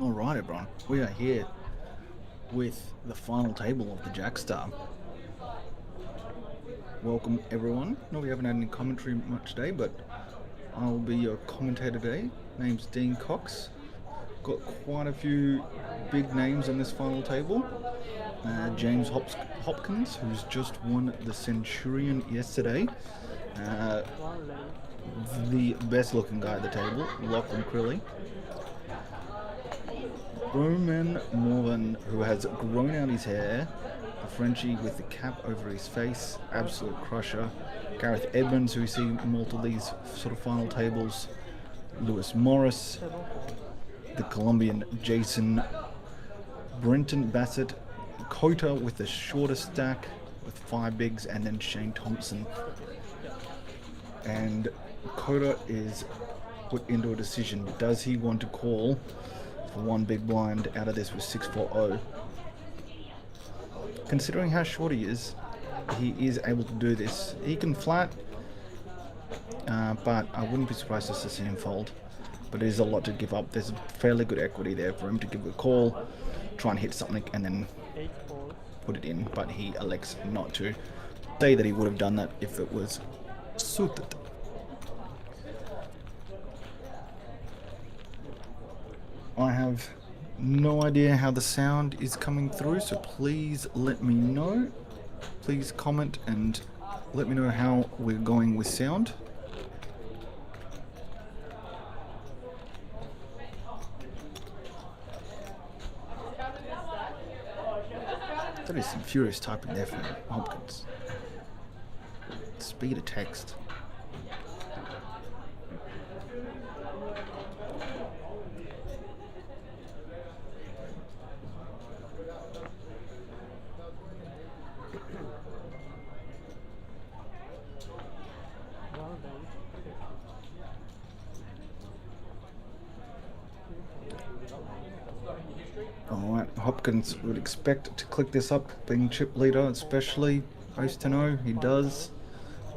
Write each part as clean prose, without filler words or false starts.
Alright everyone, we are here with the final table of the Jackstar. Welcome everyone. No, we haven't had any commentary much today, but I'll be your commentator today. Name's Dean Cox. Got quite a few big names on this final table. James Hopkins, who's just won the Centurion yesterday. The best looking guy at the table, Lachlan Crilly. Roman Morvan, who has grown out his hair, a Frenchie with the cap over his face, absolute crusher. Gareth Edmonds, who we see in multiple of these sort of final tables. Lewis Morris, the Colombian Jason, Brenton Bassett, Cota with the shortest stack with 5 bigs, and then Shane Thompson. And Cota is put into a decision. Does he want to call for one big blind out of this with 6-4-0? Considering how short he is able to do this. He can flat, but I wouldn't be surprised just to see him fold. But it is a lot to give up. There's fairly good equity there for him to give a call, try and hit something, and then put it in. But he elects not to. Say that he would have done that if it was suited. I have no idea how the sound is coming through, so please let me know. Please comment and let me know how we're going with sound. That is some furious typing there from Hopkins. Speed of text. Alright, Hopkins would expect to click this up, being chip leader especially. Race to know, he does.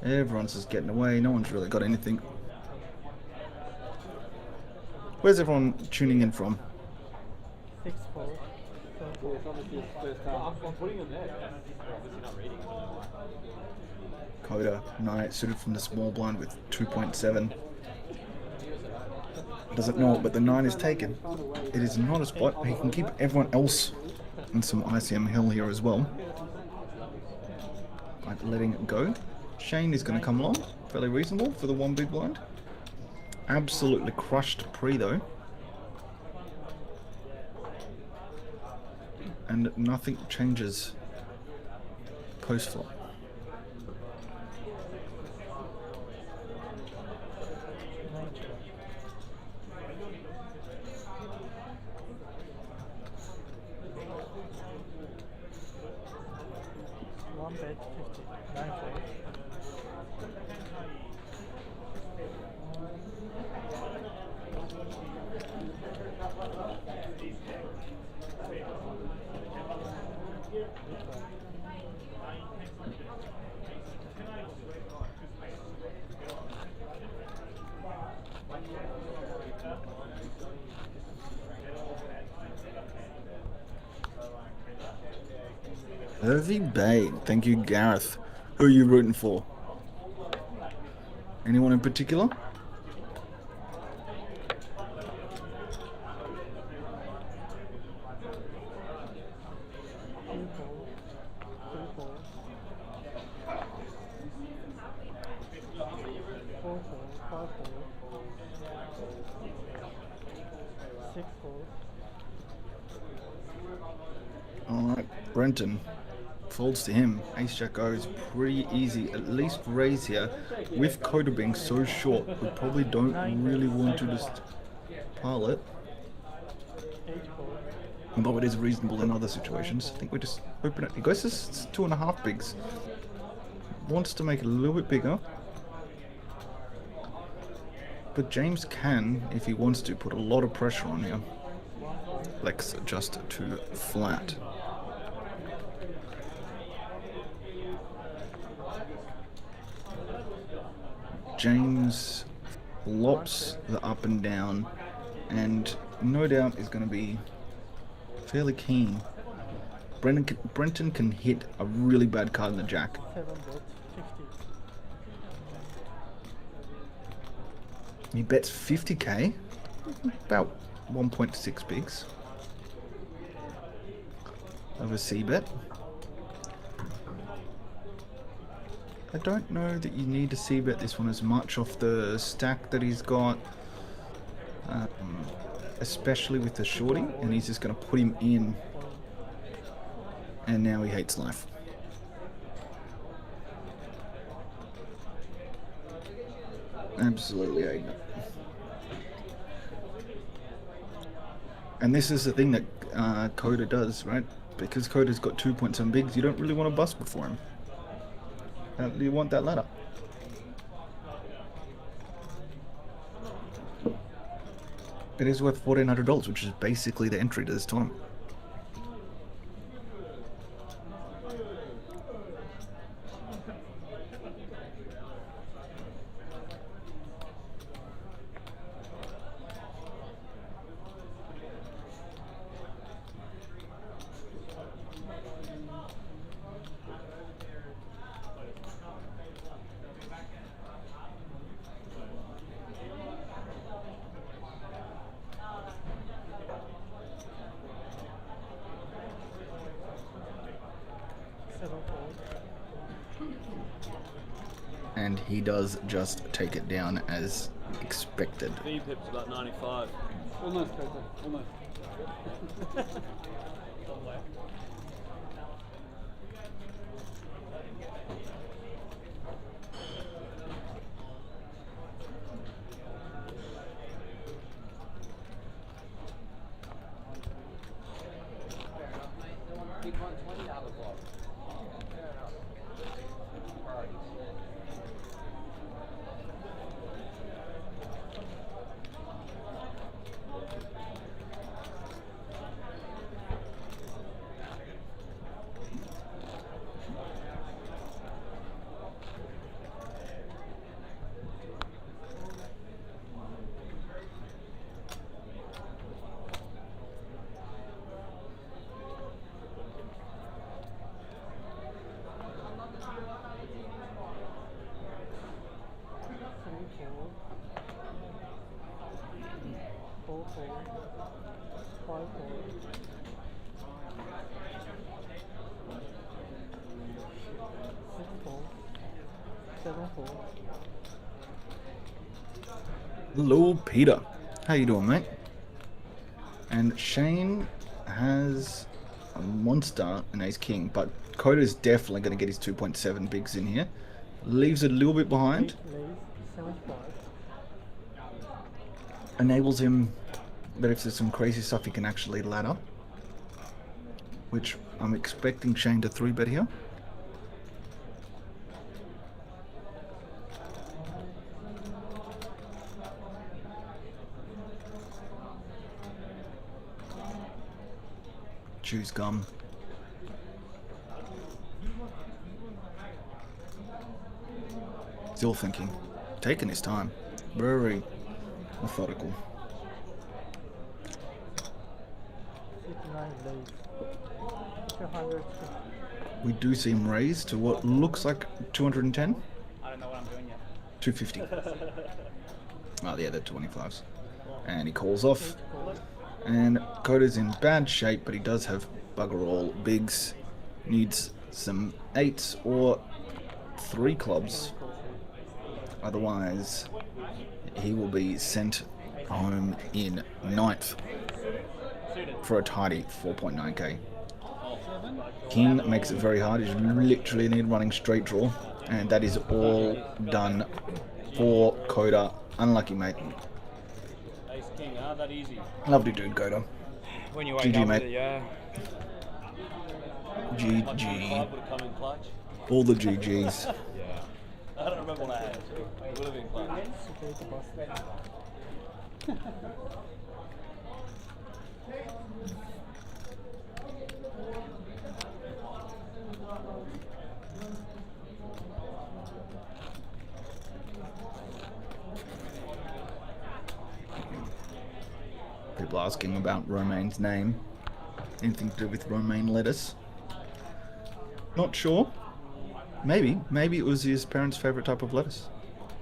Everyone's just getting away, no one's really got anything. Where's everyone tuning in from? 6-4. Coda, 9, suited from the small blind with 2.7. Doesn't know it, but the 9 is taken. It is not a spot. He can keep everyone else in some ICM hill here as well by letting it go. Shane is going to come along, fairly reasonable for the one big blind. Absolutely crushed pre though. And nothing changes post flop. One bet 50. 9-4. Hervey Bay, thank you Gareth. Who are you rooting for? Anyone in particular? Alright, Brenton folds to him. Ace Jack O is pretty easy. At least raise here. With Coda being so short, we probably don't really want to just pile it. Although it is reasonable in other situations. I think we just open it. He goes to 2.5 bigs. Wants to make it a little bit bigger. But James can, if he wants to, put a lot of pressure on here. Flex just to flat. James lops the up and down and no doubt is going to be fairly keen. Brenton can hit a really bad card in the jack. 7 bet 50. He bets 50k, about 1.6 bigs. Over C-bet. I don't know that you need to C-bet this one as much off the stack that he's got. Especially with the shorty, and he's just going to put him in. And now he hates life. Absolutely hating it. And this is the thing that Coda does, right? Because Coda's got 2.7 bigs, you don't really want to bust before him. You want that ladder. It is worth $1,400, which is basically the entry to this tournament. And he does just take it down as expected. V-pip's about 95. Almost, Coda. Almost. Hello, Peter. How you doing, mate? And Shane has a monster and ace king, but Coda's definitely going to get his 2.7 bigs in here. Leaves it a little bit behind. Enables him that if there's some crazy stuff, he can actually ladder. Which I'm expecting Shane to 3-bet here. Choose gum. Still thinking. Taking his time. Very methodical. We do see him raise to what looks like 210. I don't know what I'm doing yet. 250. Oh yeah, they're 25s. And he calls off. And Coda's in bad shape, but he does have bugger all bigs. Needs some 8s or 3 clubs. Otherwise, he will be sent home in 9th for a tidy 4.9k. King makes it very hard. He's literally need running straight draw, and that is all done for Coda. Unlucky, mate. Ace king, that easy. Lovely dude, Coda. When you wake GG, up mate. with it, yeah. GG. Would have come in clutch. All the GGs. Yeah. I don't remember when I had it. It would have been clutch. asking about Romaine's name. Anything to do with romaine lettuce? Not sure. Maybe it was his parents' favourite type of lettuce.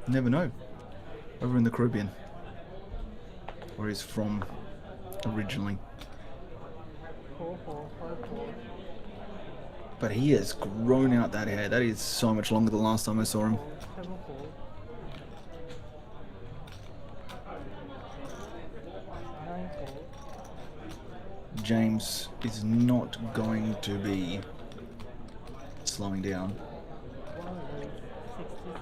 Never know. Over in the Caribbean, where he's from originally. 4 4 5 4. But he has grown out that hair. That is so much longer than the last time I saw him. 7 4. 9 4. James is not going to be slowing down. 1 raise 67.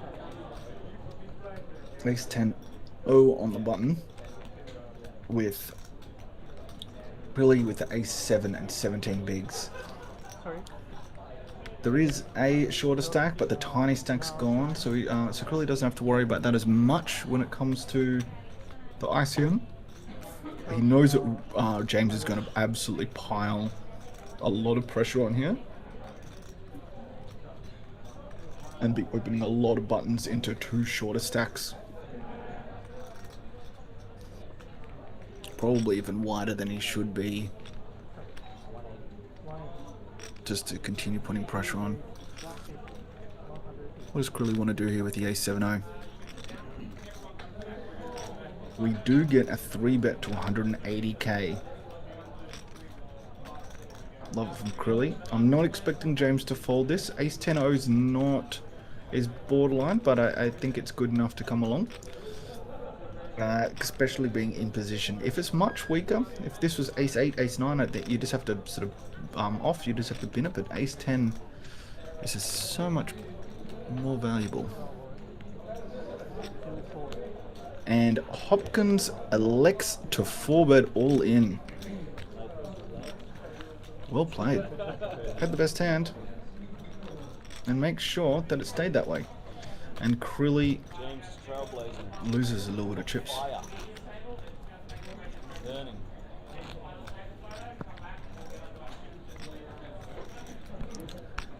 Ace 10 O on the button with Billy with the Ace 7 and 17 bigs. Sorry. There is a shorter stack, but the tiny stack's gone, so so Curly doesn't have to worry about that as much when it comes to the ICM. He knows that James is going to absolutely pile a lot of pressure on here and be opening a lot of buttons into 2 shorter stacks. Probably even wider than he should be, just to continue putting pressure on. What does Crilly want to do here with the Ace-7-0? We do get a 3-bet to 180k. Love it from Crilly. I'm not expecting James to fold this. Ace-10-0 is borderline, but I think it's good enough to come along. Especially being in position. If it's much weaker, if this was Ace-8, Ace-9, I think you just have to sort of you just have to bin it, but Ace-10 is just so much more valuable. And Hopkins elects to 4-bet all in. Well played. Had the best hand. And make sure that it stayed that way. And Crilly loses a little bit of chips.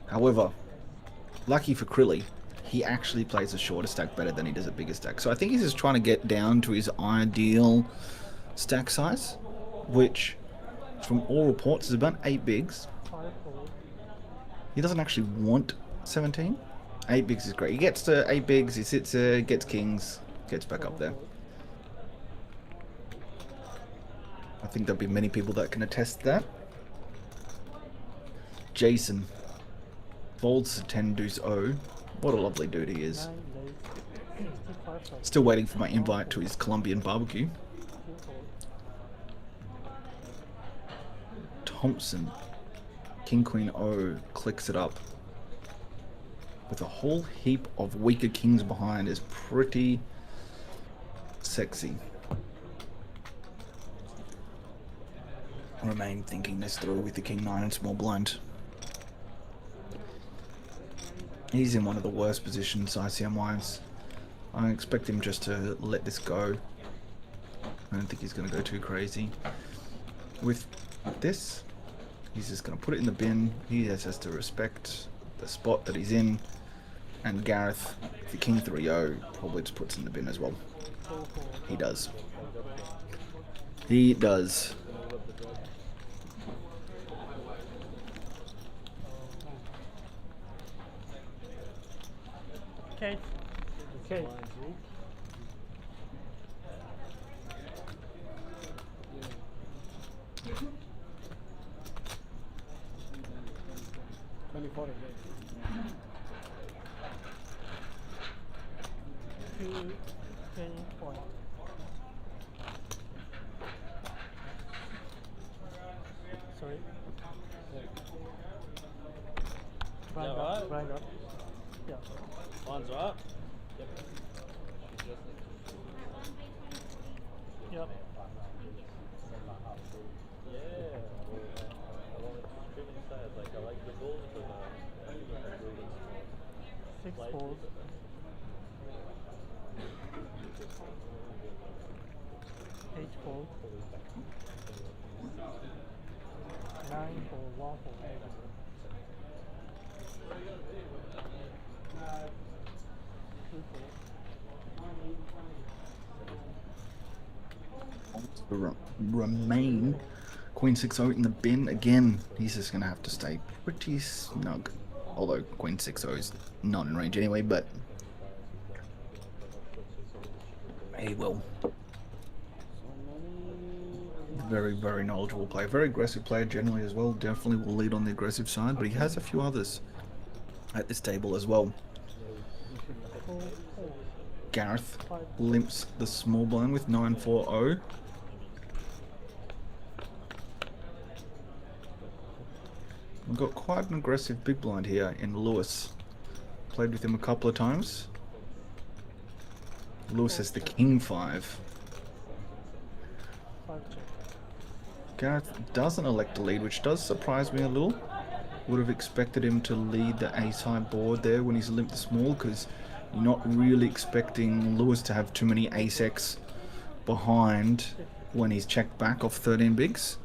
However, lucky for Crilly, he actually plays a shorter stack better than he does a bigger stack. So I think he's just trying to get down to his ideal stack size, which from all reports is about 8 bigs. He doesn't actually want 17. 8 bigs is great. He gets to 8 bigs, he sits there, gets kings, gets back up there. I think there'll be many people that can attest to that. Jason folds to 10 deuce O. What a lovely dude he is. Still waiting for my invite to his Colombian barbecue. Thompson, King Queen O, clicks it up with a whole heap of weaker kings behind. Is pretty sexy. Remain thinking this through with the King 9 and small blind. He's in one of the worst positions ICM-wise. I expect him just to let this go. I don't think he's going to go too crazy. With this, he's just going to put it in the bin. He just has to respect the spot that he's in. And Gareth, the King 3-0, probably just puts in the bin as well. He does. He does. Okay. Okay. Point. Sorry. Blind up. Blind up. Yeah. Lines are up. Yep. Yep. Yeah. I like the goals for the 6 balls. 8 balls. 9 ball, 1 ball. 2 balls. remain. Queen 6-0 in the bin again. He's just gonna have to stay pretty snug. Although Queen 6-0 is not in range anyway, but he will. Very, very knowledgeable player. Very aggressive player generally as well. Definitely will lead on the aggressive side, but he has a few others at this table as well. Gareth limps the small blind with 9-4-0. We've got quite an aggressive big blind here in Lewis. Played with him a couple of times. Lewis has the King 5. Gareth doesn't elect to lead, which does surprise me a little. Would have expected him to lead the ace-high board there when he's limped the small, because you're not really expecting Lewis to have too many ace-x behind when he's checked back off 13 bigs.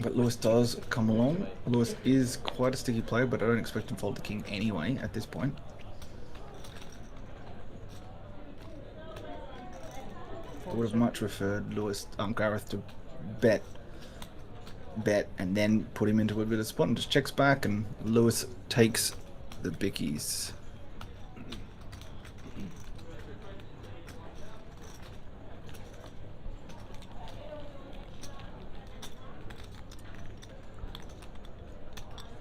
But Lewis does come along. Lewis is quite a sticky player, but I don't expect him to fold the king anyway at this point. I would have much preferred Gareth to bet, and then put him into a bit of spot and just checks back, and Lewis takes the bickies.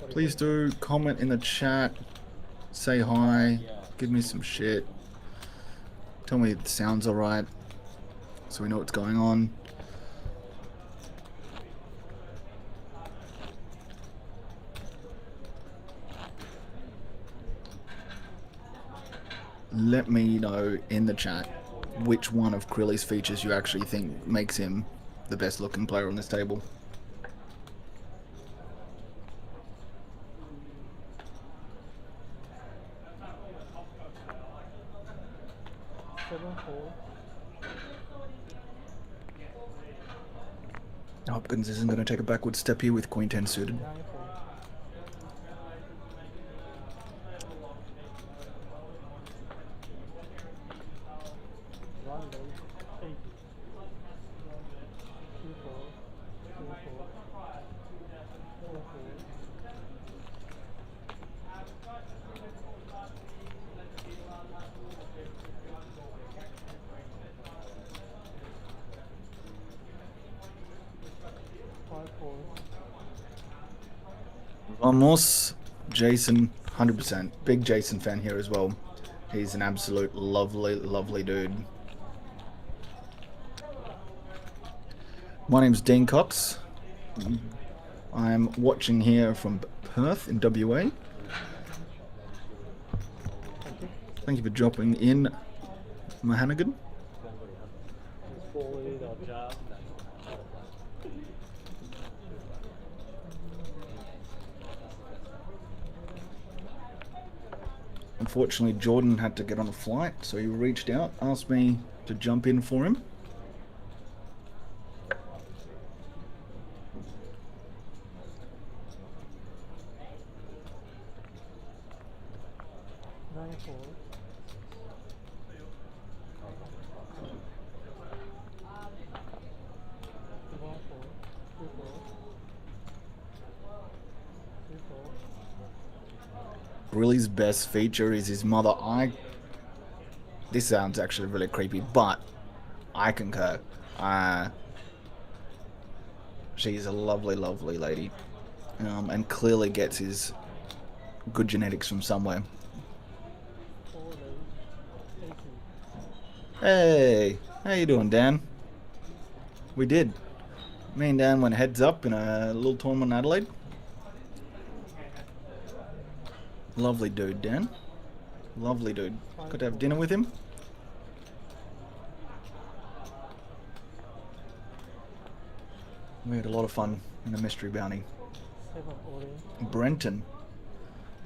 Please do comment in the chat, say hi, give me some shit, tell me the sound's alright, so we know what's going on. Let me know in the chat which one of Krilly's features you actually think makes him the best looking player on this table. Hopkins isn't going to take a backward step here with Queen 10 suited. Vamos, Jason, 100%. Big Jason fan here as well. He's an absolute lovely, lovely dude. My name's Dean Cox. I'm watching here from Perth in WA. Thank you for dropping in, Mahanagan. Unfortunately, Jordan had to get on a flight, so he reached out, asked me to jump in for him. Brilly's best feature is his mother. This sounds actually really creepy, but I concur. She's a lovely, lovely lady, and clearly gets his good genetics from somewhere. Hey, how you doing, Dan? We did. Me and Dan went heads up in a little tournament in Adelaide. Lovely dude, Dan. Lovely dude. Got to have dinner with him. We had a lot of fun in the mystery bounty. Brenton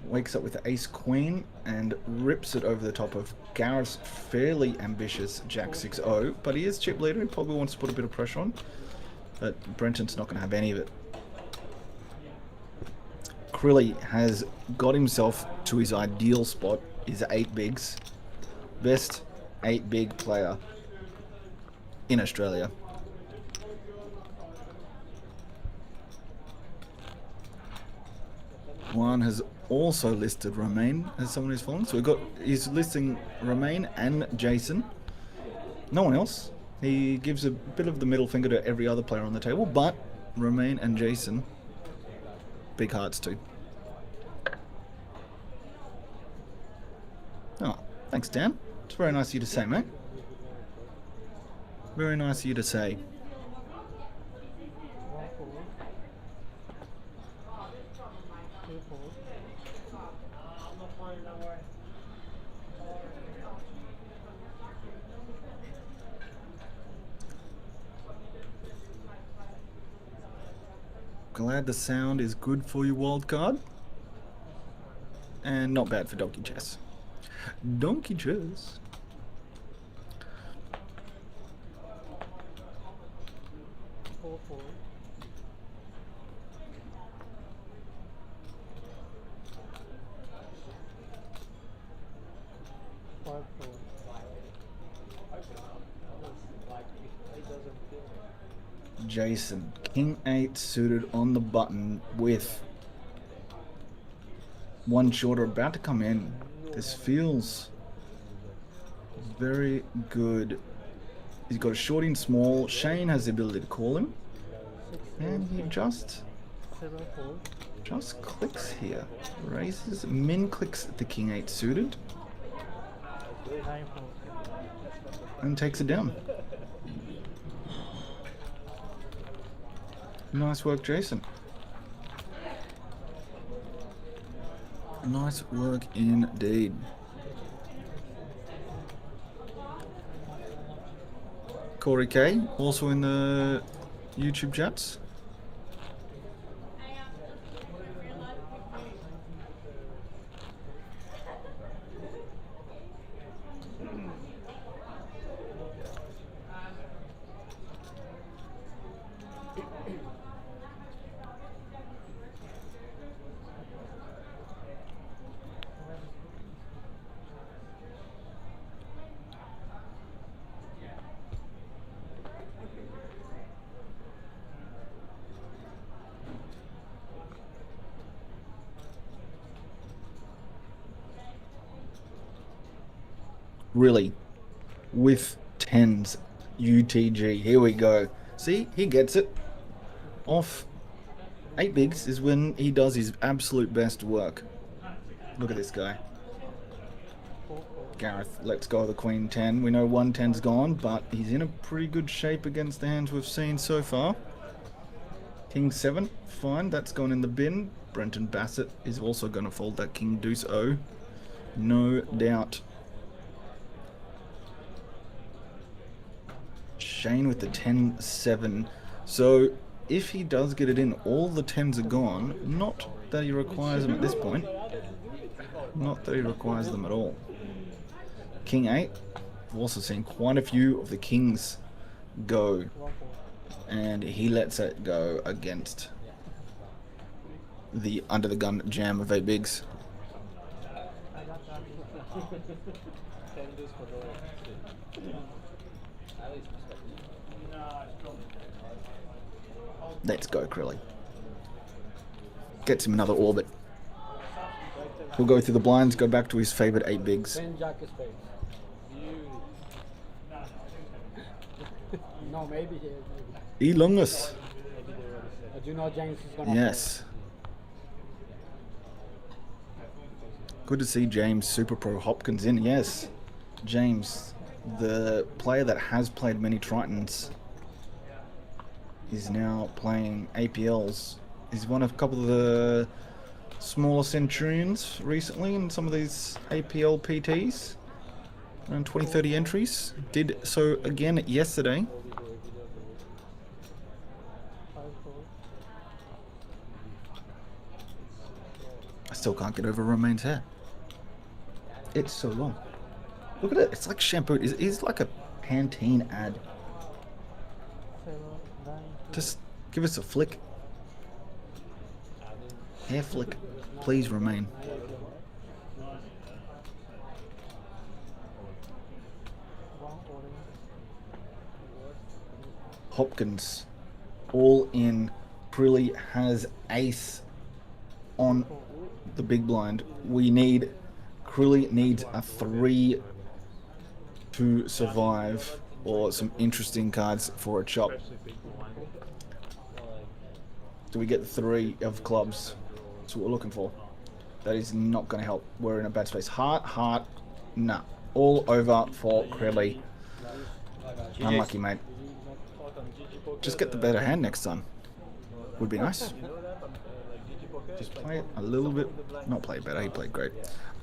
wakes up with the ace queen and rips it over the top of Gareth's fairly ambitious Jack 6-0, but he is chip leader. He probably wants to put a bit of pressure on, but Brenton's not going to have any of it. Krilly has got himself to his ideal spot, his 8 bigs. Best 8 big player in Australia. One has also listed Romain as someone who's fallen. So he's listing Romain and Jason. No one else. He gives a bit of the middle finger to every other player on the table, but Romain and Jason, big hearts too. Oh, thanks, Dan. It's very nice of you to say, mate. Very nice of you to say. Glad the sound is good for you, wildcard. And not bad for Donkey Chess. Donkey Chess. Jason, King 8 suited on the button with one shorter about to come in. This feels very good. He's got a short in small. Shane has the ability to call him. And he just clicks here. Raises, min clicks the King 8 suited. And takes it down. Nice work, Jason. Nice work indeed. Corey K, also in the YouTube chats. Really, with 10s UTG. Here we go. See, he gets it. Off 8 bigs is when he does his absolute best work. Look at this guy. Gareth lets go of the Queen 10. We know 110's gone, but he's in a pretty good shape against the hands we've seen so far. King 7, fine, that's gone in the bin. Brenton Bassett is also going to fold that King Deuce O. No doubt. Shane with the 10-7. So if he does get it in, all the 10s are gone. Not that he requires them at this point. Not that he requires them at all. King 8. We've also seen quite a few of the kings go. And he lets it go against the under the gun jam of 8 bigs. Let's go, Krilly. Gets him another orbit. He'll go through the blinds, go back to his favourite 8 bigs. No, maybe. Elongus. Do you know James is gonna Yes. Good to see James Super Pro Hopkins in. Yes. James, the player that has played many Tritons, is now playing APLs. He's won a couple of the smaller Centurions recently in some of these APL PTs. Around 20-30 entries. Did so again yesterday. I still can't get over Romain's hair. It's so long. Look at it. It's like shampoo. It's like a Pantene ad. Just give us a flick. Hair flick. Please, Romain. Hopkins all in. Crilly has ace on the big blind. Crilly needs a 3 to survive, or some interesting cards for a chop. Do we get the 3 of clubs? That's what we're looking for. That is not going to help. We're in a bad space. Heart, nah. All over for Crilly. Unlucky, mate. Just get the better hand next time. Would be nice. Just play it a little bit. Not play better, he played great.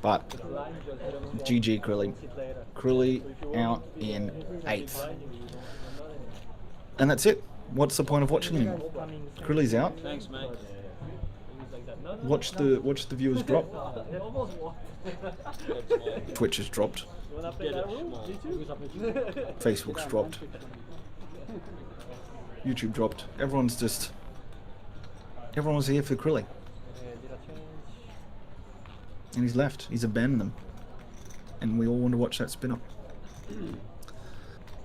But GG Crilly. Crilly out in 8th. And that's it. What's the point of watching him? Crilly's out. Thanks, mate. Watch the viewers drop. Twitch has dropped. Facebook's dropped. YouTube dropped. Everyone was here for Crilly. And he's left. He's abandoned them. And we all want to watch that spin up.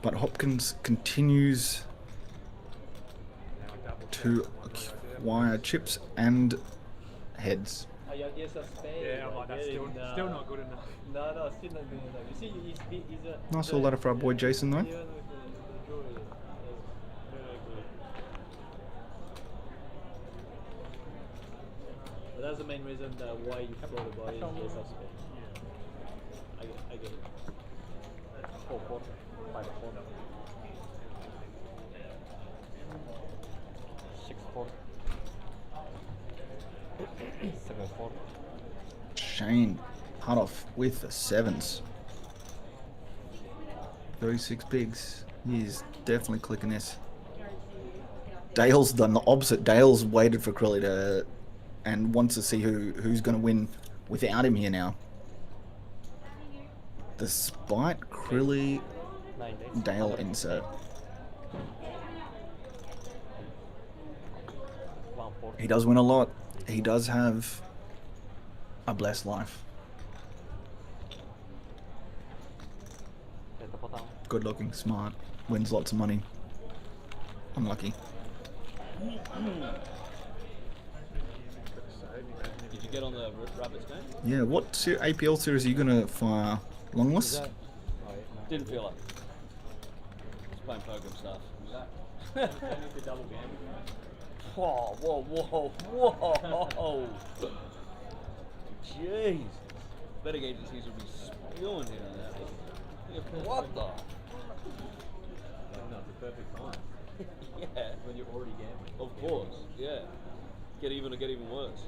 But Hopkins continues to acquire chips and heads. Yeah, I'm like, that's still not good enough. No, still not good enough. You see, he's a... Nice all letter for our boy Jason though. But that's the main reason why you throw the ball is yes of space. I get it. 4-4, 5-4. 6-4. 7-4. Shane Hudoff with the 7s. 36 pigs. He's definitely clicking this. Dale's done the opposite. Dale's waited for Crilly to and wants to see who's going to win without him here now. Despite Crilly, Dale insert. He does win a lot. He does have a blessed life. Good looking, smart, wins lots of money. Unlucky. Did you get on the rabbits game? Yeah, what APL series are you going to fire? Longless? Didn't feel like it. Just playing program stuff. Whoa. Jeez. Betting agencies would be spewing here now. What the? No, it's the perfect time. Yeah. When you're already gambling. Of course, yeah. Get even or get even worse.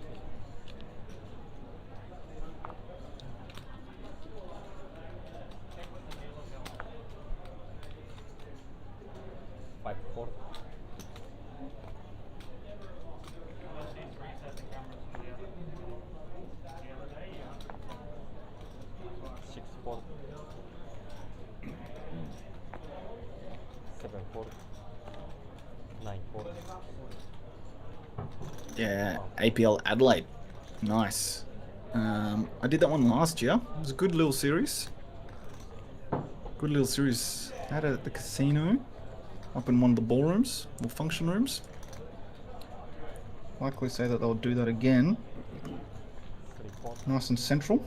Yeah, APL Adelaide. Nice. I did that one last year. It was a good little series. Good little series. Had it at the casino. Up in one of the ballrooms, or function rooms. Likely say that they'll do that again. Nice and central.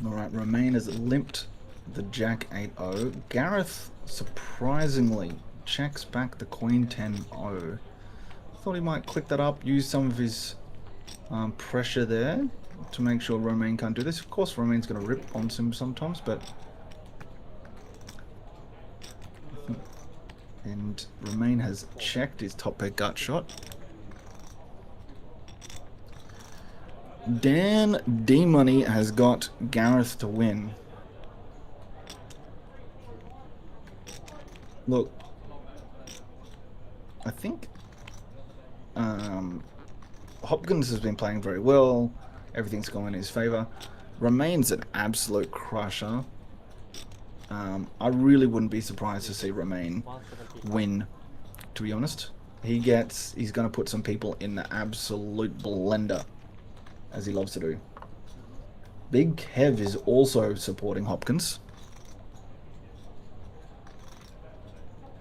Alright, Romain has limped the Jack 8-0. Gareth surprisingly checks back the Queen 10-0. Thought he might click that up, use some of his pressure there to make sure Romain can't do this. Of course, Romain's going to rip on him sometimes, but... And Romain has checked his top pair gut shot. Dan D-Money has got Gareth to win. Look, I think Hopkins has been playing very well. Everything's going in his favour. Romain's an absolute crusher. I really wouldn't be surprised to see Romain win, to be honest. he's going to put some people in the absolute blender, as he loves to do. Big Kev is also supporting Hopkins.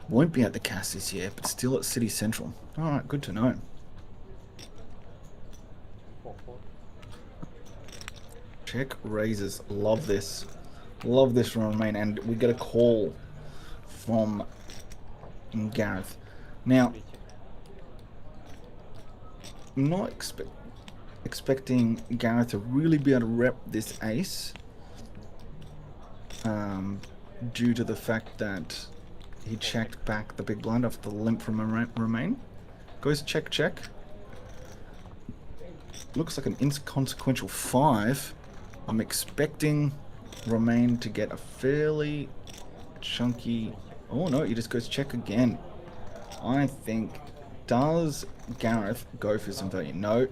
Won't be at the cast this year, but still at City Central. Alright, good to know. Check raises. Love this. Love this from Romain. And we get a call from Gareth. Now, I'm not expecting Gareth to really be able to rep this ace. Due to the fact that he checked back the big blind after the limp from Romain. Goes check, check. Looks like an inconsequential 5. I'm expecting Romain to get a fairly chunky... Oh no, he just goes check again. I think... Does Gareth go for some value? No.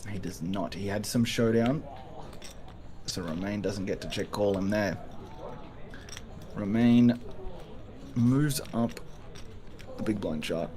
He does not. He had some showdown. So Romain doesn't get to check call him there. Romain moves up the big blind chart.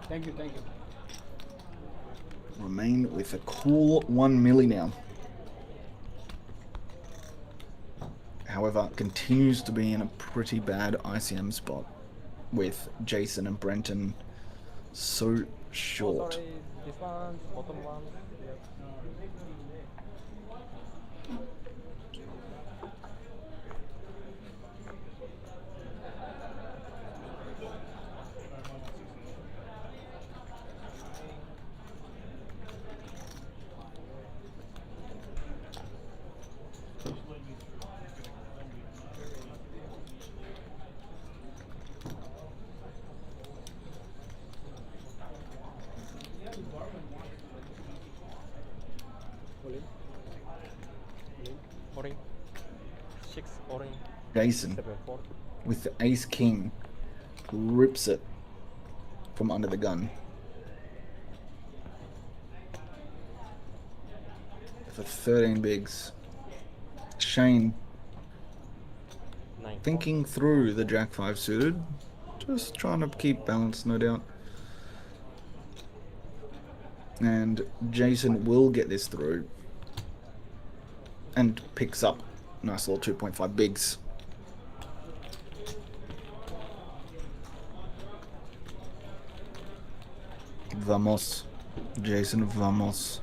Thank you, thank you. Romain with a cool 1 milli now. However, continues to be in a pretty bad ICM spot with Jason and Brenton so short. Sorry, this one, bottom one. Yep. Orange. 6 orange. Jason 7-4. with the ace king rips it from under the gun. For 13 bigs. Shane 9. thinking through the Jack 5 suited. Just trying to keep balance, no doubt. And Jason will get this through. And picks up nice little 2.5 bigs. Vamos. Jason, vamos.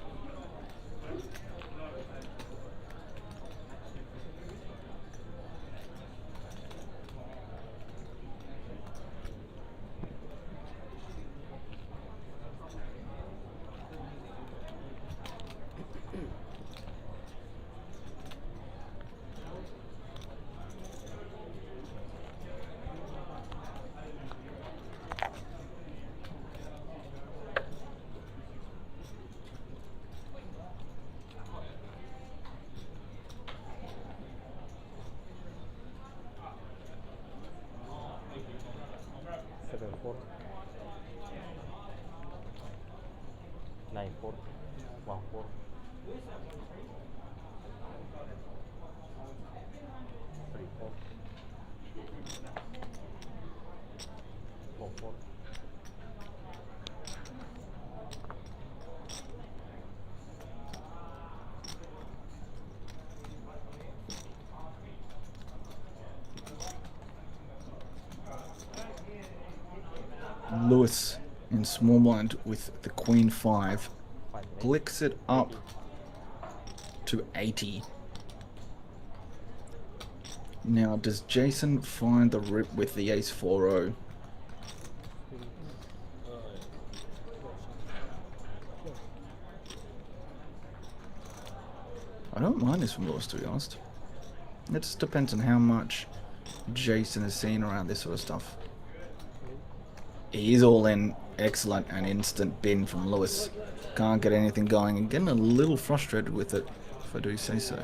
Lewis in small blind with the queen 5 flicks it up to 80. Now does Jason find the rip with the ace 4-0? I don't mind this from Lewis, to be honest. It just depends on how much Jason has seen around this sort of stuff. He is all in. Excellent and instant bin from Lewis. Can't get anything going and getting a little frustrated with it, if I do say so.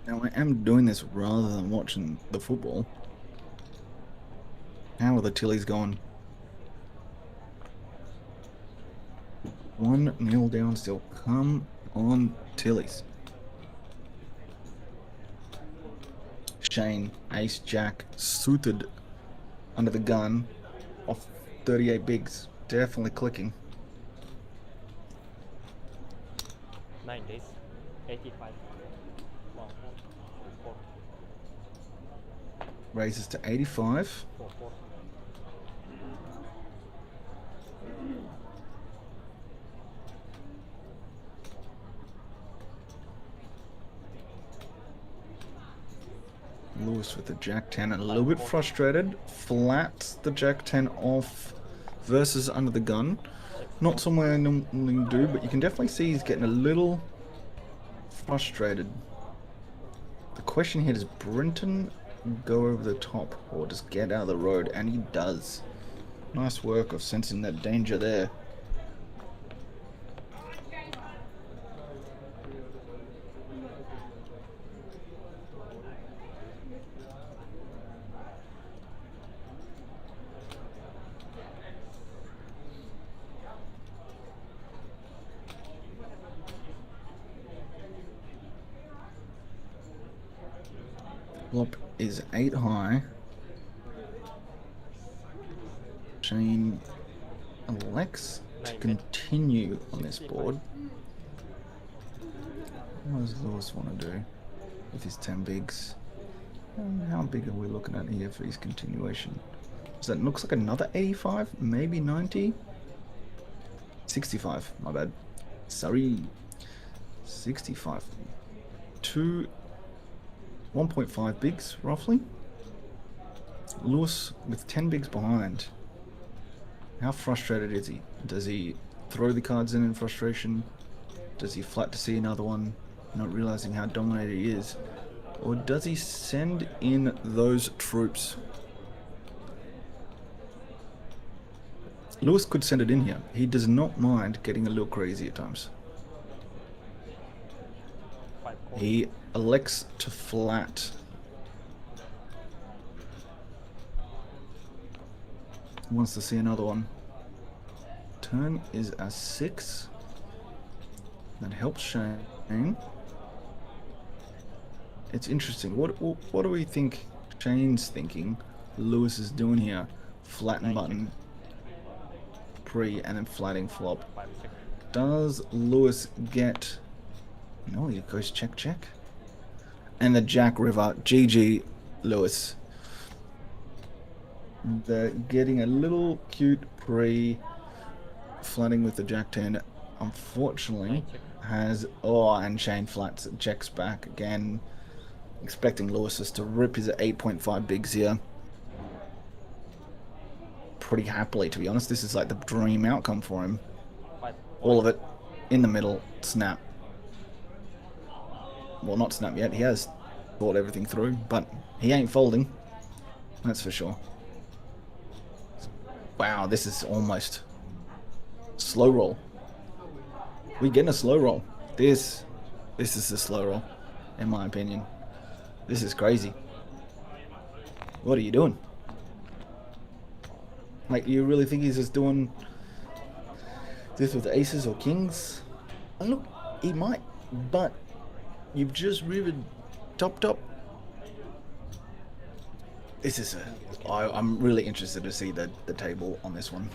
Now I am doing this rather than watching the football. How are the Tillies going? 1-0 down still. Come on, Tillies. Shane, ace, jack, suited under the gun off 38 bigs. Definitely clicking. 9 days. 85. 1, 4, Raises to 85. 4, 4. Lewis with the jack 10, a little bit frustrated. Flats the jack 10 off versus under the gun. Not somewhere I normally do, but you can definitely see he's getting a little frustrated. The question here, does Brenton go over the top or just get out of the road? And he does. Nice work of sensing that danger there. Flop is 8 high. Shane elects to continue on this board. What does Lewis want to do with his 10 bigs? How big are we looking at here for his continuation? So that looks like another 85, maybe 90? 65, my bad. Sorry. 65. 1.5 bigs, roughly. Lewis with 10 bigs behind. How frustrated is he? Does he throw the cards in frustration? Does he flat to see another one, not realizing how dominated he is? Or does he send in those troops? Lewis could send it in here. He does not mind getting a little crazy at times. He elects to flat. Wants to see another one. Turn is a 6. That helps Shane. It's interesting. What do we think Shane's thinking Lewis is doing here? Flatten button pre and then flatting flop. Does Lewis get... No, he goes check, check. And the Jack River. GG, Lewis. They're getting a little cute pre flatting with the Jack 10. Unfortunately, has... Oh, and Shane flats, checks back again. Expecting Lewis just to rip his 8.5 bigs here. Pretty happily, to be honest. This is like the dream outcome for him. All of it in the middle. Snap. Well, not snap yet. He has thought everything through, but he ain't folding. That's for sure. Wow, this is almost slow roll. We're getting a slow roll. This is a slow roll, in my opinion. This is crazy. What are you doing? Like, you really think he's just doing this with aces or kings? And look, he might, but you've just rivered top. This is I'm really interested to see the table on this one.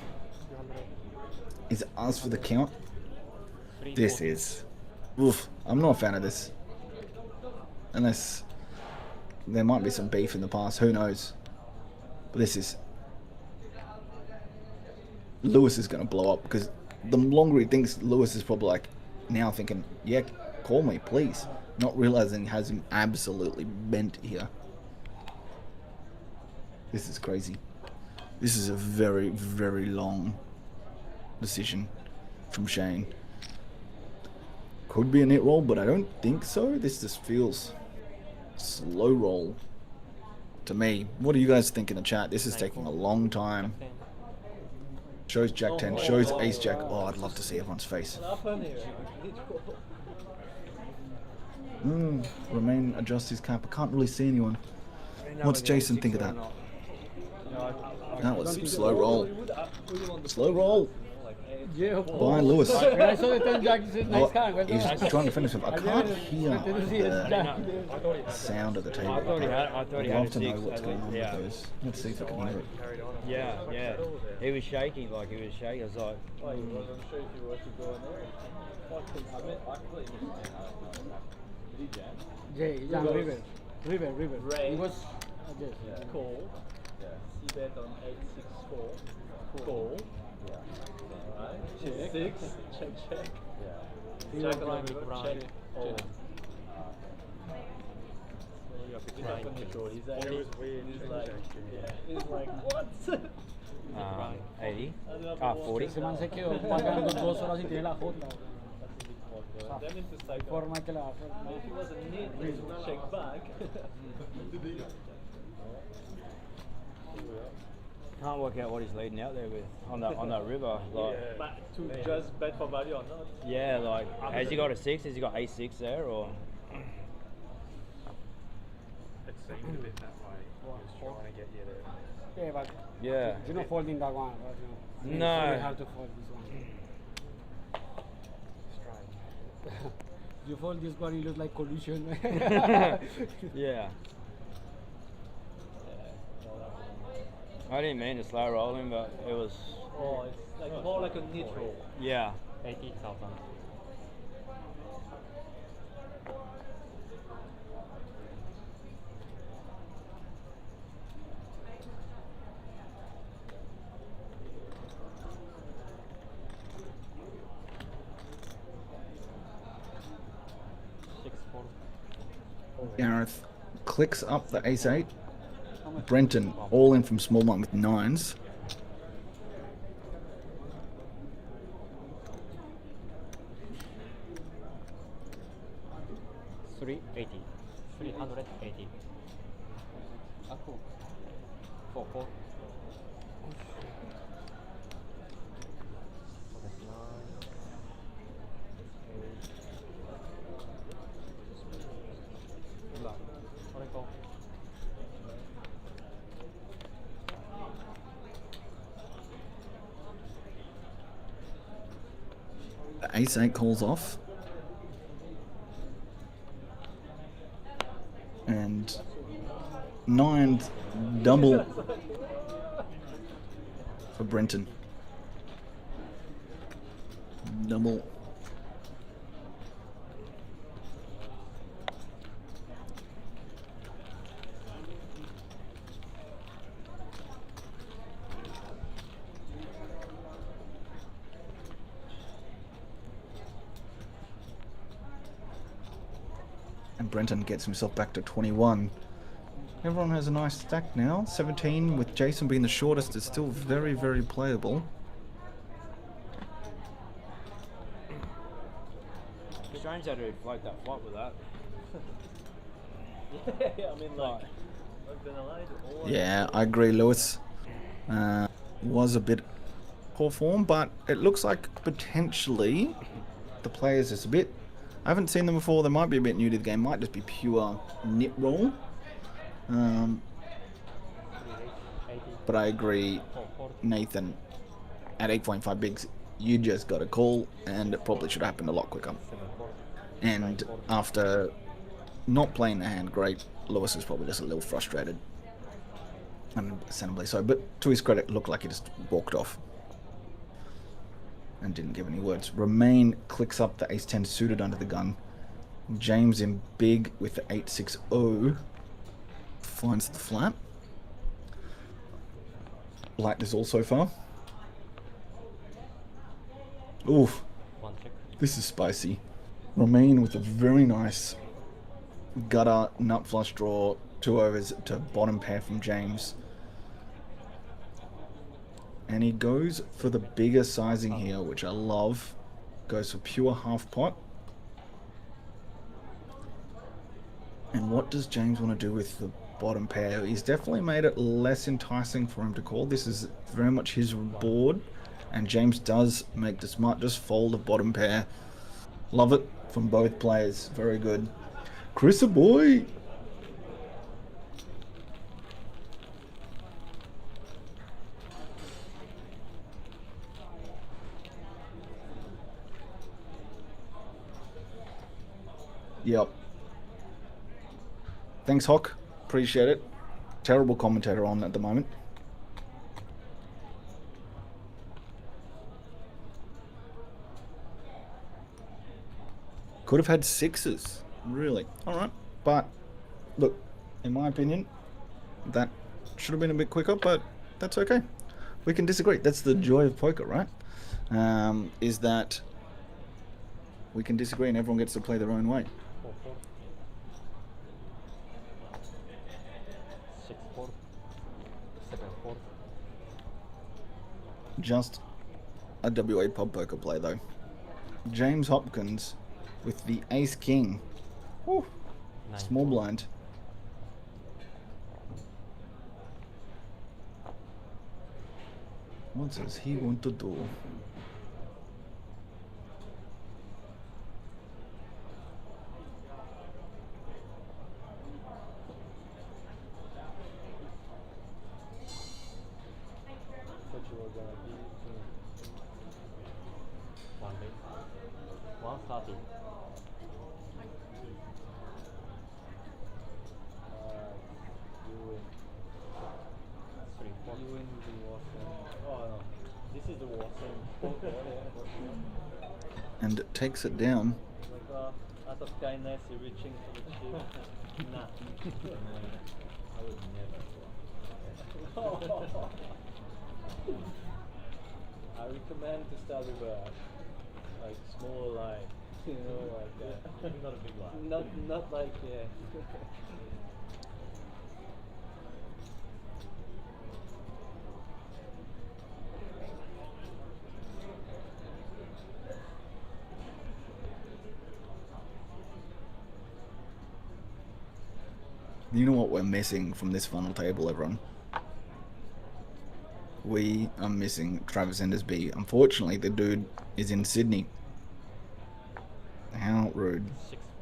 Is it us for the count? This is... Oof, I'm not a fan of this. Unless there might be some beef in the past, who knows. But this is... Lewis is going to blow up, because the longer he thinks, Lewis is probably like now thinking, yeah, call me, please. Not realizing he has him absolutely bent here. This is crazy. This is a very, very long decision from Shane. Could be a net roll, but I don't think so. This just feels slow roll to me. What do you guys think in the chat? This is taking a long time. Shows Jack 10, shows Ace Jack. Oh, I'd love to see everyone's face. What happened here? Romain adjusts his cap. I can't really see anyone. What's Jason think of that? That was some slow roll. Slow roll. Yeah, By Lewis. when I saw the 10 Jack, he said, nice card. He's trying to finish him. I can't hear the sound of the table. I thought he had. I thought he I'd had love to know 6. what's going on with those. Let's see if I can hear it. Yeah. He was shaking, like he was shaking. I was like, Oh, you wasn't sure if you were to go in there. I mean, I completely missed it. Did you jam? Yeah, River. Ray. He was, Yeah. Call. Yeah. C-bet on 864. Call. Yeah. Alright. Check. 6. Check. Yeah. Jack on the river. Check. Fold. He's like on neutral. He's like, he's like, what? 80. I don't know 40. ese man se quedó pagando 2 horas y tiene la J. That means it's like Forma que la if he wasn't neat, he would check back. Can't work out what he's leading out there with on that river. Like, But to just bet for value or not. yeah, like has he got a 6? Has he got A6 there or? It seemed a bit that way. He was trying to get you to. Yeah, but Yeah. you're not folding that one. But, you know, No. It's very hard to fold this one. Strange. You fold this one, it looks like collusion. Yeah. I didn't mean to slow roll him, but it was. Oh, it's like more like a neutral. Yeah. 80,000. Gareth clicks up the ace-8. Brenton all in from small blind with 9s. $380. 380. 4. The ace-8 calls off. And 9 double for Brenton. Double. And Brenton gets himself back to 21. Everyone has a nice stack now. 17 with Jason being the shortest is still very, very playable. Strange how to float that flop with that. Yeah, I mean, like, not gonna lie. Yeah, I agree, Lewis. Was a bit poor form, but it looks like potentially the players is a bit. I haven't seen them before. They might be a bit new to the game. Might just be pure nit roll. But I agree, Nathan. At 8.5 bigs, you just got a call, and it probably should have happened a lot quicker. And after not playing the hand great, Lewis is probably just a little frustrated. Understandably so, but to his credit, it looked like he just walked off and didn't give any words. Romain clicks up the ace-10 suited under the gun. James in big with the 8-6-0 finds the flat. Like this all so far. Oof, One check. this is spicy. Romain with a very nice gutter nut flush draw, 2 overs to bottom pair from James. And he goes for the bigger sizing here, which I love. Goes for pure half pot. And what does James want to do with the bottom pair? He's definitely made it less enticing for him to call. This is very much his board. And James does make the smart just fold the bottom pair. Love it from both players. Very good. Chris boy. Yep. Thanks, Hawk. Appreciate it. Terrible commentator on at the moment. Could have had sixes, really. All right. But, look, in my opinion, that should have been a bit quicker, but that's okay. We can disagree. That's the joy of poker, right? Is that we can disagree and everyone gets to play their own way. 4-4. 6-4. 7-4. Just a WA pub poker play, though. James Hopkins with the ace king. Woo. Small blind. What does he want to do? What you were gonna be? 1 base. 130. You win. 3-4. You win the Warsame. Oh no, this is the Warsame. And takes it down. Like out of kindness, you're reaching for the chip. Nah. I would never. I recommend to start with a like small line, you know, like not a big line. Not like yeah. You know what we're missing from this final table, everyone? We are missing Travis Endersby. Unfortunately, the dude is in Sydney. How rude.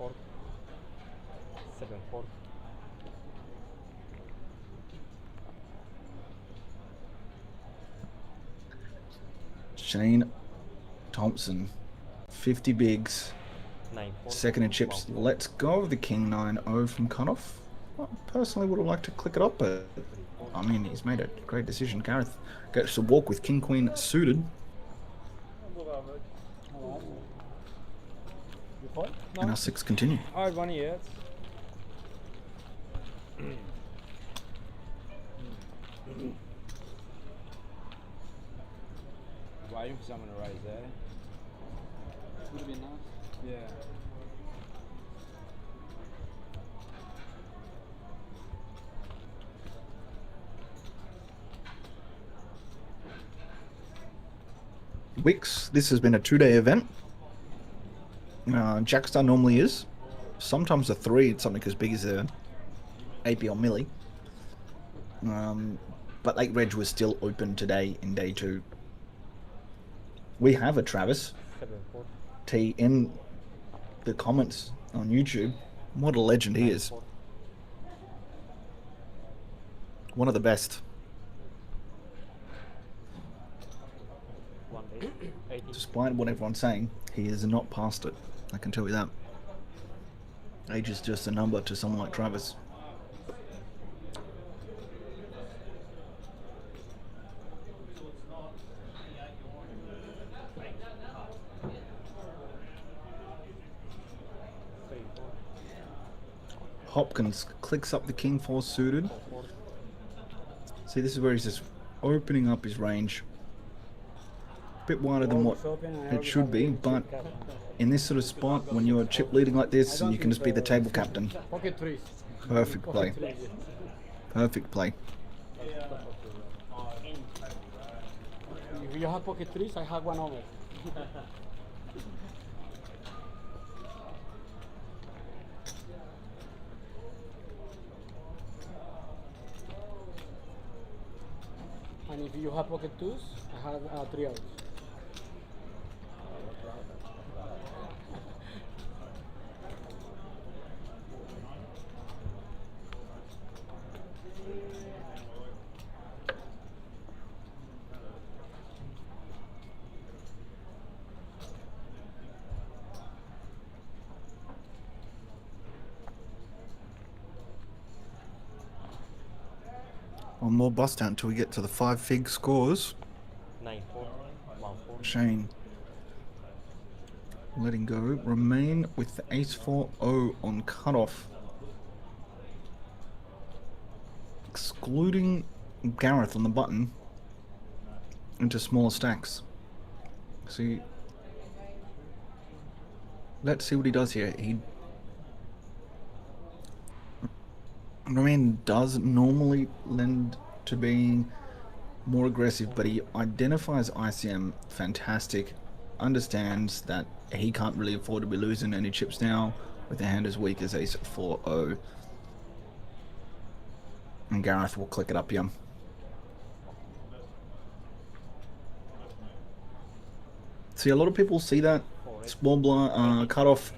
6-4. 7-4. Shane Thompson, 50 bigs. 9-4. Second in chips. Let's go with the King 9-0 from cutoff. I personally would have liked to click it up, but I mean, he's made a great decision. Gareth gets to walk with King Queen suited. You fine? And our six continue. I had one here. Waiting for someone to raise there. Would have been nice. Yeah. Wix, this has been a 2-day event. Jackstar normally is. Sometimes a 3, it's something as big as a AP or Millie. But Lake Reg was still open today in day 2. We have a Travis 7-4. T in the comments on YouTube. What a legend he is. 9-4. One of the best. 1 base. 80. Despite what everyone's saying, he is not past it. I can tell you that. Age is just a number to someone like Travis. Hopkins clicks up the King 4 suited. See, this is where he's just opening up his range. Bit wider than what it should be, but in this sort of spot, when you're chip leading like this, and you can just be the table captain. Pocket threes. Perfect play. Perfect play. If you have pocket threes, I have one over. And if you have pocket twos, I have 3 outs. One more bust down until we get to the 5 fig scores. 9 4 1 4. Shane letting go. Remain with the ace 4-0 on cutoff. Excluding Gareth on the button into smaller stacks. See, let's see what he does here. Remain does normally lend to being more aggressive, but he identifies ICM fantastic, understands that he can't really afford to be losing any chips now with a hand as weak as ace 4-0. And Gareth will click it up here. See, a lot of people see that small blind cut off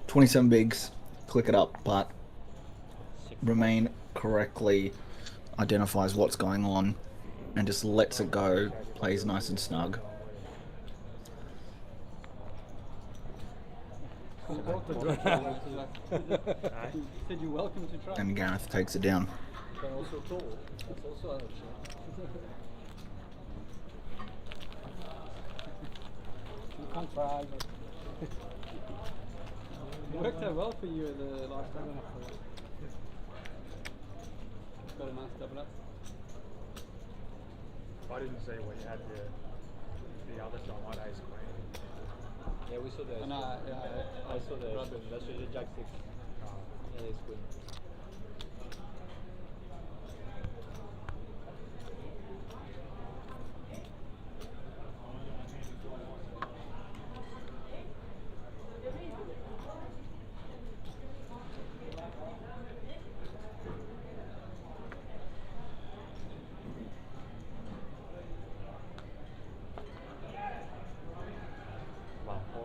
27 bigs, click it up, but Remain correctly identifies what's going on and just lets it go, plays nice and snug. You're welcome to try. You said you're welcome to try. And Gareth takes it down. Can also call. That's also an option. You can't try. It worked out well for you the last time. Got a nice double up. I didn't see when you had the other shot, I had ace queen. Yeah, we saw the And I saw the rubber. that's usually jack 6. And ace queen.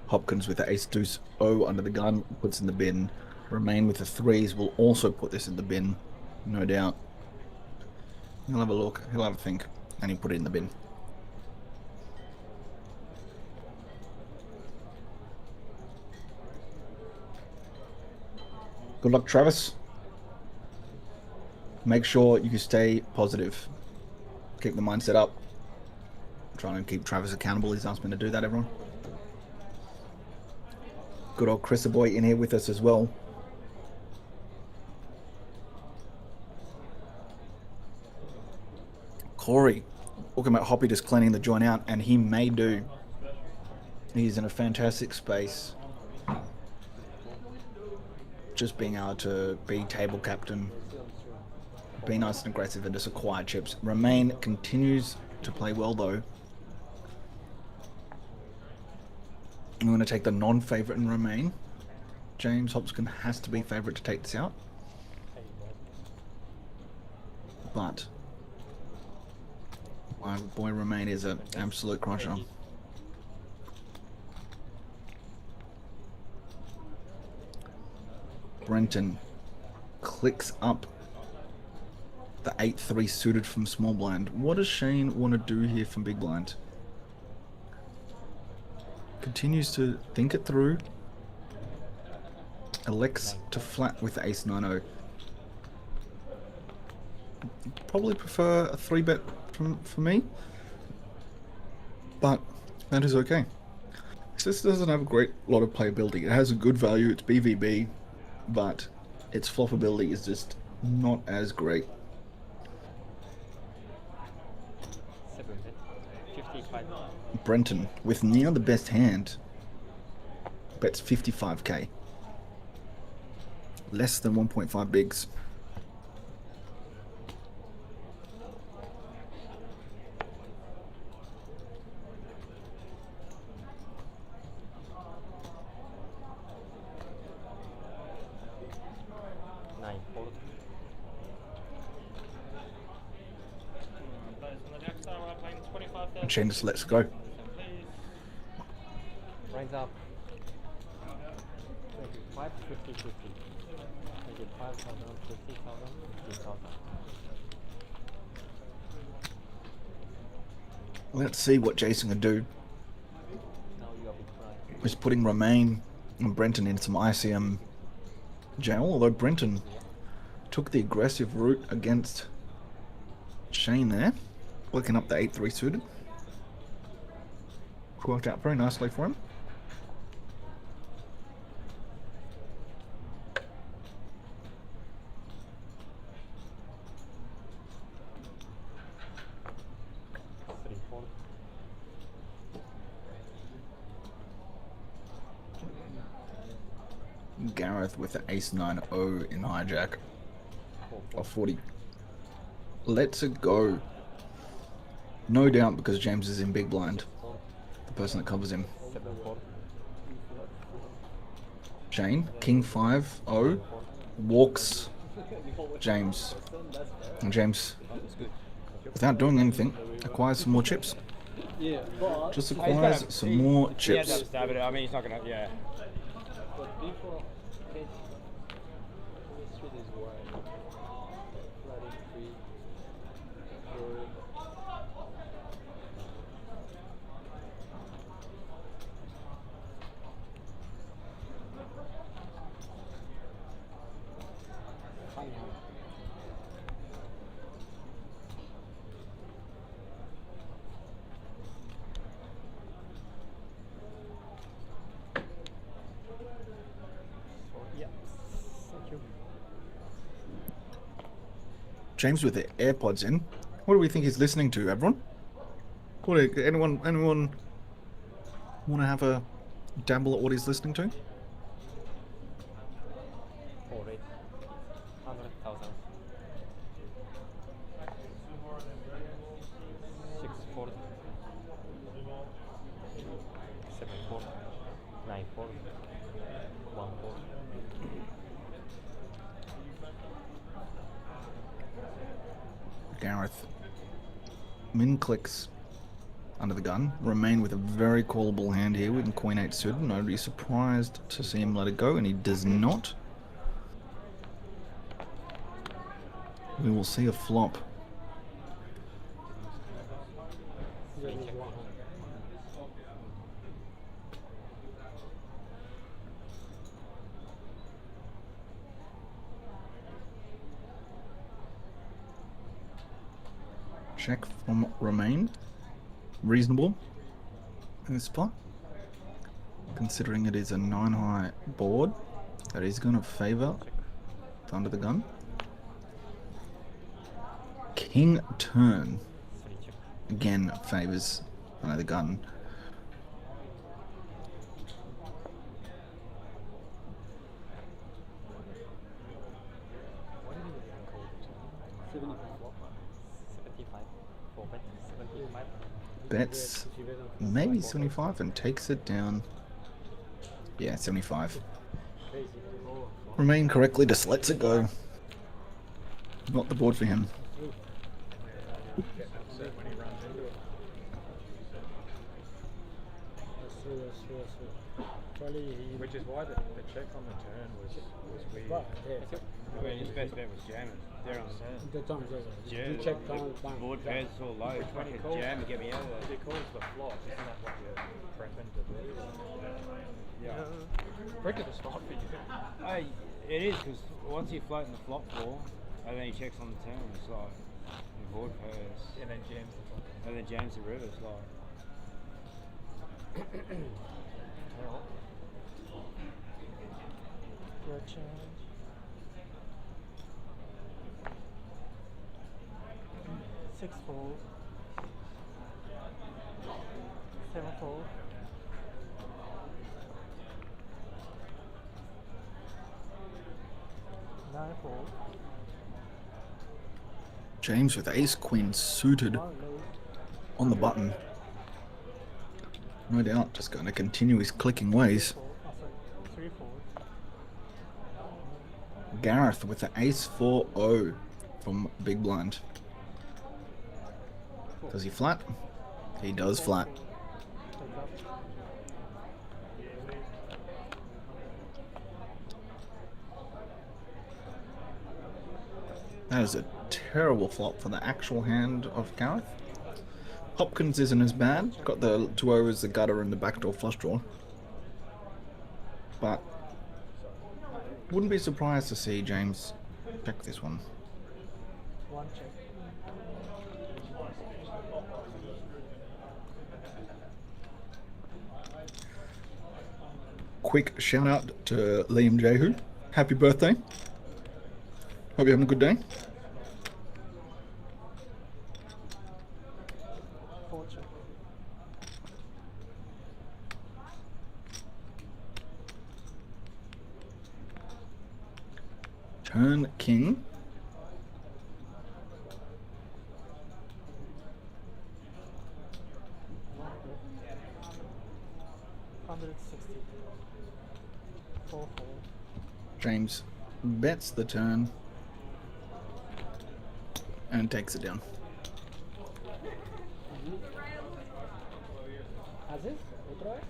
Hopkins with the ace deuce O under the gun, puts in the bin. Remain with the threes will also put this in the bin, no doubt. He'll have a look, he'll have a think, and he'll put it in the bin. Good luck, Travis. Make sure you stay positive. Keep the mindset up. Trying to keep Travis accountable. He's asked me to do that, everyone. Good old Chris boy in here with us as well. Corey, talking about Hoppy just cleaning the joint out, and he may do. He's in a fantastic space. Just being able to be table captain, be nice and aggressive, and just acquire chips. Remain continues to play well though. I'm going to take the non-favourite and Remain. James Hopkins has to be favourite to take this out. But my boy Remain is an absolute crusher. Brenton clicks up the 8-3 suited from small blind. What does Shane want to do here from big blind? Continues to think it through. Elects to flat with ace 9-0. Probably prefer a 3-bet for me, but that is okay. This doesn't have a great lot of playability. It has a good value, it's BVB, but its floppability is just not as great. 55. Brenton, with near the best hand, bets 55k. Less than 1.5 bigs. And Shane just lets go. Rains up. 25, 50, 50. 25,000, 50,000, 15,000. Let's see what Jason can do. Now you are big prize. He's putting Remain and Brenton in some ICM jail, although Brenton took the aggressive route against Shane there, looking up the 8-3 suited. Worked out very nicely for him. Gareth with the ace-9-0 in hijack of 40. Let's it go. No doubt because James is in big blind. The person that covers him. Shane, king 5-0, walks James. And James, without doing anything, acquires some more chips. Yeah, but Just acquires some more Yeah, chips. that's stab it. I mean, he's not gonna. Yeah. but before it, the street is wide. Flooding free. Road. James with the AirPods in. What do we think he's listening to, everyone? Anyone want to have a dabble at what he's listening to? 100,000. 640. 740. 940. 140. Gareth. Min clicks under the gun. Remain with a very callable hand here with Queen 8 suited. I'd be surprised to see him let it go, and he does not. We will see a flop. Check from Remain. Reasonable in this spot. Considering it is a 9-high board, that is going to favour under the gun. King turn. Again favours under the gun. Bets maybe 75 and takes it down. Yeah, 75. Remain correctly, just lets it go. Not the board for him. Which is why the check on the turn was weird. I mean, his best bet was jamming. They're on the The time, yeah. you check down, bang. board pairs so low. When he Fucking calls, jam and get me out of if there. he calls the flop, isn't that what you're prepping to do? Yeah. Cricket is not for you. It is because once you float in the flop floor, and then he checks on the turn, it's like your board pairs, And then jams the flop. and then jams the river. It's like Your change. 6-4. 7-4. 9-4. James with ace queen suited on the button. No doubt, just going to continue his clicking ways. 3-4. Gareth with the ace 4-0 from big blind. Does he flat? He does flat. That is a terrible flop for the actual hand of Gareth. Hopkins isn't as bad. Got the 2 overs, the gutter, and the backdoor flush draw. But wouldn't be surprised to see James check this one. One check. quick shout out to Liam Jehu. Happy birthday. Hope you're having a good day. Fortune. Turn king. 160. 4 4. James bets the turn and takes it down. ¿Haces? ¿Otra vez?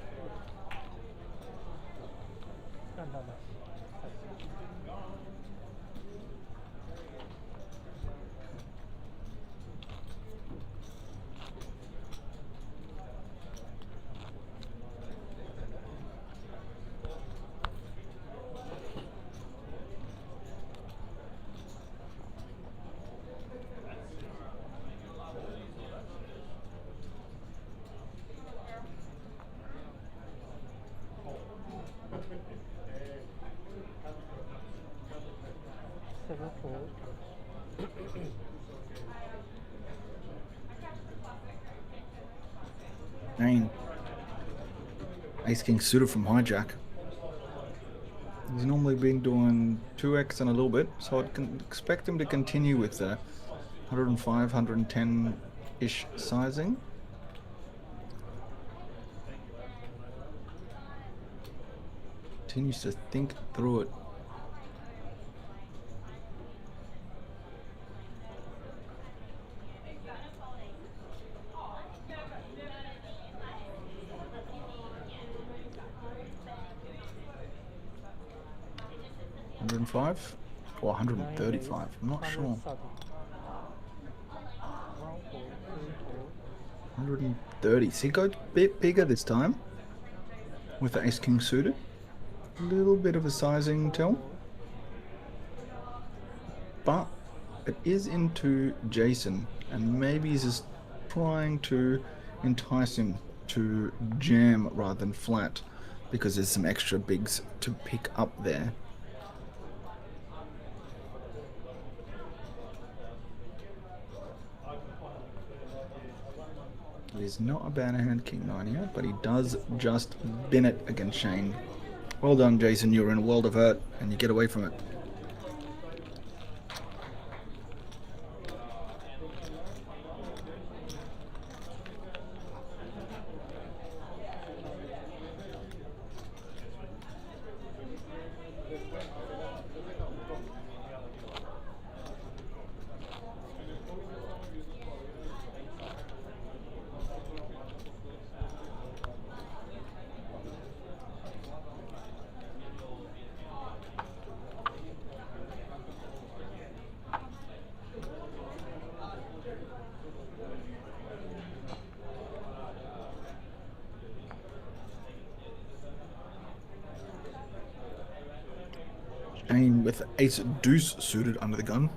No. 7 4. Nine. Ace King suited from hijack. He's normally been doing 2x and a little bit, so I'd expect him to continue with the 105, 110-ish sizing. Continues to think through it. $105 or 135? I'm not sure. 130. See, go a bit bigger this time with the Ace King suited. A little bit of a sizing tell, but it is into Jason, and maybe he's just trying to entice him to jam rather than flat because there's some extra bigs to pick up there. It is not a bad hand, King 9 here, but he does just bin it against Shane. Well done, Jason. You're in a world of hurt, and you get away from it. Shane with ace deuce suited under the gun.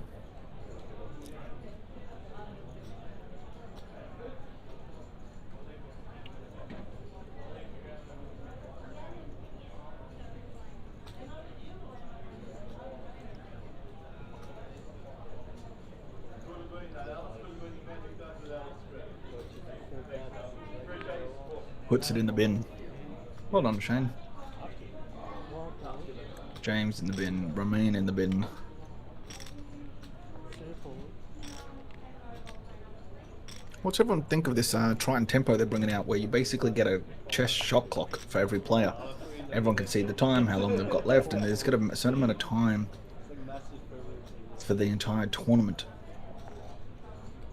Puts it in the bin. Well done, Shane. James in the bin, Romain in the bin. 3 4. What's everyone think of this Triton tempo they're bringing out, where you basically get a chess shot clock for every player? Everyone can see the time, how long they've got left, and there's got a certain amount of time for the entire tournament.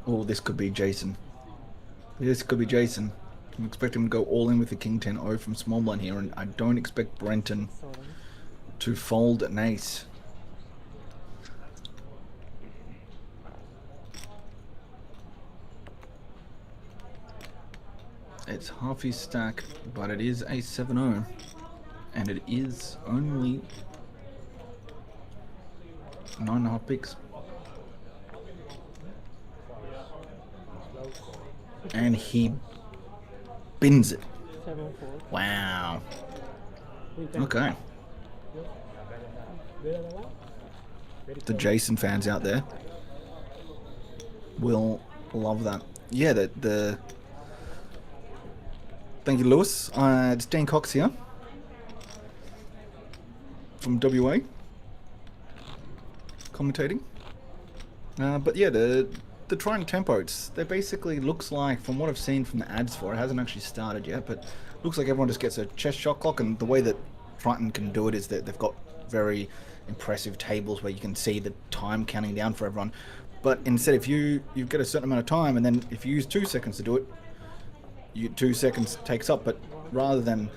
Oh, this could be Jason. This could be Jason. I'm expecting him to go all in with the King 10-0 from small blind here, and I don't expect Brenton to fold an ace. It's half his stack, but it is a 7-0, and it is only 9.5 bigs. And he bins it. 7 4. Wow. Queen 10. Okay. Better than that? The Jason fans out there will love that. Yeah, the thank you, Lewis. It's Dan Cox here from WA, commentating. But yeah, the Triton Tempo, they basically looks like, from what I've seen from the ads for it, hasn't actually started yet, but looks like everyone just gets a chest shot clock, and the way that Triton can do it is that they've got very impressive tables where you can see the time counting down for everyone. But instead, if you get a certain amount of time, and then if you use 2 seconds to do it, 2 seconds takes up. But rather than,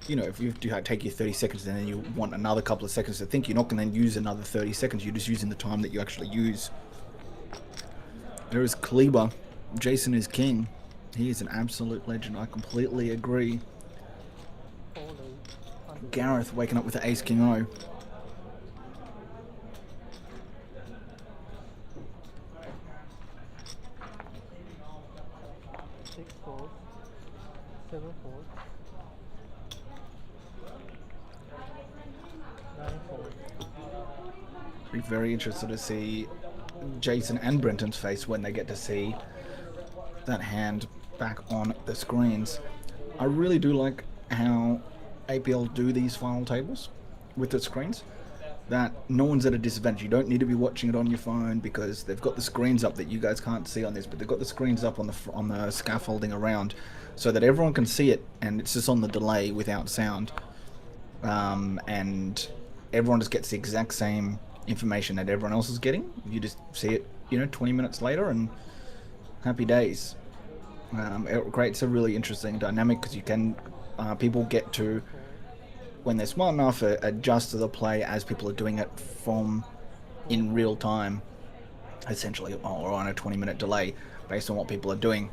you know, if you do take your 30 seconds and then you want another couple of seconds to think, you're not going to then use another 30 seconds. You're just using the time that you actually use. There is Kleber. Jason is king. He is an absolute legend. I completely agree. Gareth waking up with the ace king O. Six fours, 7 fours, 9 fours. Be very interested to see Jason and Brenton's face when they get to see that hand back on the screens. I really do like how APL do these final tables with the screens, that no one's at a disadvantage. You don't need to be watching it on your phone because they've got the screens up that you guys can't see on this, but they've got the screens up on the scaffolding around so that everyone can see it, and it's just on the delay without sound, and everyone just gets the exact same information that everyone else is getting. You just see it, 20 minutes later, and happy days. It creates a really interesting dynamic because you can people get to, when they're smart enough, adjust to the play as people are doing it from in real time, essentially, or on a 20-minute delay based on what people are doing.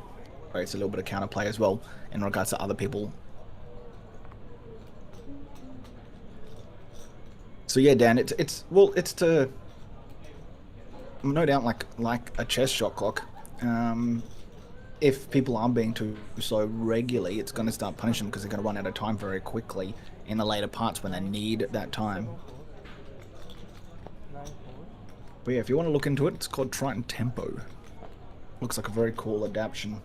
Creates a little bit of counterplay as well in regards to other people. So yeah, Dan, it's to no doubt like a chess shot clock. If people are being too slow regularly, it's going to start punishing them because they're going to run out of time very quickly in the later parts when they need that time. 9 fours, But yeah, if you want to look into it, it's called Triton Tempo. Looks like a very cool adaptation.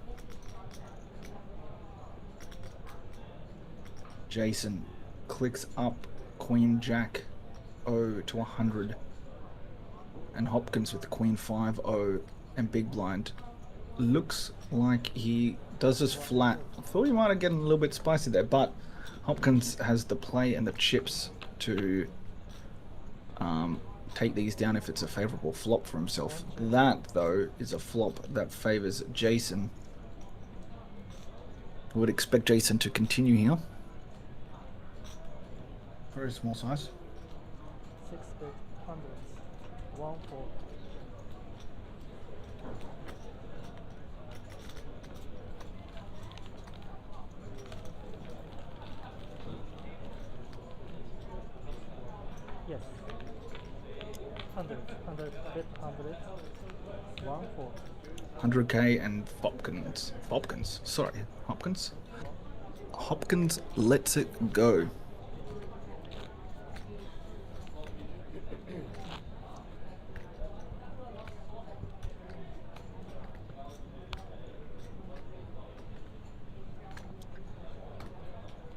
Jason clicks up Queen Jack O to 100, and Hopkins with the Queen 5-0 and big blind. Looks like he does this flat. I thought he might have gotten a little bit spicy there, but Hopkins has the play and the chips to take these down if it's a favourable flop for himself. That, though, is a flop that favours Jason. I would expect Jason to continue here. Very small size. 6 big hundreds, 1 4. Yes. 100, 1 4. 100k and Hopkins lets it go.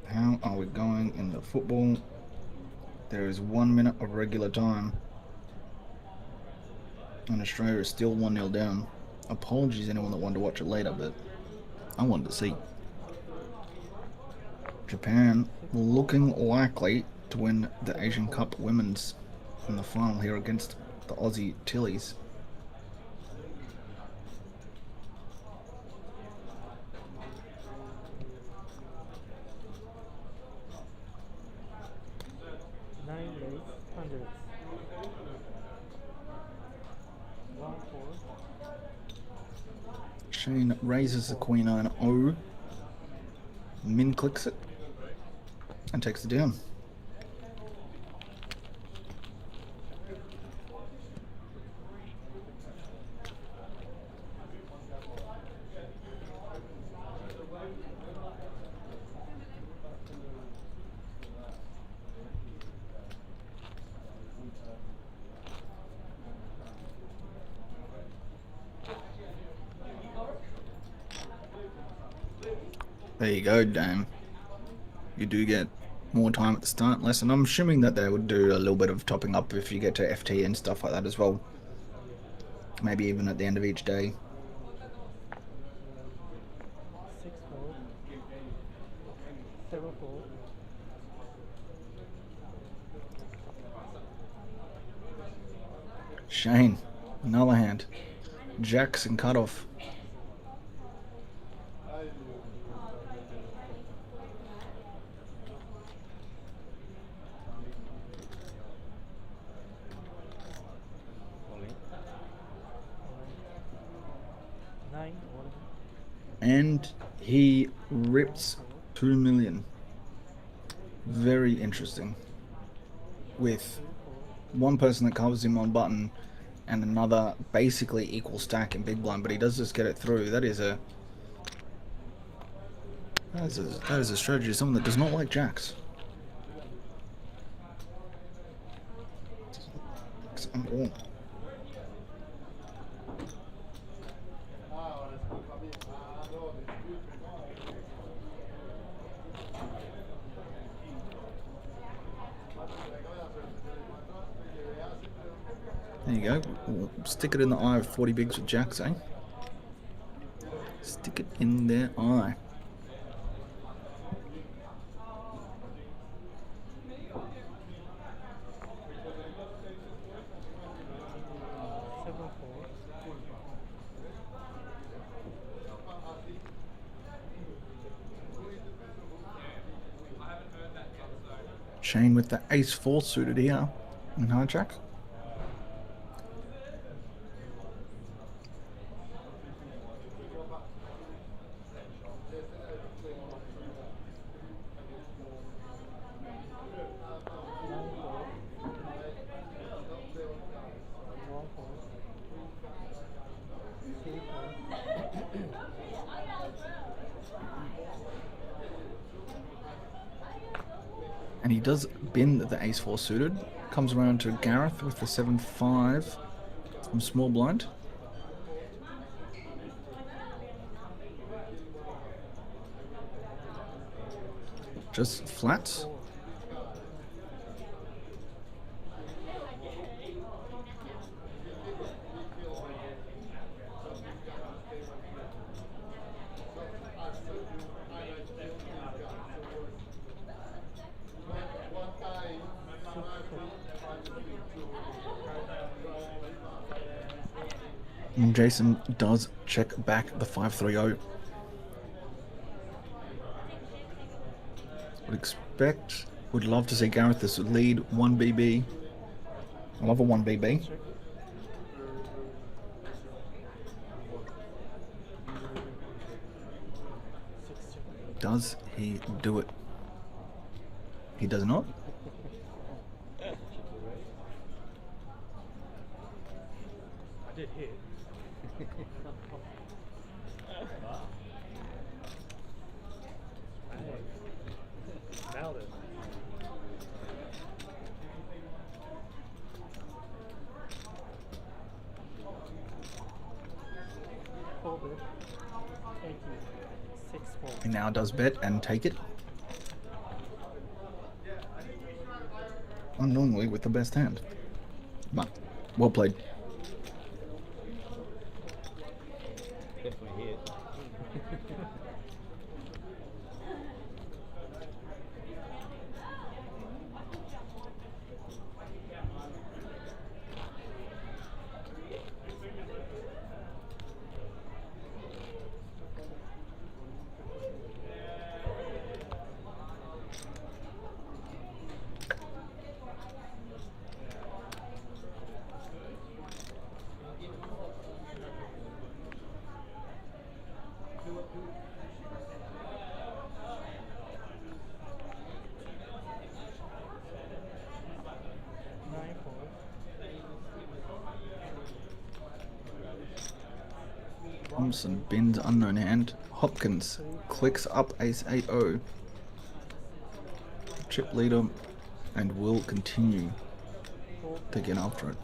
How are we going in the football? There is 1 minute of regular time, and Australia is still 1-0 down. Apologies anyone that wanted to watch it later, but I wanted to see. Japan looking likely to win the Asian Cup Women's in the final here against the Aussie Tillies. Hundreds. 1 4. Shane raises the Queen on O. Min clicks it and takes it down. There you go, Dame. You do get more time at the start, less, and I'm assuming that they would do a little bit of topping up if you get to FT and stuff like that as well. Maybe even at the end of each day. 6-4. 7-4. Shane, another hand. Jacks and cutoff. Ollie. 9-1. And he rips 2 million. Very interesting. With one person that covers him on button and another basically equal stack in big blind, but he does just get it through. That is a strategy of someone that does not like jacks. Oh. There you go. We'll stick it in the eye of 40 bigs with jacks, eh? Stick it in their eye. Shane with the ace-4 suited here in hijack. And he does bin the ace-4 suited. Comes around to Gareth with the 7-5 from small blind. Just flats. And Jason does check back the 5-3-0. Would love to see Gareth this lead 1BB. I love a 1BB. Does he do it? He does not. I did hit. Nailed it. He now does bet and take it. Unknowingly with the best hand. But well played. Definitely hit. Thompson bins unknown hand. Hopkins clicks up ace-8-0. Chip leader and will continue to get after it.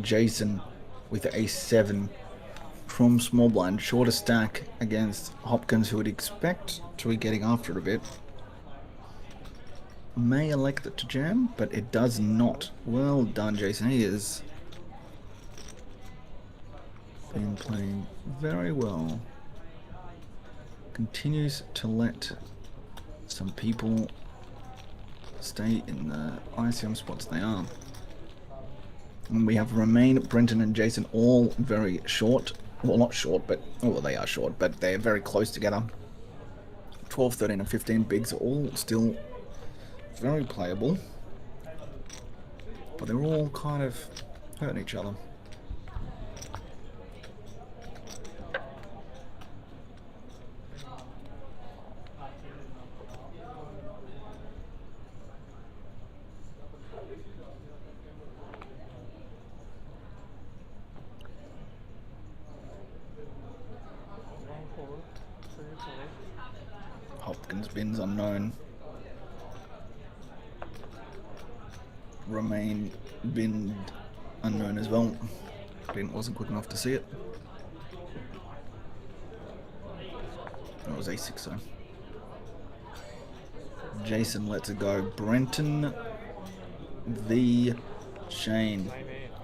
Jason with the ace-7 from small blind, shorter stack against Hopkins, who would expect to be getting after it a bit. May elect it to jam, but it does not. Well done, Jason. He is been playing very well. Continues to let some people stay in the ICM spots they are. And we have Romain, Brenton and Jason all very short. Well, not short, but... well, they are short, but they're very close together. 12, 13 and 15 bigs are all still very playable. But they're all kind of hurting each other. Hopkins bins unknown. Romain bin unknown as well. Wasn't quick enough to see it. It was A6 so. Jason lets it go. Brenton the Shane.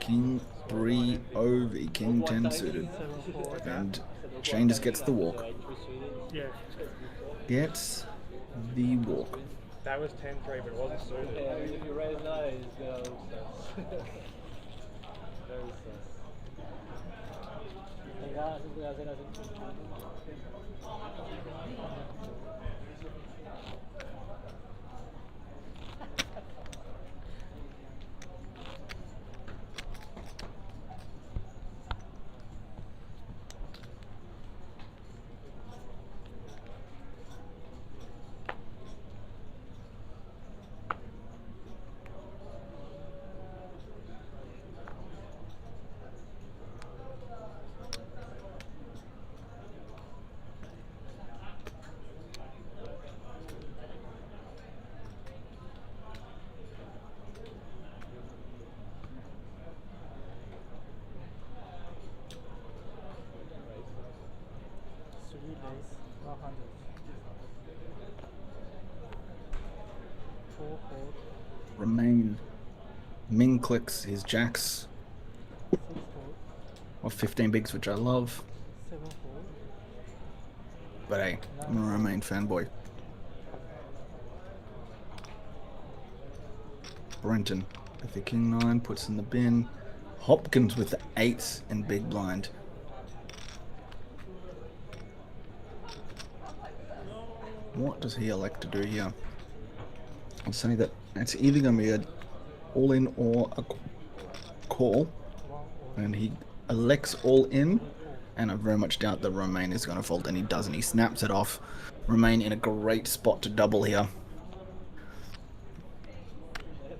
King Bree Ovi. King 10 suited. And Shane just gets the walk. Yeah. Gets the walk. That was 10-3, but it wasn't suited. Yeah, if you raise now, it's gonna look sus. Very sus. Romain. Ming clicks his jacks of 15 bigs, which I love. But hey, I'm a Romain fanboy. Brenton with the king 9 puts in the bin. Hopkins with the 8s in big blind. What does he elect to do here? I'll say that it's either going to be an all-in or a call. And he elects all-in. And I very much doubt that Romain is going to fold, and he doesn't. He snaps it off. Romain in a great spot to double here.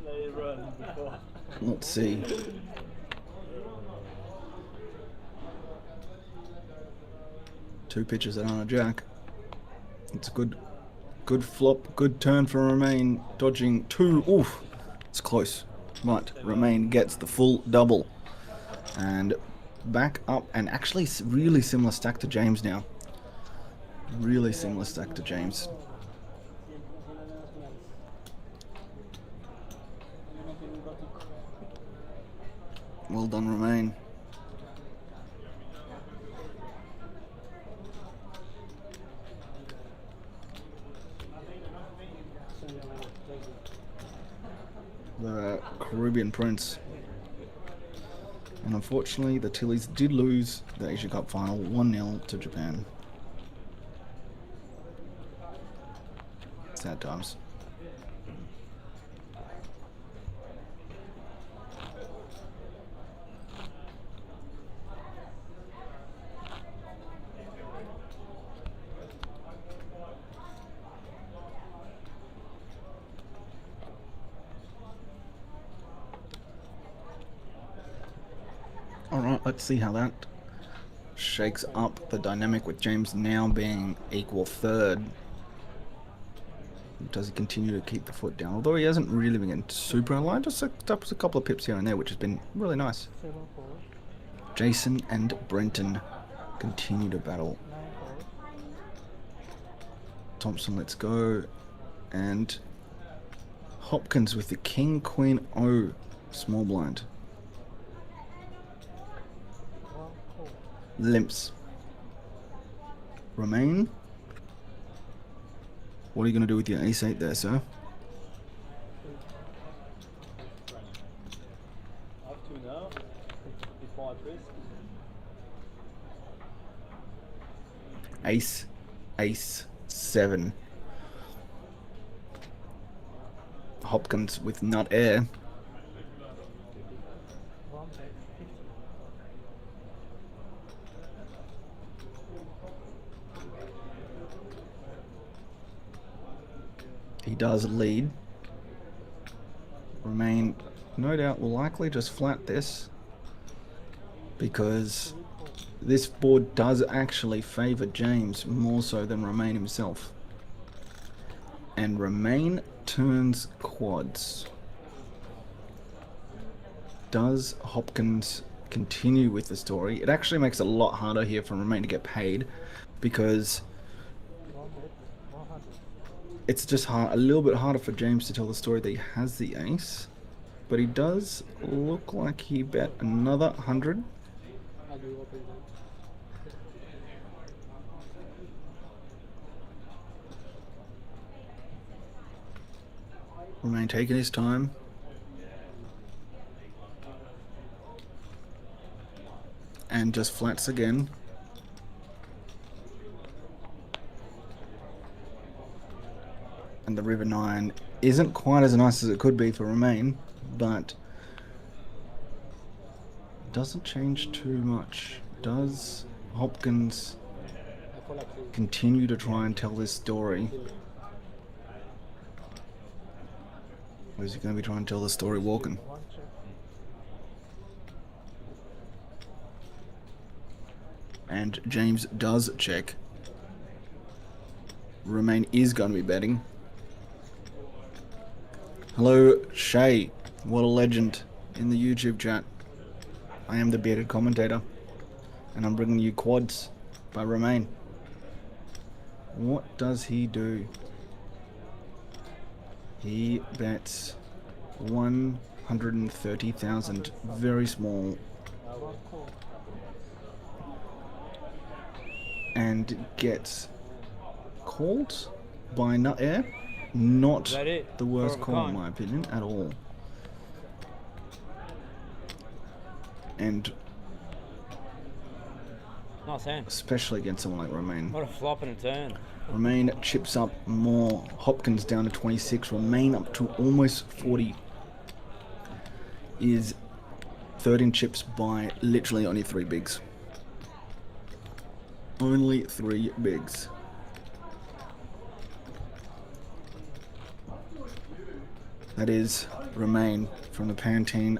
Let it run before. Let's see. Two pitches that aren't a jack. It's a good flop, good turn for Romain. Dodging two. Oof, it's close. Right, Romain gets the full double. And back up, and actually really similar stack to James now. Really similar stack to James. Well done, Romain. The Caribbean Prince. And unfortunately, the Tillies did lose the Asia Cup final 1-0 to Japan. Sad times. Alright, let's see how that shakes up the dynamic with James now being equal third. Does he continue to keep the foot down? Although he hasn't really been getting super aligned, just a couple of pips here and there, which has been really nice. Jason and Brenton continue to battle. 9 4. Thompson lets go, and Hopkins with the King Queen O small blind. 1 4. Limps. Remain. What are you going to do with your ace-8 there, sir? Up to now. Before I risk. Ace, ace, 7. Hopkins with nut air. 1 bet 50. He does lead. Remain, no doubt, will likely just flat this, because this board does actually favour James more so than Remain himself. And Remain turns quads. Does Hopkins continue with the story? It actually makes it a lot harder here for Remain to get paid, because 1 bet 100. it's just hard, a little bit harder for James to tell the story that he has the ace. But he does look like he bet another 100. I'll do open them. Remain taking his time. And just flats again. And the River 9 isn't quite as nice as it could be for Remain, but doesn't change too much. Does Hopkins I call up 3. continue to try and tell this story? Or is he going to be trying to tell the story walking? 1 check. And James does check. Remain is going to be betting. Hello, Shay. What a legend in the YouTube chat. I am the bearded commentator, and I'm bringing you quads by Remain. What does he do? He bets 130,000. Very small. 1 call. And gets called by Nut Air. Not Is that it? the worst Four of a call in kind. my opinion at all. And Nice hand. especially against someone like Remain. What a flop and a turn. Remain chips up more. Hopkins down to 26. Remain up to almost 40. Is 13 chips by literally only 3 bigs. Only 3 bigs. That is Remain from the Pantene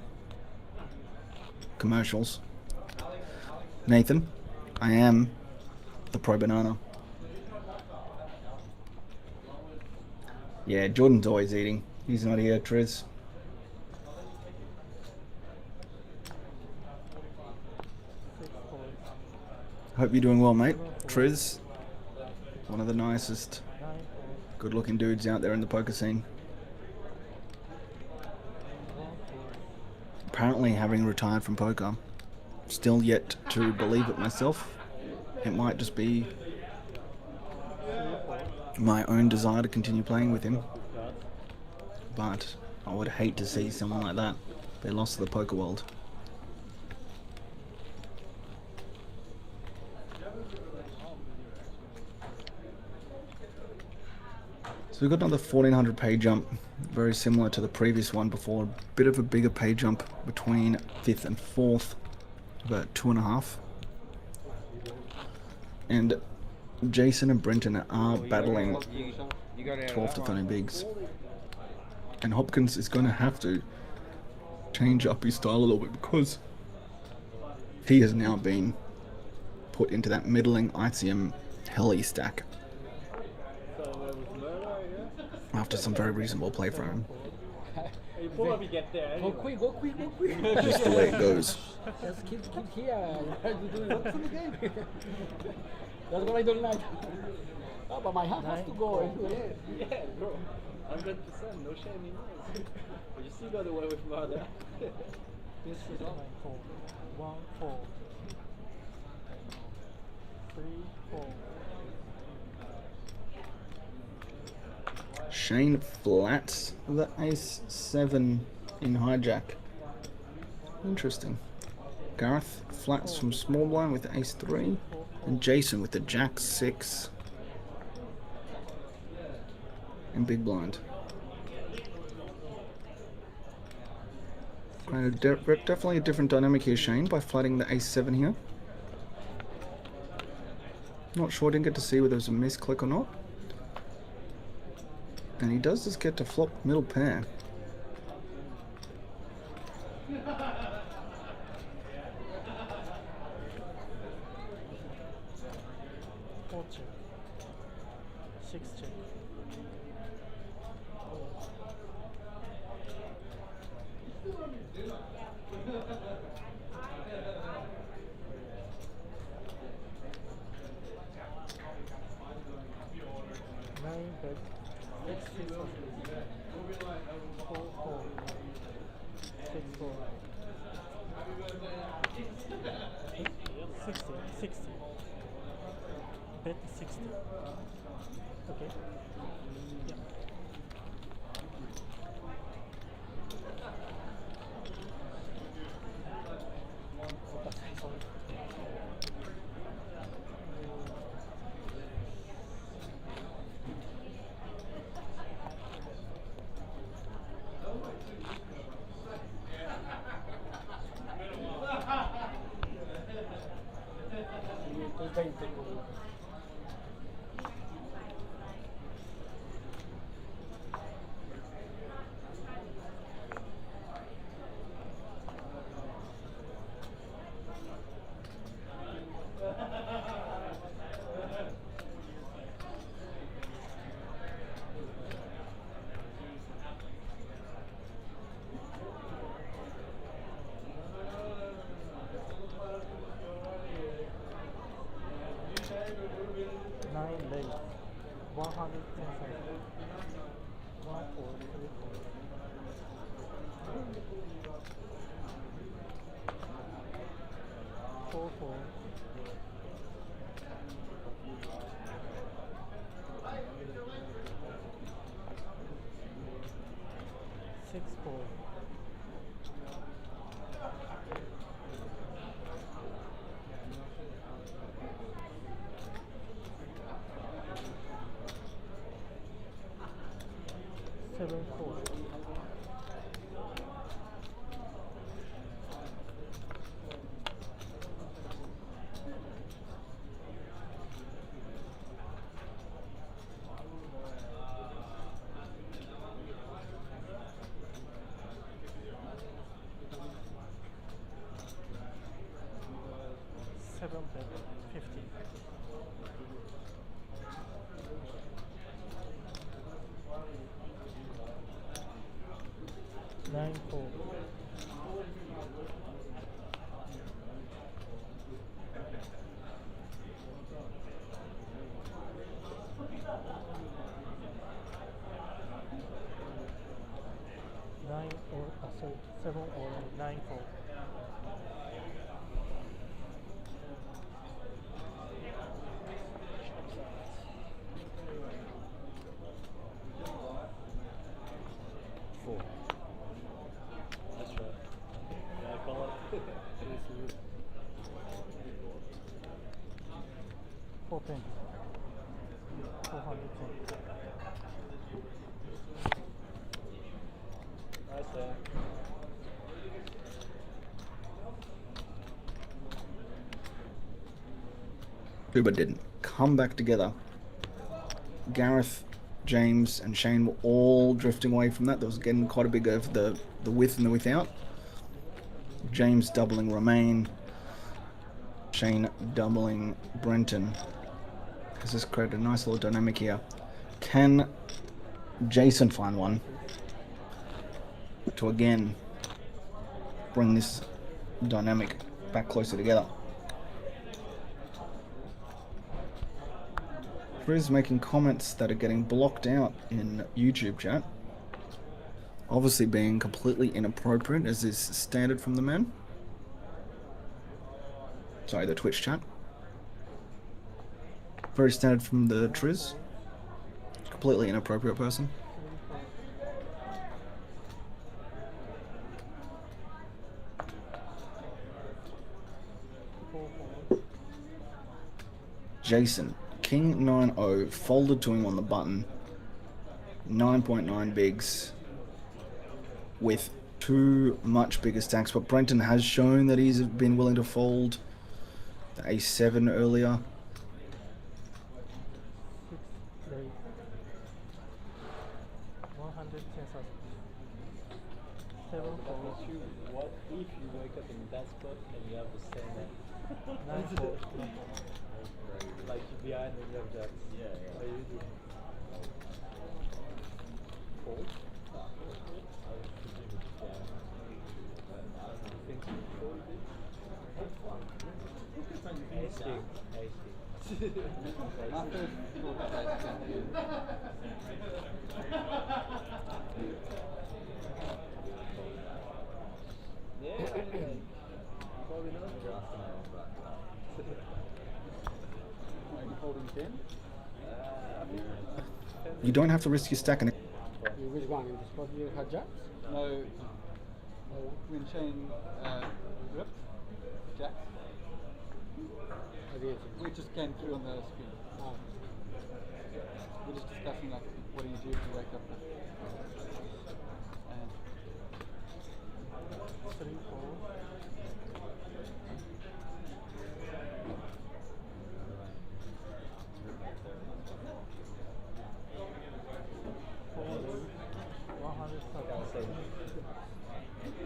commercials. Nathan, I am the Pro Banana. Yeah, Jordan's always eating. He's not here, Triz. 6 calls. Hope you're doing well, mate. Triz, one of the nicest, 9 calls. good looking dudes out there in the poker scene. 1 call. Apparently having retired from poker. Still yet to believe it myself. It might just be 3 calls. my own desire to continue playing with him. But I would hate to see someone like that be lost to the poker world. So we've got another 1400 pay jump, very similar to the previous one before. A bit of a bigger pay jump between 5th and 4th, about 2.5. And Jason and Brenton are battling You got out 12 to of that 13 one. bigs. And Hopkins is going to have to change up his style a little bit because he has now been put into that middling ICM heli stack after some very reasonable play from him. You probably get there Go anyway. quick, go quick, go quick. Just the way it goes. Just keep here. You do it from the game. That's what I don't like. Oh, but my half has to go anyway. Yeah, bro. 100%. No shame in this. But you still got away with murder. This is 9 4. 1 4. 3 4. Shane flats the ace 7 in hijack. Interesting. Gareth flats from small blind with ace 3, and Jason with the jack 6 and big blind. Definitely a different dynamic here, Shane, by flatting the ace 7 here. Not sure, didn't get to see whether there was a misclick or not. And he does just get to flop middle pair. Four check. 6 check. Nine bet. 6 6 4 4. 6 4. 60. 60. Bet 60. Okay. Yeah. Nine late. 110 seconds. 1 4 3 4. 4 4. 6 4. 7 4. 7 bet 50. 9 4. 9 or sorry, 7 or 9 4. That's right. Yeah, I call it. 410. 410. Nice there. But didn't come back together. Gareth, James, and Shane were all drifting away from that. There was getting quite a big over the with and the without. James doubling Romain, Shane doubling Brenton. This has created a nice little dynamic here. Can Jason find one? to again bring this dynamic back closer together. Frizz making comments that are getting blocked out in YouTube chat. Obviously being completely inappropriate, as is standard from the man. Sorry, the Twitch chat. Very standard from the Triz. Completely inappropriate person. Jason, King 9-0, folded to him on the button. 9.9 bigs with two much bigger stacks, but Brenton has shown that he's been willing to fold the A7 earlier. 6, 8, 110,000. 7, 4, What if you wake up in that spot and you have the same 9, 4, like you behind and you have jacks? Yeah, yeah. What do you do? Fold? Ace king. Ace king. My first thought was ace king. Yeah, probably not. Are you holding 10? You don't have to risk your stacking. Which one? In the spot you had jacks? No. When chain ripped, jack. I didn't see. We just came through on the screen. Ah. We're just discussing like what do you do if you wake up and 3, 4,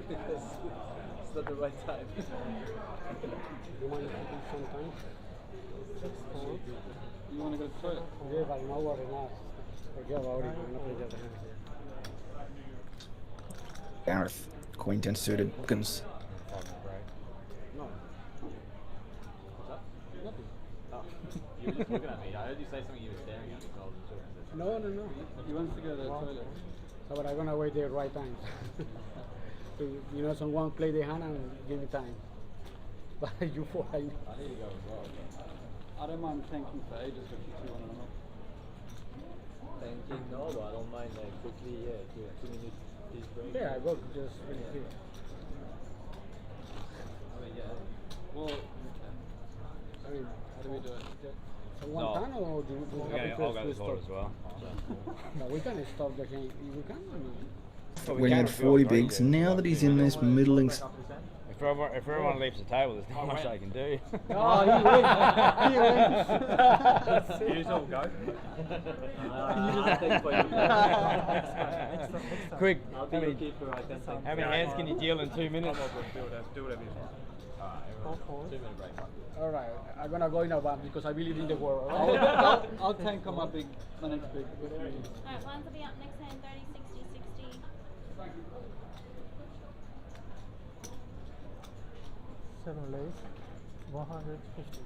It's not the right time. You want to do sometimes? 6, 4, you want to go to the toilet? Yeah, but no worry, no. Forget about it. No play the other hand. Gareth, Queen 10 suited, Bookins. No. Nothing. You were just looking at me. I heard you say something. You were staring at me. So I wasn't sure. No, no, no. He wants to go to the toilet. So, but I'm gonna wait the right time. So, you know, someone play the hand and give me time. But you four, I I need to go as well. I don't mind thanking for ages if you two want to know. Thanking, no, but I don't mind like quickly, yeah, do a 2 minute piece break. yeah, I go just really quick. I mean, yeah. Well, I mean, how do we do it? someone No. can or do you Okay, have I'll go to this order stop? as well. No, we can stop the game. You can or no? When he had 40 bigs, now that he's in this middling... If everyone leaves the table, there's not much I can do. Oh, he wins. He wins. You all go. I'll take for you. Quick, I'll be your keeper, I can take. how many hands can you deal in 2 minutes? Do whatever you want. 4, 4. 2 minute break. All right, I'm gonna go in advance because I believe in the world. I'll tank on my next big. Alright, ones will be up next hand, 30, 60, 60. 7 lays, 150.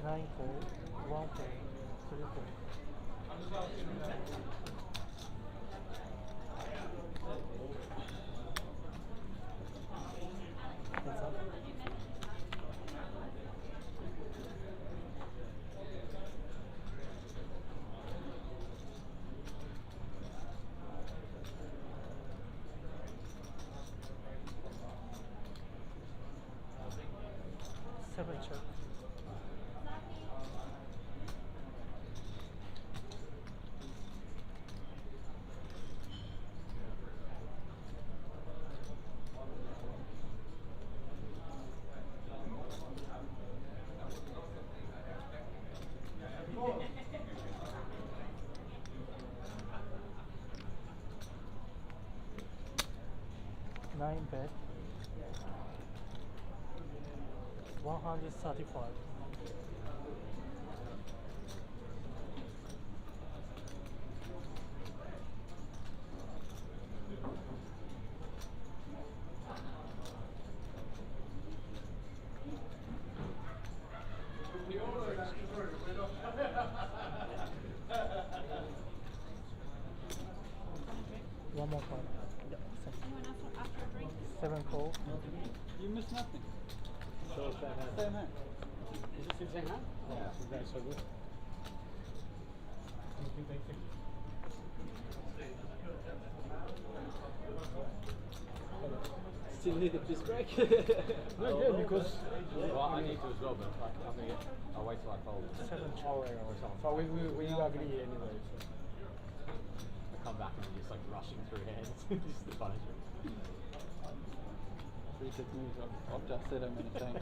Nine, 4, 1, 4, 3, 4. That's up. Seven check. 9 bet. 135. One more card. Yep. Anyone else want after a drink? 7 call. You missed nothing. So same hand. Same hand. Is it still same hand? Yeah. That's so good. Still need a piss break? No, yeah, because Well, I need to as well, but I'm gonna get. I'll wait till I fold. 7 oh, right, so we agree anyway. So. I come back and you're just like rushing through hands. Just the punishment. Appreciate me. I've just said how many times.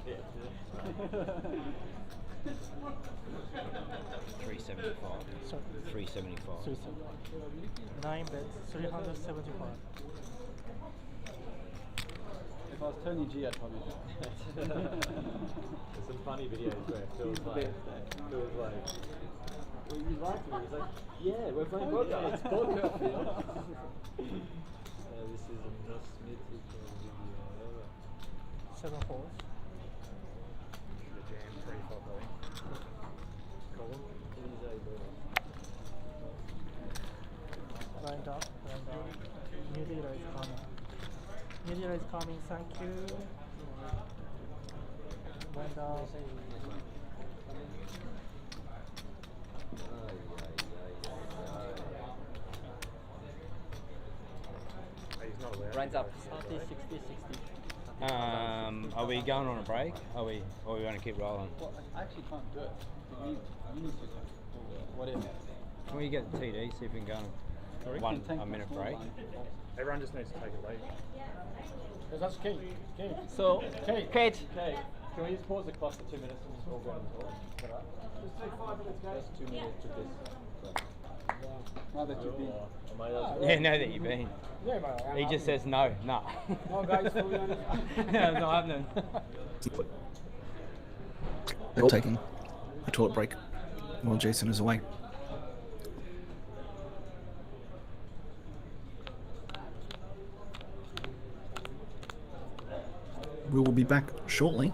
375. Sorry. 375. 9 bet. 375. If I was Tony G, I'd probably do There's some funny videos where Phil's like, well, you like me? He's like, yeah, we're playing poker. It's poker, Phil. This is the most mythical video ever. 7 fours. Should have jammed 3 for going. Call him. Please, I go. Blind up. New dealer is coming. New dealer is coming. Thank you. Blind up. He's not allowed. Rains up. 30, 60, 60. Are we going on a break? Are we going to keep rolling? Well, I actually can't do it. You need to. Whatever. Can we get the TD, see if we can go on a minute break? Everyone just needs to take a lead. Because that's Kate. Kate. So, Kate. Kate, can we just pause the clock for 2 minutes and just all go and talk? Is that right? Just take 5 minutes, guys. Just 2 minutes to this. Now that you've been. Am I as Yeah, know that you've been. Yeah, but He just says no, no. No, guys, fully honest. No, it's not happening. They're taking a toilet break while Jason is away. We will be back shortly.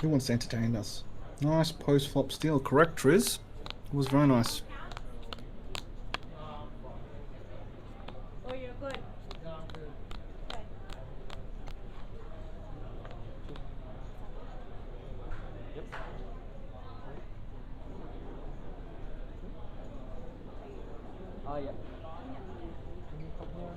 Who wants to entertain us? Nice post-flop steal. Correct, Triz. It was very nice. Oh, you're good. Okay. Oh, yeah. Can you come here?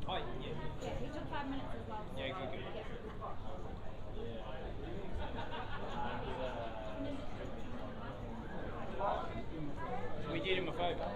Oh, yeah. Yeah, he took 5 minutes as well. Yeah, good. We did him a favour.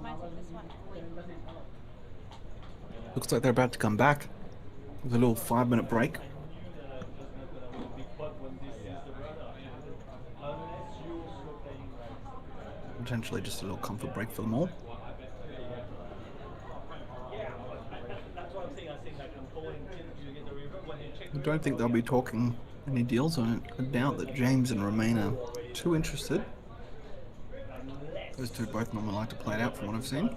Might take this one. Looks like they're about to come back with a little 5-minute break. Potentially just a little comfort break for them all. I don't think they'll be talking any deals on it. I doubt that James and Romain are too interested. Those two both normally like to play it out from what I've seen.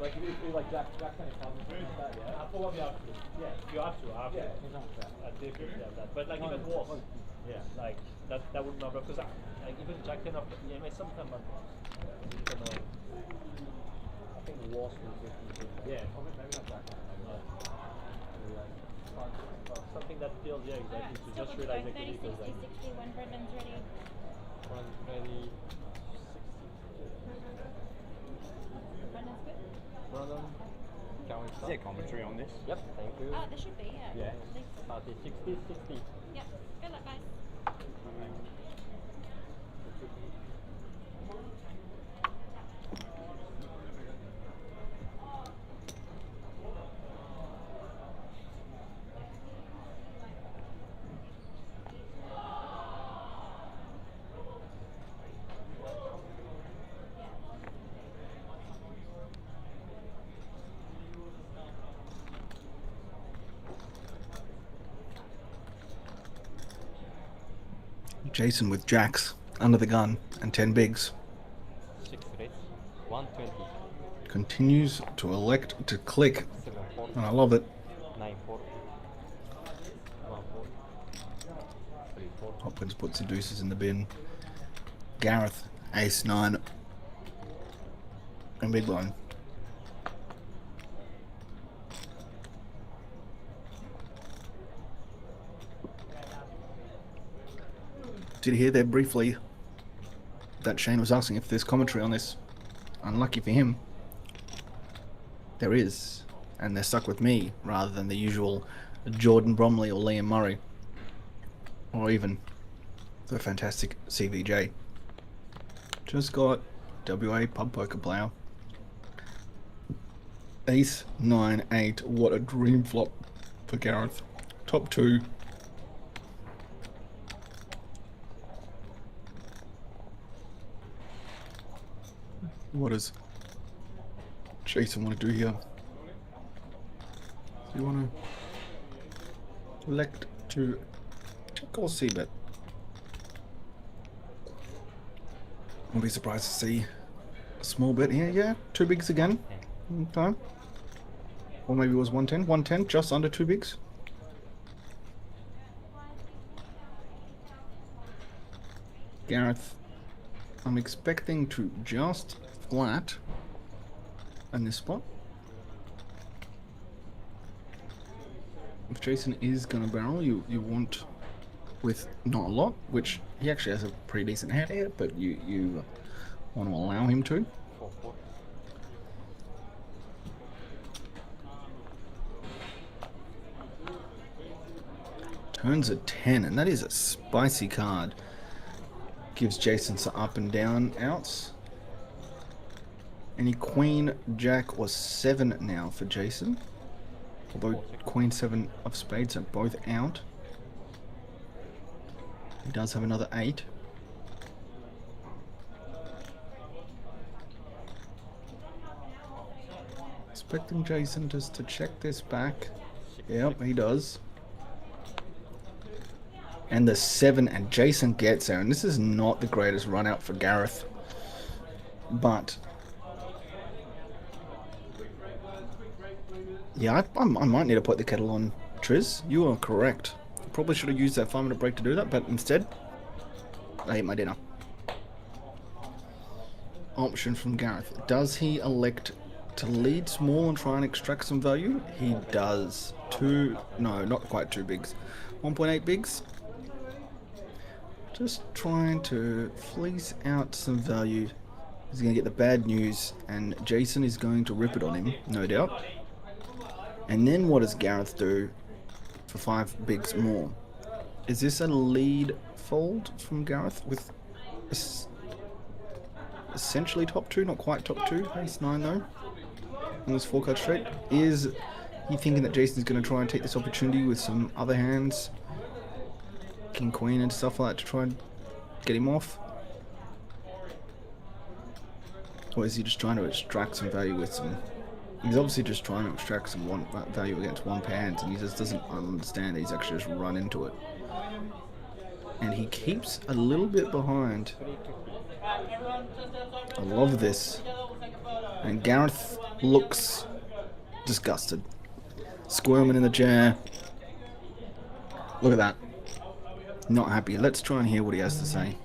Like if you like Jack kind of comes that, yeah. Well, you have to. Yeah, you have to. Yeah. Definitely have that. But like even worse. Yeah. Like that would not because like even Jack kind of yeah, sometimes I think worse will be. Yeah. Maybe not Jack. Something that feels exactly to just realize it because like 30, 60, 60 when Brendan's ready. ready. Brendan's good? Brandon, can we Is start? there commentary on this? Yep, thank you. Oh, there should be, yeah. Yeah. At least. 60, 60. Yep. Good luck, guys. Jason with jacks under the gun and 10 bigs. 6 rates, 120, Continues to elect to click, 7-4, and I love it. 9-4, 1-4, 3-4. Hopkins puts the deuces in the bin. Gareth, ace 9, and big blind. Did you hear there briefly that Shane was asking if there's commentary on this? Unlucky for him, there is, and they're stuck with me rather than the usual Jordan Bromley or Liam Murray, or even the fantastic CVJ. Just got WA pub poker player. Ace 9 8. What a dream flop for Gareth. Top 2. What does Jason want to do here? Do you want to elect to check or c-bet? I'll be surprised to see a small bet here. Yeah, 2 bigs again. Okay. Or maybe it was 110. 110, just under 2 bigs. Gareth, I'm expecting to just flat in this spot. If Jason is gonna barrel, you want with not a lot, which he actually has a pretty decent hand here, but you want to allow him to. Turns a 10, and that is a spicy card. Gives Jason some up and down outs. Any queen, jack, or 7 now for Jason. Although queen, 7 of spades are both out. He does have another 8. Expecting Jason just to check this back. Yep, he does. And the 7, and Jason gets there. And this is not the greatest run out for Gareth. But yeah, I might need to put the kettle on, Triz. You are correct. Probably should have used that 5-minute break to do that, but instead, I ate my dinner. Option from Gareth. Does he elect to lead small and try and extract some value? He does. No, not quite 2 bigs. 1.8 bigs. Just trying to fleece out some value. He's going to get the bad news, and Jason is going to rip it on him, no doubt. And then what does Gareth do for 5 bigs more? Is this a lead fold from Gareth with essentially top 2, not quite top 2, ace 9 though, on this 4-card straight? Is he thinking that Jason's going to try and take this opportunity with some other hands, king, queen and stuff like that, to try and get him off? Or is he just trying to extract some value with some... He's obviously just trying to extract some value against one pair hands, and he just doesn't understand that he's actually just run into it. And he keeps a little bit behind. I love this. And Gareth looks disgusted. Squirming in the chair. Look at that. Not happy. Let's try and hear what he has to say.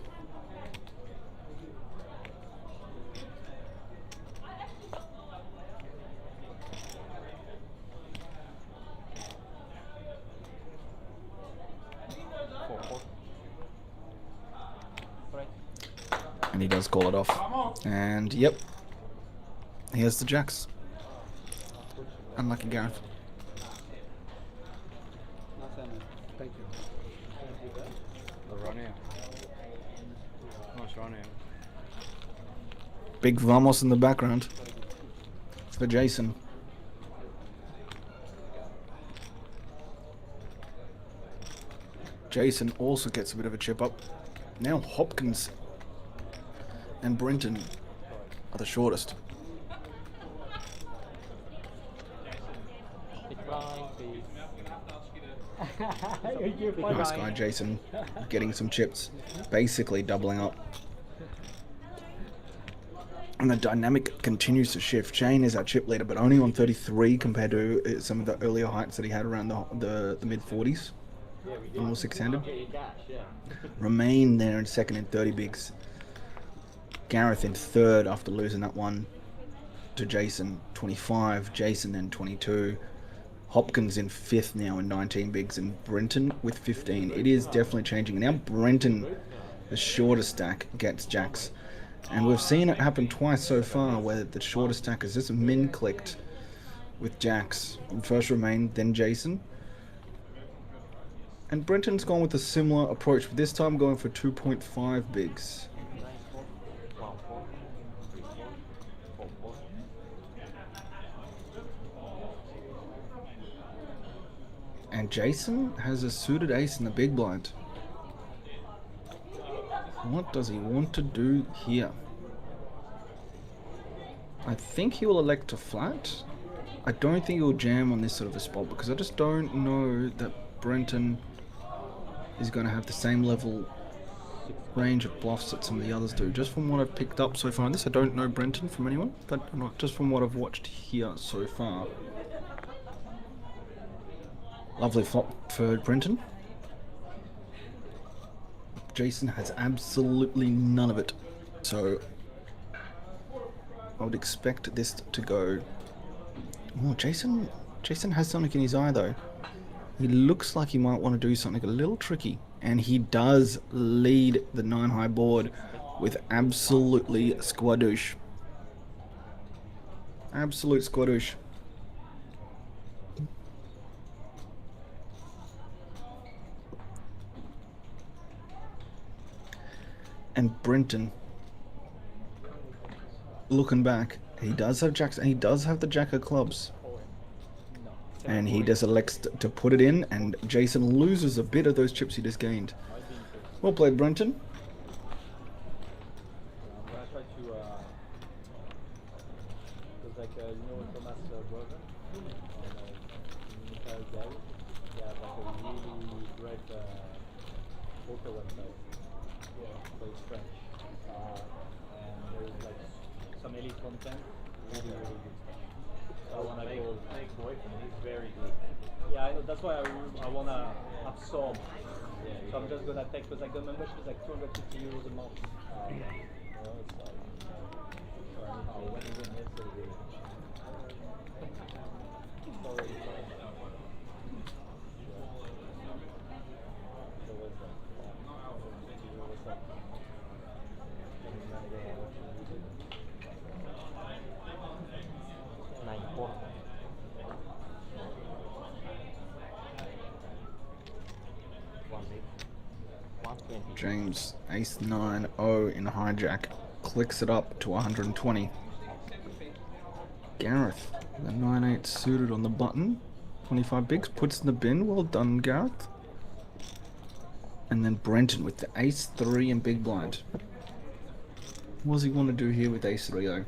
And he does call it off. And yep, here's the jacks. Unlucky Gareth. Thank you. The run out. Nice run out. Big vamos in the background for Jason. Jason also gets a bit of a chip up. Now Hopkins and Brenton are the shortest. Nice guy, Jason, getting some chips, basically doubling up. And the dynamic continues to shift. Shane is our chip leader, but only on 33 compared to some of the earlier heights that he had around the mid-40s. Almost 600. Remain there in second in 30 bigs. Gareth in third after losing that one to Jason, 25. Jason then 22. Hopkins in fifth now in 19 bigs, and Brenton with 15. It is definitely changing. Now Brenton, the shortest stack, gets jacks. And we've seen it happen twice so far where the shortest stack is just min-clicked with jacks. First Remain, then Jason. And Brenton's gone with a similar approach, but this time going for 2.5 bigs. And Jason has a suited ace in the big blind. What does he want to do here? I think he will elect to flat. I don't think he'll jam on this sort of a spot because I just don't know that Brenton is going to have the same level range of bluffs that some of the others do. Just from what I've picked up so far in this, I don't know Brenton from anyone, but not just from what I've watched here so far. Lovely flop for Brenton. Jason has absolutely none of it, so I would expect this to go. Oh, Jason has something in his eye though. He looks like he might want to do something a little tricky. And he does lead the 9 high board with absolutely squadoosh. Absolute squadoosh. And Brenton, looking back, he does have jacks, and he does have the jack of clubs. And he just elects to put it in, and Jason loses a bit of those chips he just gained. Well played, Brenton. I'm gonna try to, because like, you know Thomas brother, Michael Gall, they have like a really great poker website. So it's French. And there's like some elite content, really good stuff. So I wanna go. Make boyfriend, he's very good. Yeah, I know, that's why I wanna absorb. So I'm just gonna take, because like the membership is like 250 euros a month. You know, it's like, so anyhow, when you win this, it'll be. It's already fine. So what's that? What's that? James, ace 9-0 in hijack, clicks it up to 120. Gareth, the 9-8 suited on the button, 25 bigs, puts in the bin. Well done, Gareth. And then Brenton with the ace 3 and big blind. What does he want to do here with ace 3 though?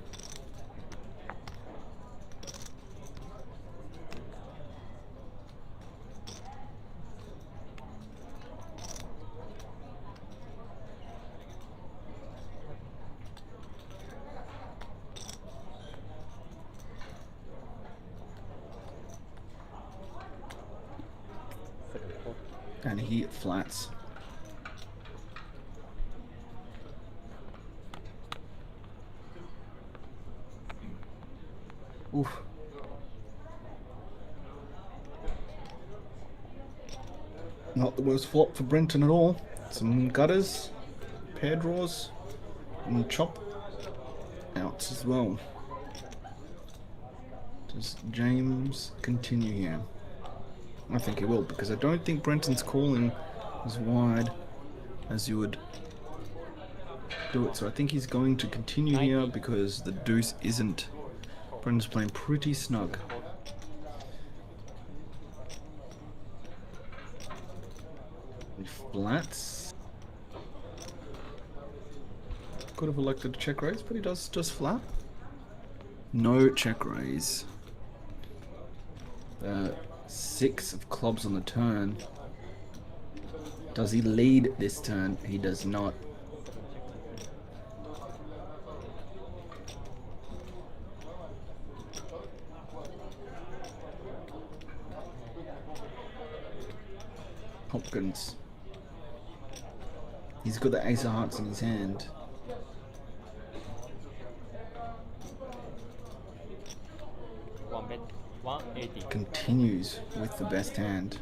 And he flats. Oof. Not the worst flop for Brenton at all. Some gutters, pair draws, and chop outs as well. Does James continue here? I think he will, because I don't think Brenton's calling as wide as you would do it. So I think he's going to continue here because the deuce isn't. Brenton's playing pretty snug. He flats. Could have elected to check raise, but he does just flat. No check raise. 6 of clubs on the turn. Does he lead this turn? He does not. Hopkins. He's got the ace of hearts in his hand. Continues with the best hand.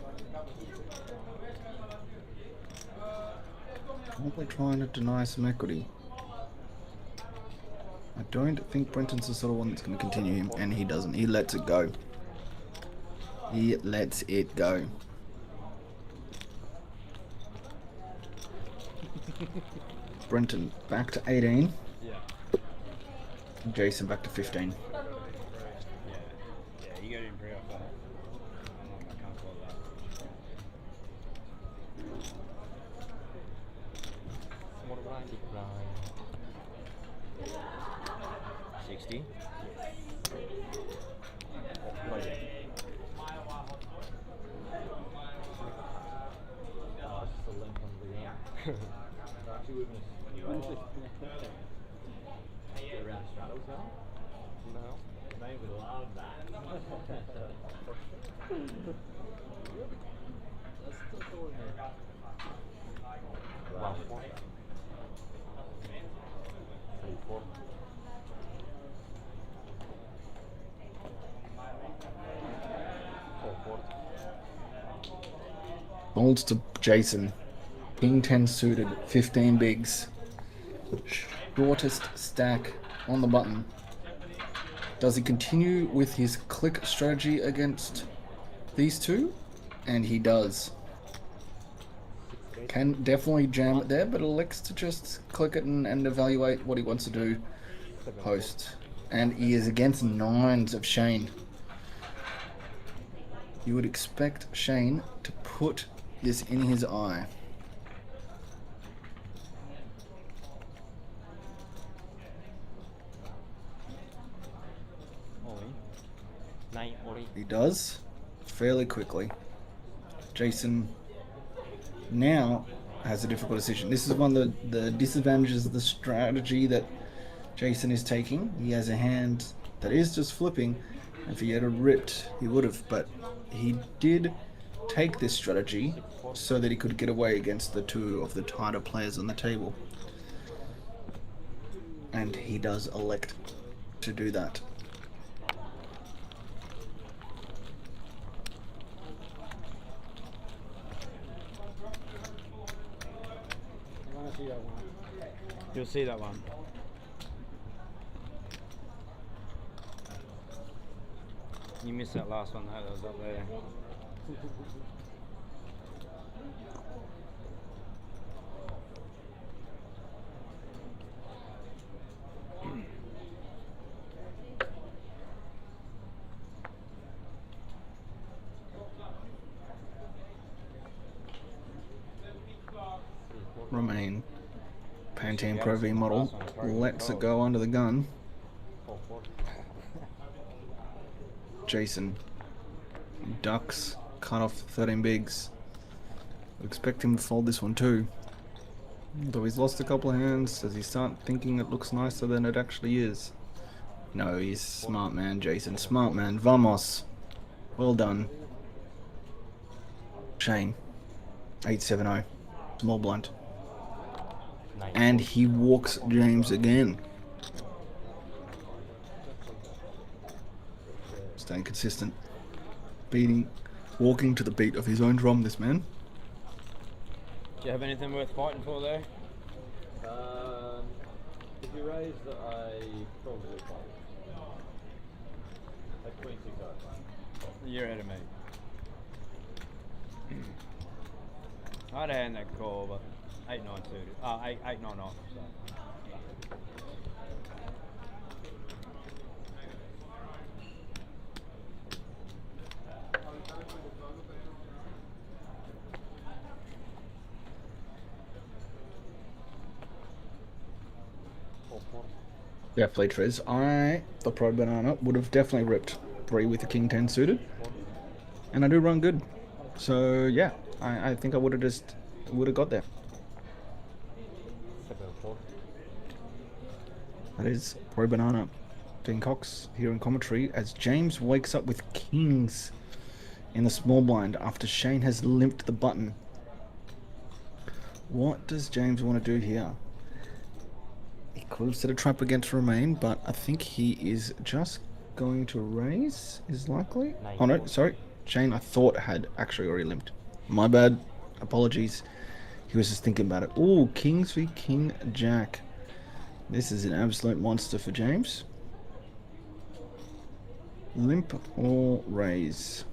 Probably trying to deny some equity. I don't think Brenton's the sort of one that's going to continue him, and he doesn't. He lets it go. He lets it go. Brenton back to 18. Jason back to 15. Yeah, you got to improve off that. I can't call that. 60. Folds to Jason. King 10 suited, 15 bigs. Shortest stack on the button. Does he continue with his click strategy against these two? And he does. Can definitely jam it there, but elects to just click it and evaluate what he wants to do post. And he is against 9s of Shane. You would expect Shane to put this in his eye. He does, fairly quickly. Jason now has a difficult decision. This is one of the disadvantages of the strategy that Jason is taking. He has a hand that is just flipping. If he had a ripped, he would have, but he did take this strategy so that he could get away against the two of the tighter players on the table. And he does elect to do that. You'll see that one. You missed that last one though, that was up there. Romain, Pantene Pro V model, lets it go under the gun. Jason ducks, cut off 13 bigs. Would expect him to fold this one too. Though he's lost a couple of hands, does he start thinking it looks nicer than it actually is? No, he's smart man, Jason. Smart man. Vamos. Well done. Shane. 870. Small blind. And he walks James again. Staying consistent. Walking to the beat of his own drum, this man. Do you have anything worth fighting for there? If you raise, I probably fight. Like Queen 6 You're ahead of me. I'd hand that call, but 8-9 suited. 8-9 off. So. Definitely Trez. The Pro Banana, would have definitely ripped Bree with the King 10 suited. And I do run good. So yeah, I think I would have got there. That is Pro Banana. Dean Cox here in commentary as James wakes up with kings in the small blind after Shane has limped the button. What does James want to do here? He could have set a trap against Romain, but I think he is just going to raise, is likely. Oh no, sorry. Shane, I thought had actually already limped. My bad. Apologies. He was just thinking about it. Ooh, Kings v King Jack. This is an absolute monster for James. Limp or raise?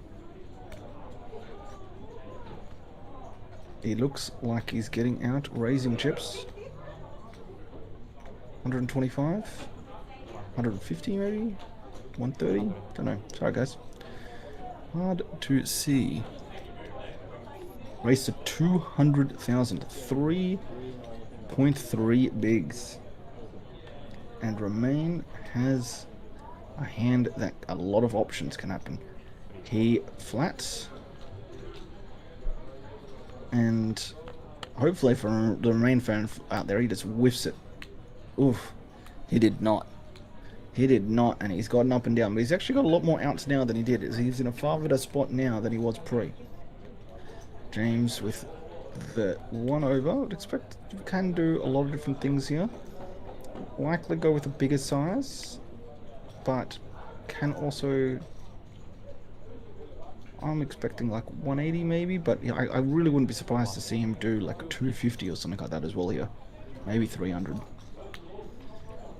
He looks like he's getting out raising chips. 125? 150 maybe? 130? Don't know. Sorry guys. Hard to see. Race to 200,000. 3.3 bigs. And Romain has a hand that a lot of options can happen. He flats. And hopefully for the Romain fan out there, he just whiffs it. Oof. He did not. He did not, and he's gotten up and down. But he's actually got a lot more outs now than he did. He's in a far better spot now than he was pre. James with the 1 over. I would expect you can do a lot of different things here. Likely go with a bigger size, but can also... I'm expecting like 180 maybe, but yeah, I really wouldn't be surprised to see him do like 250 or something like that as well here. Maybe 300.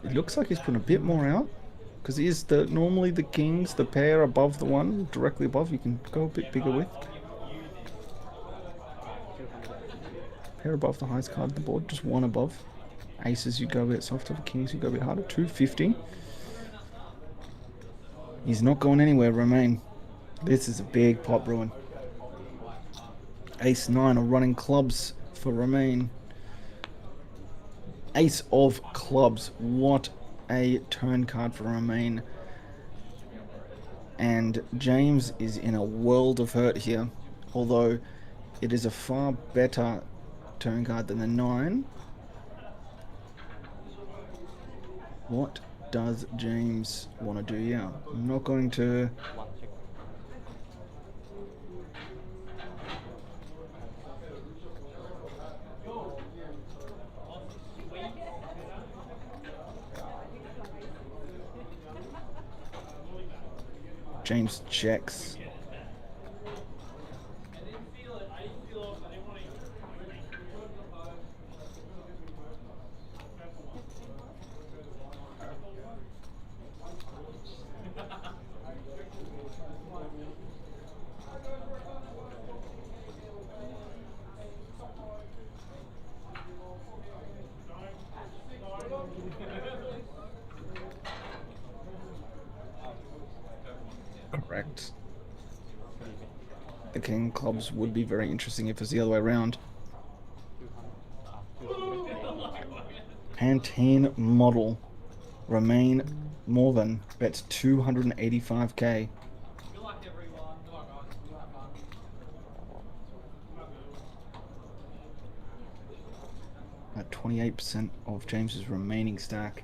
It looks like he's putting a bit more out, because he is normally the kings, the pair above the one, directly above, you can go a bit bigger with. Pair above the highest card on the board, just one above. Aces you go a bit softer, kings you go a bit harder. 250. He's not going anywhere, Romain. This is a big pot brewing. Ace 9 are running clubs for Romain. Ace of clubs. What a turn card for Romain. And James is in a world of hurt here. Although it is a far better turn card than the 9. What does James want to do? Yeah, I'm not going to. James checks. Correct. The king clubs would be very interesting if it's the other way around. Pantene model. Romain Morvan bets 285k. At 28% of James's remaining stack.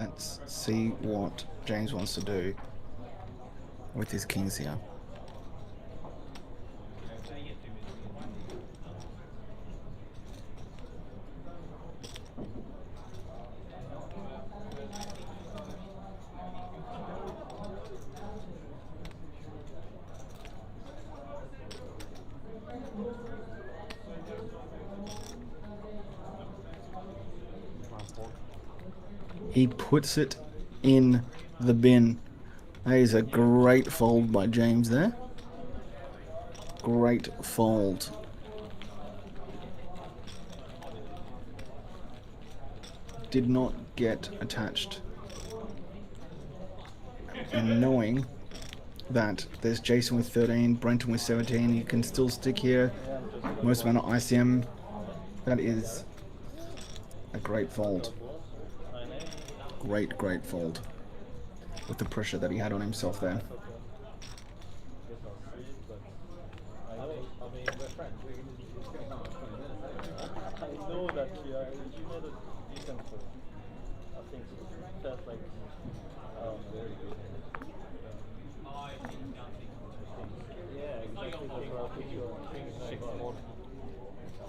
Let's see what James wants to do with his kings here. He puts it in the bin. That is a great fold by James there. Great fold. Did not get attached. And knowing that there's Jason with 13, Brenton with 17, you can still stick here. Most amount of ICM. That is a great fold. Great fold. With the pressure that he had on himself there. I know that you made a decent fold. I think it felt like very good. Yeah, exactly. That's where I put your things like that.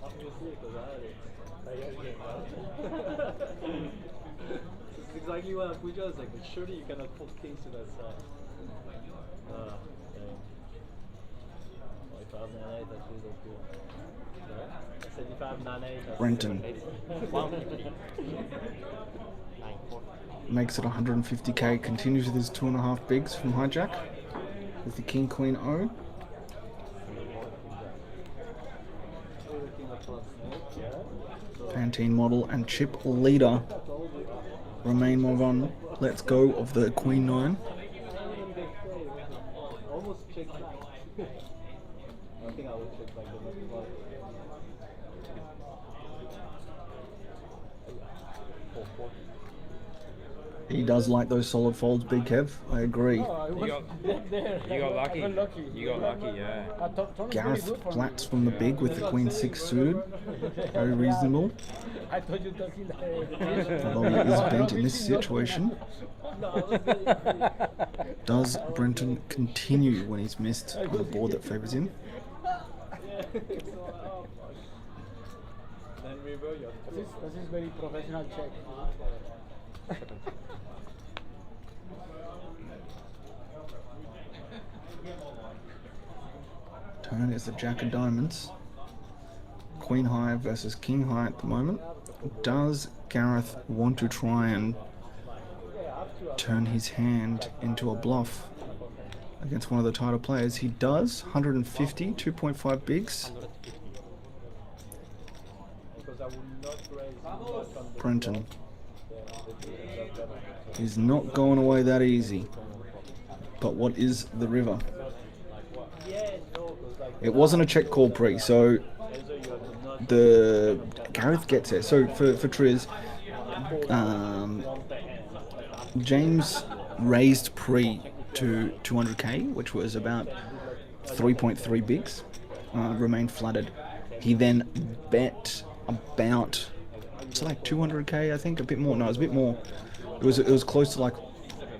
Obviously, because I had it. It's exactly what I put you. I was like, but surely you cannot put kings to that side. If I have 9-8, that feels like good. I said if I have 9-8, that's Brenton makes it 150k, continues with his 2.5 bigs from hijack with the king queen O. Pantene model and chip leader Romain Morvan lets go of the queen 9. Almost check back. I think I will check back the next one. He does like those solid folds, Big Kev. I agree. Oh, I was there. You got I lucky. got lucky. You got lucky, yeah. Tony's very Gareth good for me. flats from the big with the Queen 6 suited. Very reasonable. I thought you talking Although he is bent in this situation. Does Brenton continue when he's missed on the board that favours him? Then river, you have to This is very professional check. Turn is the Jack of Diamonds. Queen High versus King High at the moment. Does Gareth want to try and turn his hand into a bluff against one of the tighter players? He does. 150, 2.5 bigs. because I will not raise much on the Brenton is not going away that easy. But what is the river? yeah, no, because like It wasn't a check call pre, so the Gareth gets it. So for Triz, James raised pre to 200k, which was about 3.3 bigs, remained flooded. He then bet about, it's like 200k, I think, a bit more. No, it was a bit more. It was close to like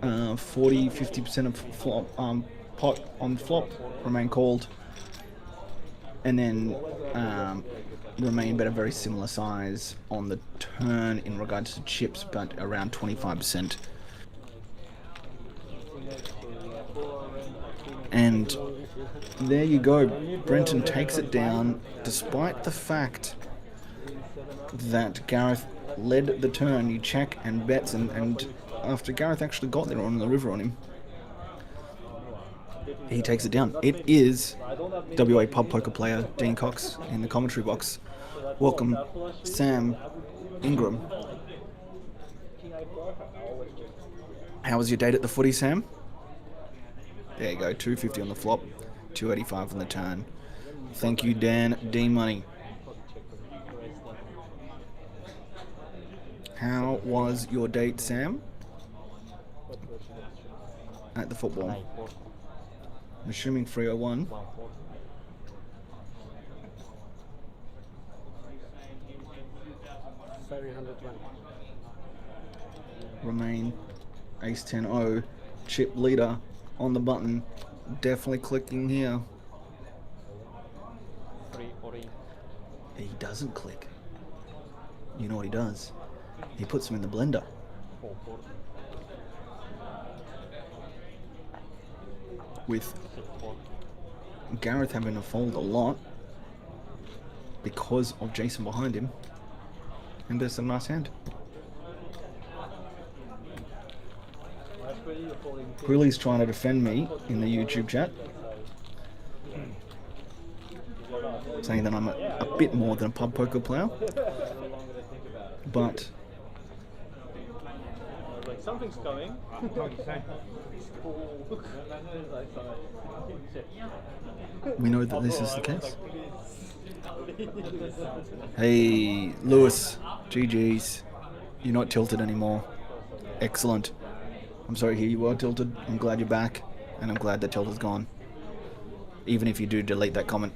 40-50% of flop, pot on flop, remained called, and then remained at a very similar size on the turn in regards to chips, but around 25%. And there you go. Brenton takes it down, despite the fact that Gareth led the turn. You check and bets, and after Gareth actually got there on the river on him, he takes it down. It is WA pub poker player Dean Cox in the commentary box. Welcome, Sam Ingram. How was your date at the footy, Sam? There you go, 250 on the flop, 285 on the turn. Thank you, Dan D Money. How was your date, Sam? At the football. I'm assuming 301. Remain ace 10-0. Chip leader on the button. Definitely clicking here. He doesn't click. You know what he does? He puts them in the blender. With Gareth having to fold a lot because of Jason behind him. And there's a nice hand. Quilly's trying to defend me in the YouTube chat, saying that I'm a bit more than a pub poker player. But like something's coming. we know that this is the case. Hey, Lewis, GG's. You're not tilted anymore. Excellent. I'm sorry to hear you were tilted. I'm glad you're back, and I'm glad the tilt is gone. Even if you do delete that comment.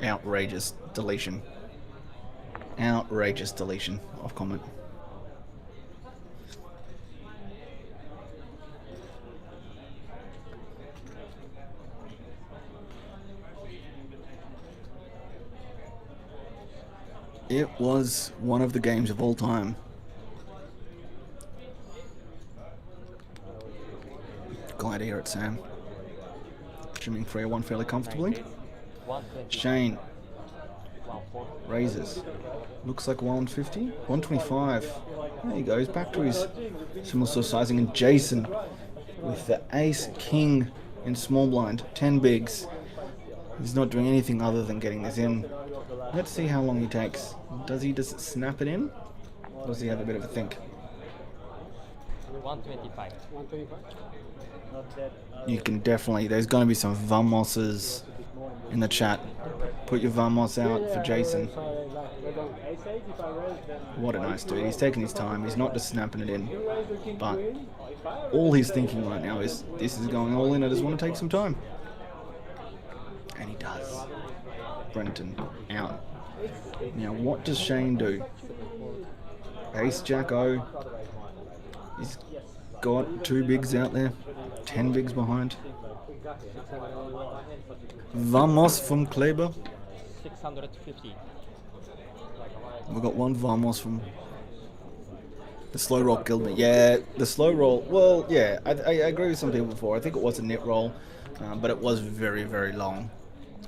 Outrageous deletion. Outrageous deletion of comment. It was one of the games of all time. Glad to hear it, Sam. Trimming 301 fairly comfortably. Shane raises. Looks like 150, 125. There he goes, back to his similar sort of sizing. And Jason with the ace king in small blind, 10 bigs. He's not doing anything other than getting this in. Let's see how long he takes. Does he just snap it in? Or does he have a bit of a think? 125. 125? You can definitely, there's going to be some Vamoses in the chat. Put your Vamos out for Jason. ace-8, if I raise, then... What a nice dude. He's taking his time. He's not just snapping it in. You raise the king But queen, if I raise, all he's thinking right now is, this is going all in. I just want to take some time. And he does. Brenton out. Now, what does Shane do? Ace Jack O. He's got 2 bigs out there. 10 bigs behind. Vamos from Kleber. 650. We've got 1 Vamos from the slow roll killed me. Yeah, the slow roll. Well, yeah, I agree with some people before. I think it was a net roll, but it was very, very long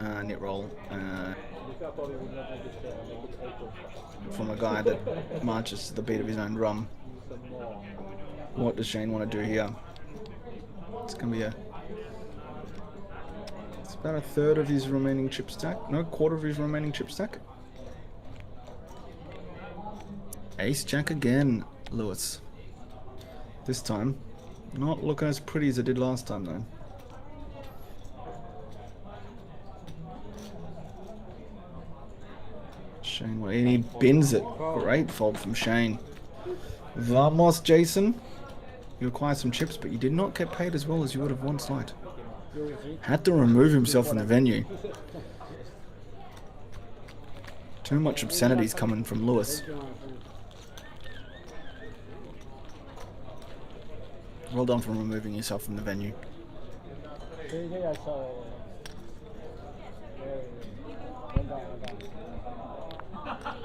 net roll from a guy that marches to the beat of his own drum. What does Shane want to do here? It's gonna be it's about a third of his remaining chip stack. No, quarter of his remaining chip stack. Ace Jack again, Lewis. This time, not looking as pretty as it did last time though. Shane, and he bins it. Great fold from Shane. Vamos, Jason. You acquired some chips, but you did not get paid as well as you would have once liked. Had to remove himself from the venue. Too much obscenities coming from Lewis. Well done for removing yourself from the venue.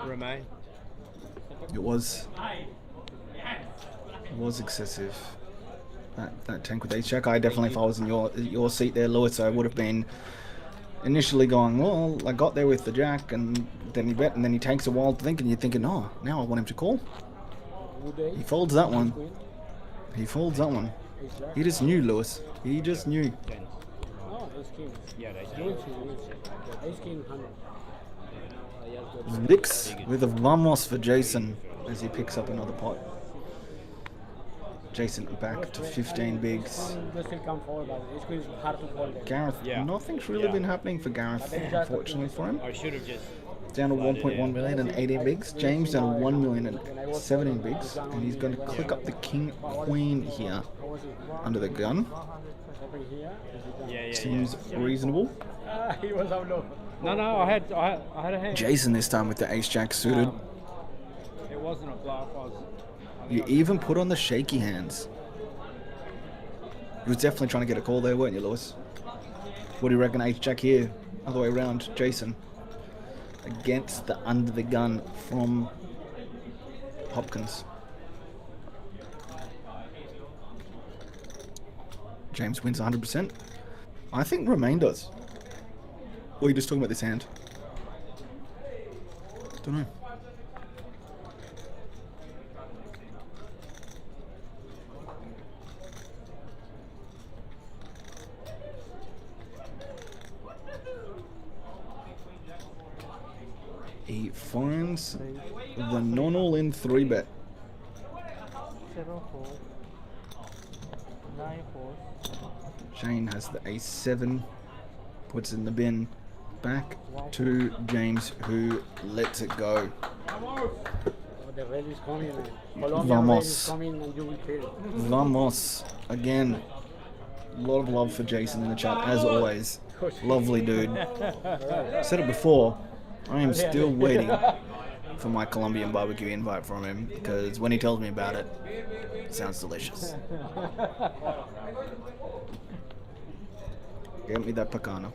Remain. It was excessive. That tank with ace jack. I definitely, if I was in your seat there, Lewis, I would have been initially going, well, I got there with the jack, and then he bet, and then he takes a while to think, and you're thinking, oh, now I want him to call. He folds that one. He folds that one. He just knew, Lewis. He just knew. No, ace king. Yeah, they Ace king 100. Licks with a vamos for Jason as he picks up another pot. Jason back to 15 bigs. They still come forward, but ace queen is hard to fold. Gareth, nothing's really been happening for Gareth, unfortunately for him. I should have just Down to 1.1 million and 18 bigs. James down to 1 million and 17 bigs. And he's going to click up the king queen here under the gun. Seems reasonable. He was out low. No, I had a hand. Jason this time with the ace jack suited. It wasn't a bluff. You even put on the shaky hands. You was definitely trying to get a call there, weren't you, Lewis? What do you reckon, ace jack here? Other way around, Jason. Against the under the gun from Hopkins. James wins 100%. I think Romain does. Or are you just talking about this hand? Don't know. He finds the non-all-in 3-bet. 7-4. 9-4. Shane has the ace-7, puts it in the bin. Back to James, who lets it go. The red is coming. Colombian Vamos. red is coming, and you will feel it. Vamos. Again, a lot of love for Jason in the chat, as always. Lovely dude. Said it before, I am still waiting for my Colombian barbecue invite from him, because when he tells me about it, it sounds delicious. Get me that picano.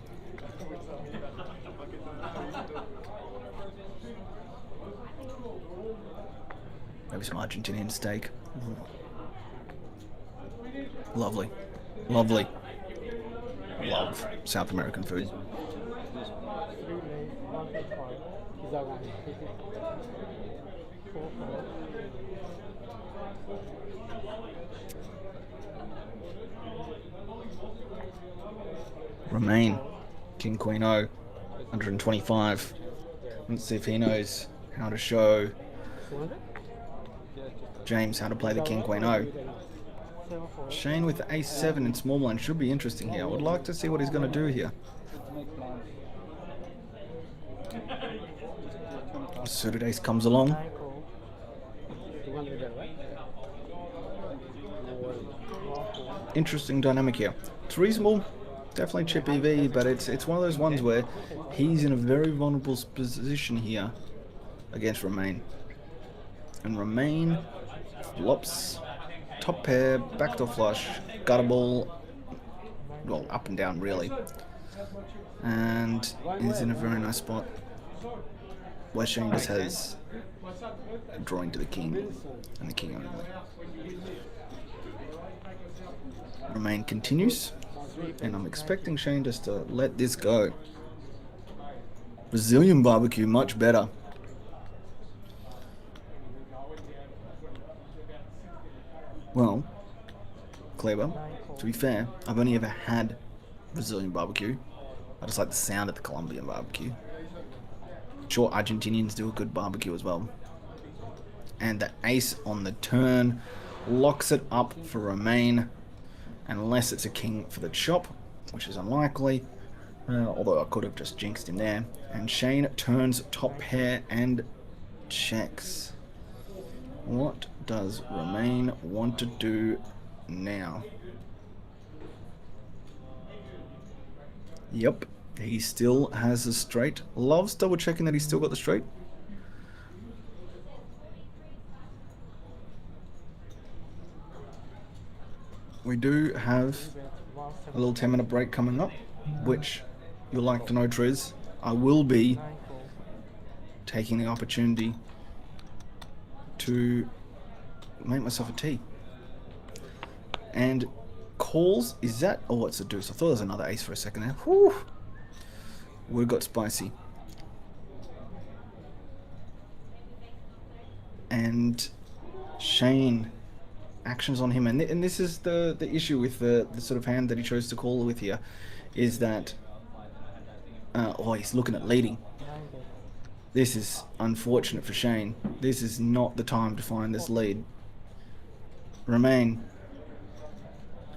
Maybe some Argentinian steak. Lovely. Lovely. Love South American food. Romain, King Queen O, 125. Let's see if he knows how to show James how to play the King Queen O. Shane with the ace-7 in small blind should be interesting here. I would like to see what he's going to do here. Suited ace comes along. 9 call. 200 there, right? Interesting dynamic here. It's reasonable, definitely chip EV, but it's one of those ones where he's in a very vulnerable position here against Romain. And Romain flops, top pair, backdoor flush, gutter ball, well, up and down really, and is in a very nice spot where Shane just has a drawing to the king and the king only. Romain continues, and I'm expecting Shane just to let this go. Brazilian barbecue, much better. Well, Kleber, to be fair, I've only ever had Brazilian barbecue. I just like the sound of the Colombian barbecue. Sure, Argentinians do a good barbecue as well. And the ace on the turn locks it up for Romain, unless it's a king for the chop, which is unlikely, although I could have just jinxed him there. And Shane turns top pair and checks. What does Romain want to do now? Yep, he still has a straight. Loves double checking that he's still got the straight. We do have a little 10-minute break coming up, which you'll like to know, Triz. I will be taking the opportunity to make myself a tea. And calls, is that, oh, it's a deuce. I thought there was another ace for a second there. Whew. Word got spicy. And Shane, actions on him, and this is the issue with the sort of hand that he chose to call with here, is that oh, he's looking at leading. This is unfortunate for Shane. This is not the time to find this lead. Romain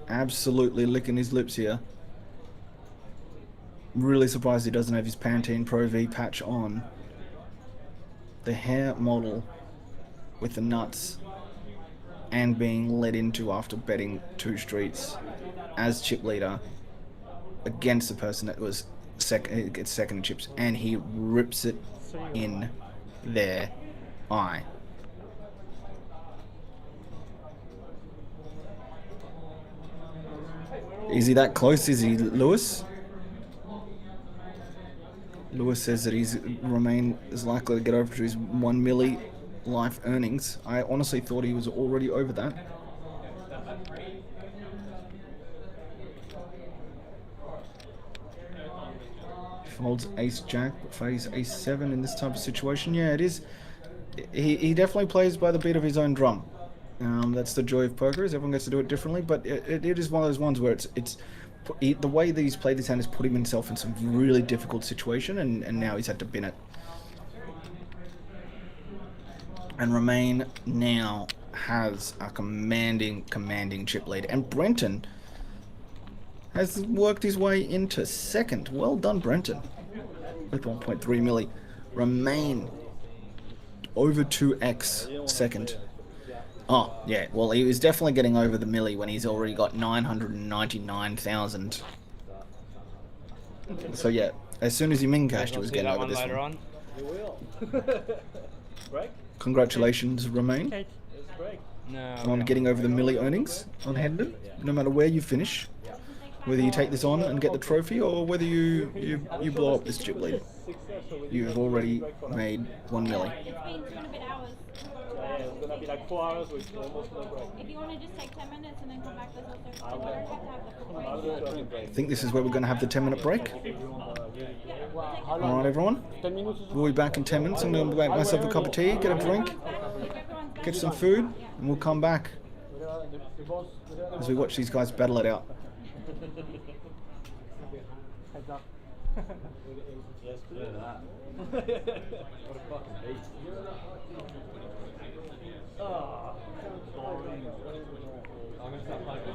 absolutely licking his lips here. Really surprised he doesn't have his Pantene Pro V patch on. The hair model with the nuts, and being led into after betting 2 streets as chip leader against the person that was gets second in chips, and he rips it in their eye. Is he that close? Is he Lewis? Lewis says that Romain is likely to get over to his 1 milli life earnings. I honestly thought he was already over that. Folds ace jack, but plays ace 7 in this type of situation. Yeah, it is. He definitely plays by the beat of his own drum. That's the joy of poker, is everyone gets to do it differently, but it is one of those ones where the way that he's played this hand has put himself in some really difficult situation, and now he's had to bin it. And Romain now has a commanding chip lead. And Brenton has worked his way into second. Well done, Brenton. With 1.3 milli. Romain over 2x second. Oh, yeah. Well, he was definitely getting over the milli when he's already got 999,000. So, yeah. As soon as he min cashed, he was getting over this one. Later on. You will. Break? Congratulations, Romain, It's break. No. on getting over the milli earnings on Hendon. No matter where you finish, whether you take this on and get the trophy, or whether you blow up this chip lead, you've already made 1 milli. It's been 2 and a bit hours. Yeah, it's gonna be like 4 hours with almost no break. If you want to just take 10 minutes and then come back, there's also you don't have to have the full I'll do break. a break. I think this is where we're going to have the 10-minute break. Alright, everyone. 10 minutes is We'll be back in 10 minutes. I'm going to make myself a cup of tea, get a drink, get some food, and we'll come back the boss. as we watch these guys battle it out. Heads up. Yes, Look at that. What a fucking beast. Ah. I'm gonna start playing with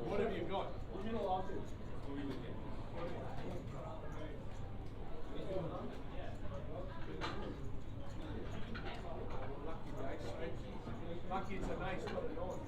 What have you got? Lucky it's a nice one.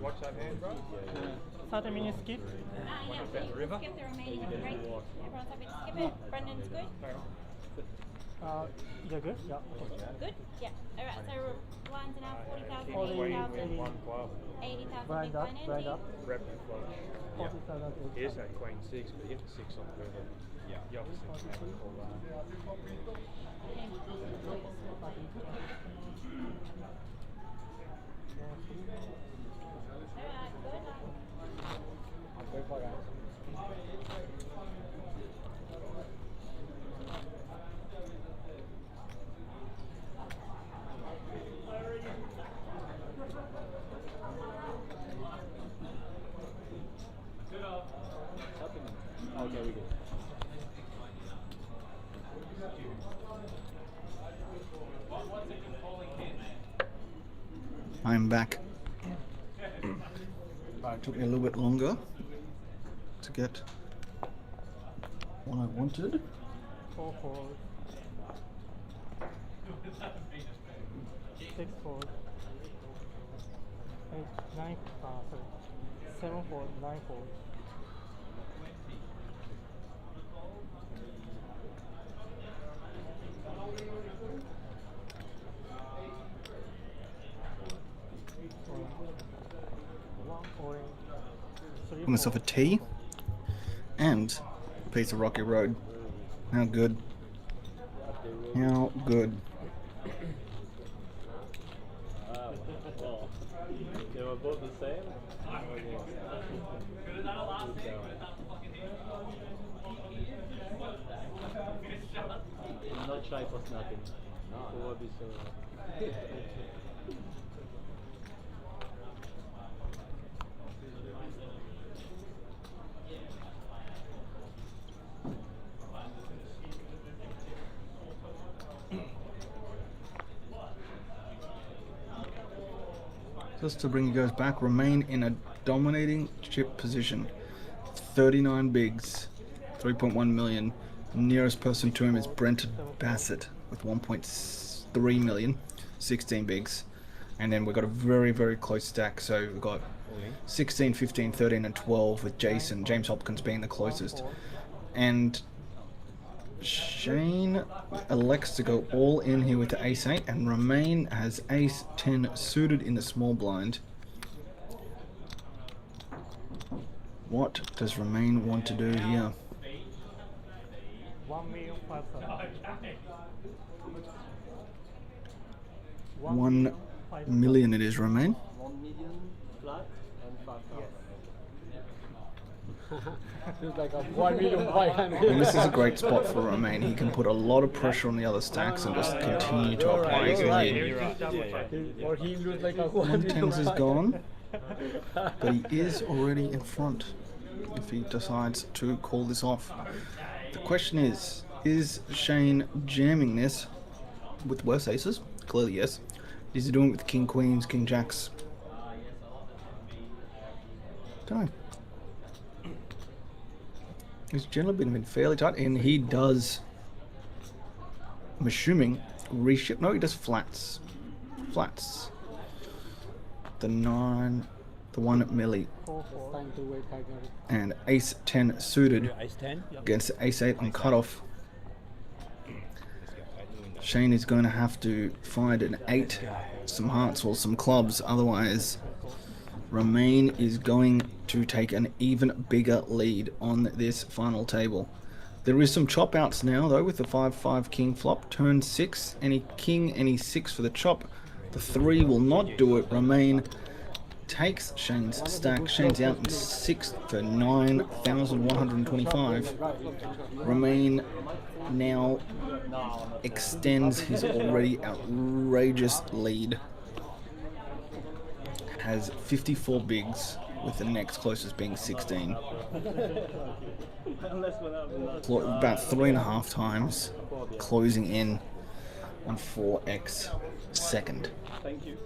Watch that hand, bro. 30 minutes skip. Yeah, bet so the river. skip the remaining break. Everyone's happy to skip it. Brendan's good. You're good? Yeah. Good? Yeah. Alright, so lines are now 40,000, Queen 80,000, with one club. 80,000 Blind big up, blind blind empty. up. Rep and flush. 40,000. Here's that queen 6, but hit the 6 on the river. Yeah. The opposite man call that. Alright, good. Okay, we good. I'm back. Took me a little bit longer to get what I wanted. 4 4. 6 4. 8 9 sorry. 7 4 9 4. Got myself a tea and a piece of Rocky Road. How good? How good? Well, they were both the same. Not shy for nothing. Who would be so? Just to bring you guys back, remain in a dominating chip position. 39 bigs, 3.1 million. Nearest person to him is Brent Bassett with 1.3 million, 16 bigs. And then we've got a very, very close stack. So we've got 16, 15, 13 and 12 with James Hopkins being the closest. And Shane elects to go all in here with the ace-8, and Romain has ace-10 suited in the small blind. What does Romain want to do here? 1 million it is, Romain. 1 million flat and 5,000. Feels like a 1,500,000. And this is a great spot for Romain. He can put a lot of pressure on the other stacks and just continue to apply his lead. Or he lose like a 1 tens is gone, but he is already in front if he decides to call this off. The question is Shane jamming this with worse aces? Clearly yes. Is he doing it with king queens, king jacks? Don't know. He's generally been fairly tight, and he does, I'm assuming, reshift. No, he does flats. Flats. The 9, the 1 milli. And ace-10 suited Ace-10? against ace-8 on cutoff. Shane is going to have to find an 8, some hearts or some clubs, otherwise Romain is going to take an even bigger lead on this final table. There is some chop outs now though with the 5-5 king flop. Turn 6, any king, any 6 for the chop. The 3 will not do it. Romain takes Shane's stack. Shane's out in 6th for 9,125. Romain now extends his already outrageous lead. Has 54 bigs, with the next closest being 16. About 3.5 times, closing in on 4x second. Thank you.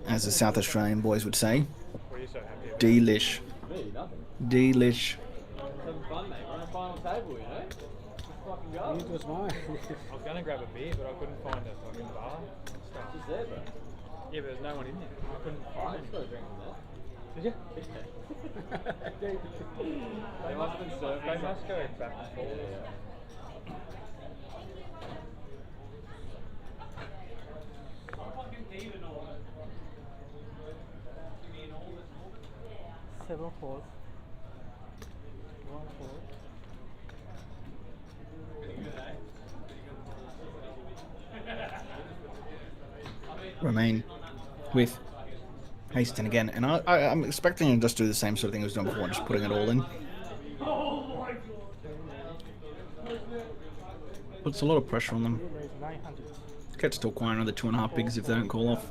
As the South Australian boys would say, What are you so happy about? delish. Me, nothing. Delish. Having fun, mate. We're on a final table, you know? fucking You go. need to smile. I was going to grab a beer, but I couldn't find a fucking bar. Stuff. Just there, bro. Yeah, but there's no one in there. I couldn't I find just got a drink from there. Did you? They must have been serving. They must go back and forth. Yeah. 7 fours. 1 4. Remain with Haston again, and I'm expecting him to just do the same sort of thing he was doing before, just putting it all in. Puts a lot of pressure on them. Raise 900. Gets to acquire another 2.5 bigs if they don't call off.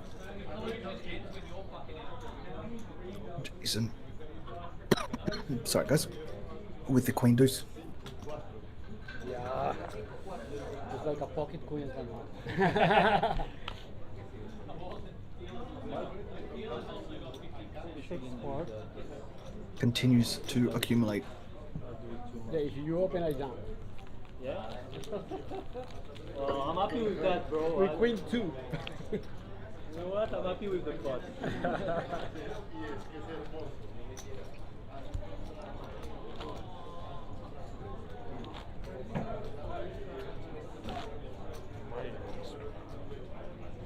Jason. Sorry, guys. With the queen deuce. Yeah. It's like a pocket queen somehow. 6 4. Continues to accumulate. Yeah, if you open, I jump. Yeah? Well, I'm happy with that, bro. With queen 2. You know what? I'm happy with the pot.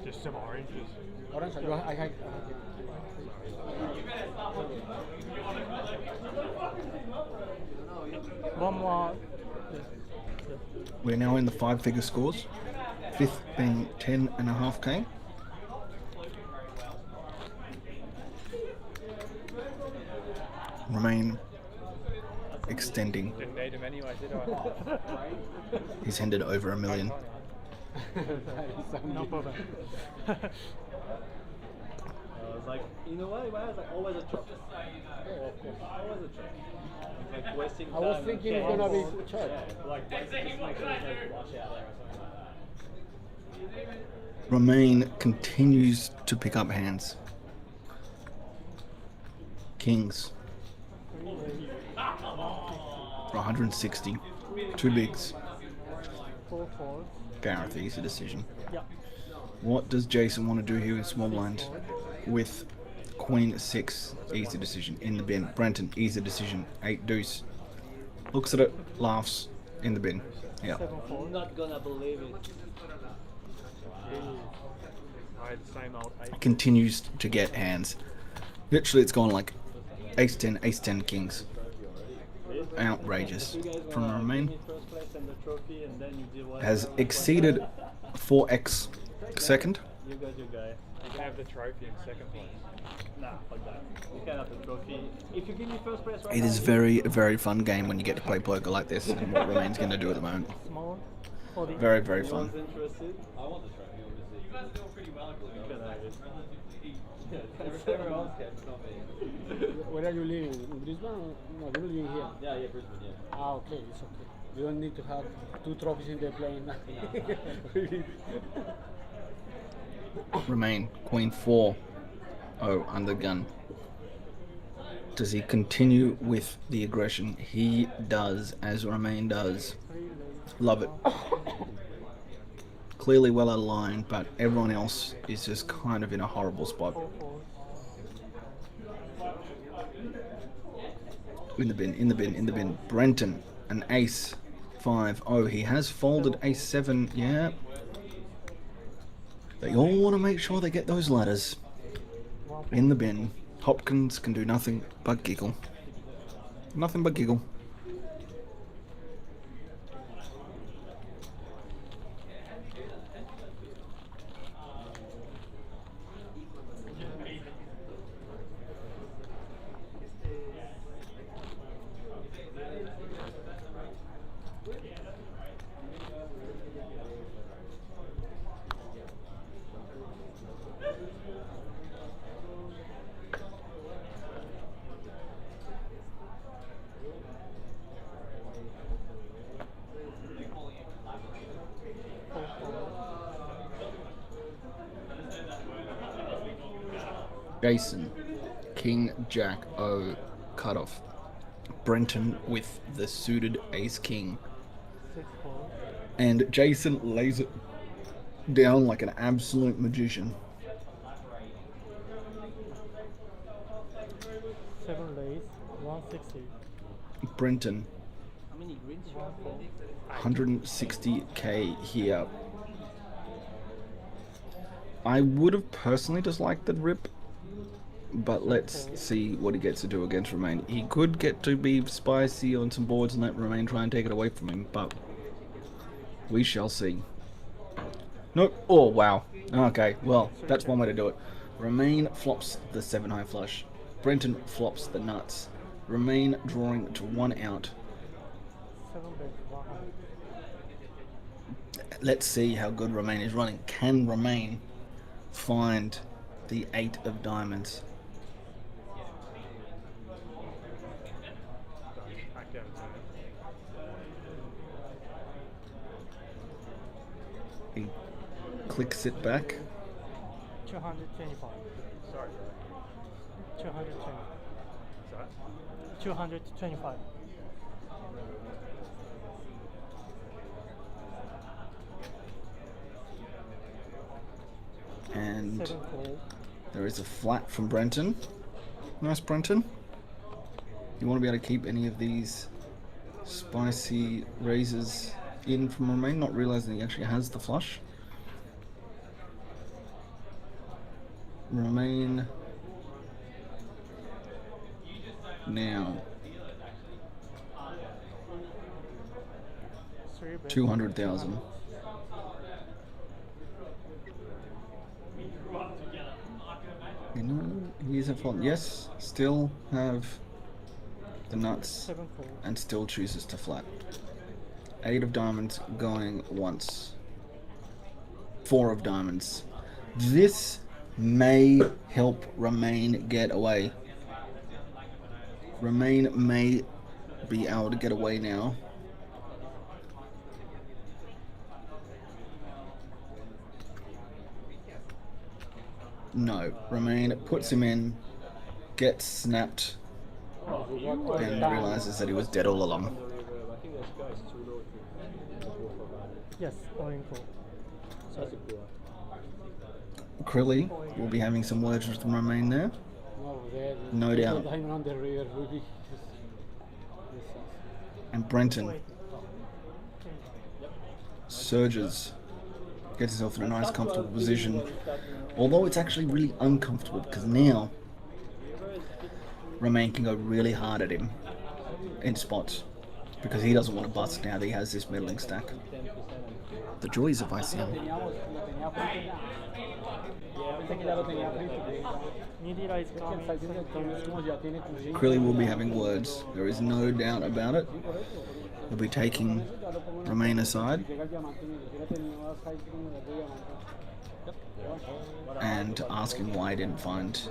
Just some oranges. Orange, I One more. We're now in the 5-figure scores. Fifth being 10.5k. Remain extending. Didn't need them anyway, did I? He's handed over $1 million. No problem. I was like, you know what? Why is like always a chop? Oh, of course, always a chop. It's like wasting time. I was thinking it's gonna be chop. Yeah, like just make sure there's no flush out there or something like that. Remain continues to pick up hands. Kings. For 160. 2 bigs. 4 4. Gareth, easy decision. Yeah. What does Jason want to do here in small blind? With Queen 6, easy decision. In the bin. Brenton, easy decision. 8 deuce. Looks at it, laughs, in the bin. Yeah. 7 4. I'm not gonna believe it. I had the same old 8. Continues to get hands. Literally, it's gone like ace 10, ace 10 kings. Outrageous. You guys From wanna Remain. give me first place and the trophy, and then you do what? Has exceeded 4x second. You got your guy. You can have the trophy in second place. Nah, fuck that. You can have the trophy. If you give me first place right It now, is a very fun game when you get to play poker like this, and what Remain's going to do at the moment. Small. 40. Very fun. anyone's interested, I want the trophy, obviously. You guys are doing pretty well. you can have it. Everyone else can, but not me. Where are you living? In Brisbane? Or- No, you're living here. Yeah, Brisbane, yeah. Ah, okay, it's okay. You don't need to have 2 trophies in the plane. Remain, Queen 4. Oh, under gun. Does he continue with the aggression? He does, as Remain does. Love it. Clearly well out of line, but everyone else is just kind of in a horrible spot. 4 4. In the bin, in the bin, in the bin. Brenton, an ace 5. Oh, he has folded ace 7. Yeah. They all want to make sure they get those ladders. In the bin. Hopkins can do nothing but giggle. Nothing but giggle. Jason, King, Jack, O, cutoff. Brenton with the suited ace king. 6 4. And Jason lays it down like an absolute magician. 7 lays, 160. Brenton, How many greens? 160k here. I would have personally disliked the rip, but let's see what he gets to do against Romain. He could get to be spicy on some boards and let Romain try and take it away from him, but we shall see. Nope. Oh, wow. Okay, well, that's one way to do it. Romain flops the 7 high flush. Brenton flops the nuts. Romain drawing to 1 out. 7 bet, 100. Let's see how good Romain is running. Can Romain find the 8 of diamonds? Back down to He clicks it back. 225. sorry, 220. sorry. 225. And 7 call. there is a flat from Brenton. Nice, Brenton. You want to be able to keep any of these spicy raises in from Romain, not realizing he actually has the flush. Romain now 3 bet. 200,000. You know, he's a fault. Yes, still have the nuts 7 call. and still chooses to flat. 8 of diamonds going once. 4 of diamonds. This may help Romain get away. Romain may be able to get away now. No, Romain puts him in, gets snapped, and realizes that he was dead all along. I think this guy's too low to go for that. Yes, all in call. That's a good one. Crilly will be having some words with Romain there. No doubt. on the river will be And Brenton surges, gets himself in a nice comfortable position. Although it's actually really uncomfortable because now Romain can go really hard at him in spots because he doesn't want to bust now that he has this middling stack. The joys of ICM. Media is coming. Crilly will be having words. There is no doubt about it. He'll be taking Romain aside and asking why he didn't find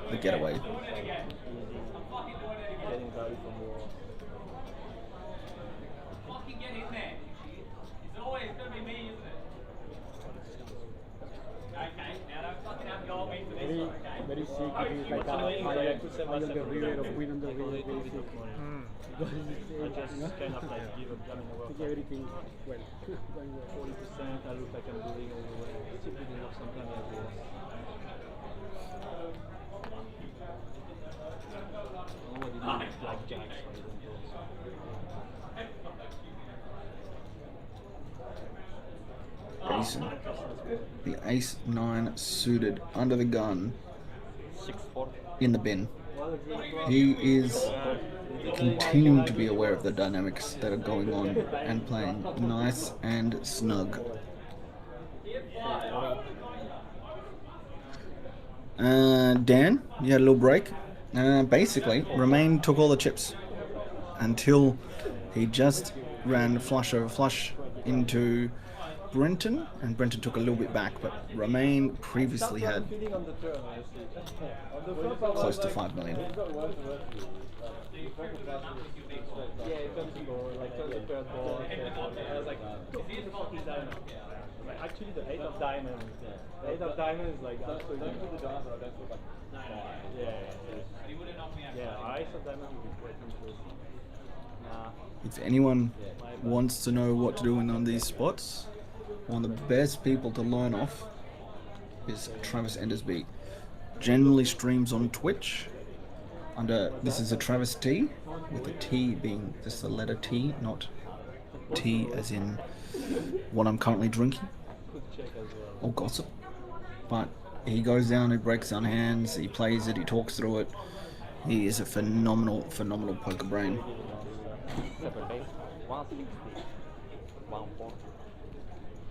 the getaway. Getting value for more. very sick. It is like a high on the river or queen on the river. Very sick. Because I just kind of like give up. I mean, I think everything well. 40%. I look like I'm doing all the way. Still good enough sometimes as well. Nobody needs blackjacks, for example. Jason. The ace-9 suited under the gun 6-4. in the bin. He is continuing to be aware of the dynamics that are going on and playing nice and snug. Dan, you had a little break. Basically, Romain took all the chips until he just ran flush over flush into Brenton, and Brenton took a little bit back, but Romain previously had close to 5 million. Yeah, it comes to go, like, turn the third ball. I was like, actually, the 8 of diamonds. The 8 of diamonds is like, absolutely. Yeah, ace of diamonds would be quite interesting. If anyone wants to know what to do in one of these spots, one of the best people to learn off is Travis Endersby. Generally streams on Twitch under, this is a Travis T, with the T being just the letter T, not T as in what I'm currently drinking or gossip. But he goes down, he breaks down hands, he plays it, he talks through it. He is a phenomenal poker brain.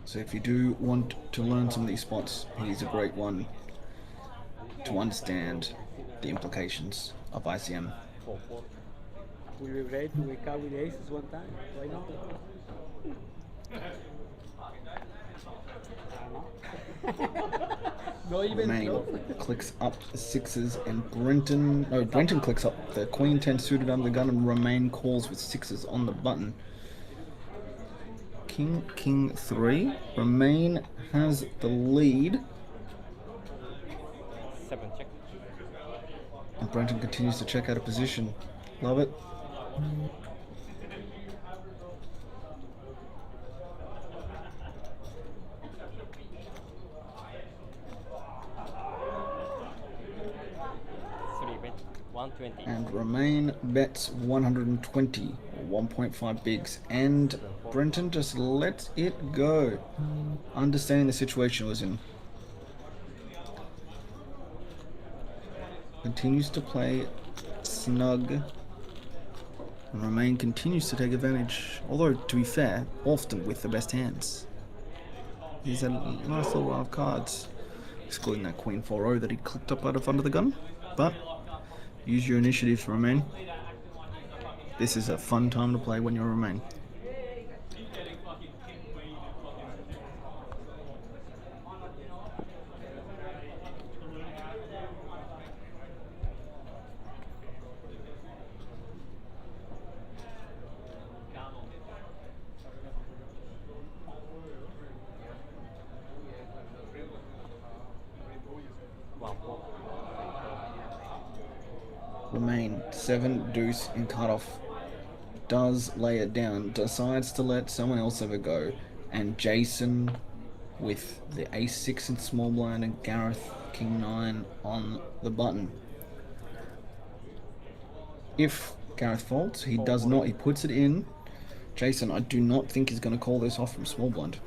So if you do want to learn some of these spots, he's a great one to understand the implications of ICM. Will be ready to wake up with aces one time? Why not? Not even Romain clicks up the sixes and Brenton clicks up the queen 10 suited under the gun and Romain calls with sixes on the button. King 3. Romain has the lead. 7 check. And Brenton continues to check out of position. Love it. And Romain bets 120, 1.5 bigs, and Brenton just lets it go, understanding the situation he was in. Continues to play snug, and Romain continues to take advantage, although to be fair, often with the best hands. He's a nice little row of cards, excluding that Queen 4-0 that he clicked up out of under the gun, but use your initiative, Romain. This is a fun time to play when you're Romain. Romain, 7 deuce in cutoff, does lay it down, decides to let someone else have a go, and Jason with the ace 6 in small blind and Gareth king 9 on the button. If Gareth folds, he does not, he puts it in. Jason, I do not think he's going to call this off from small blind.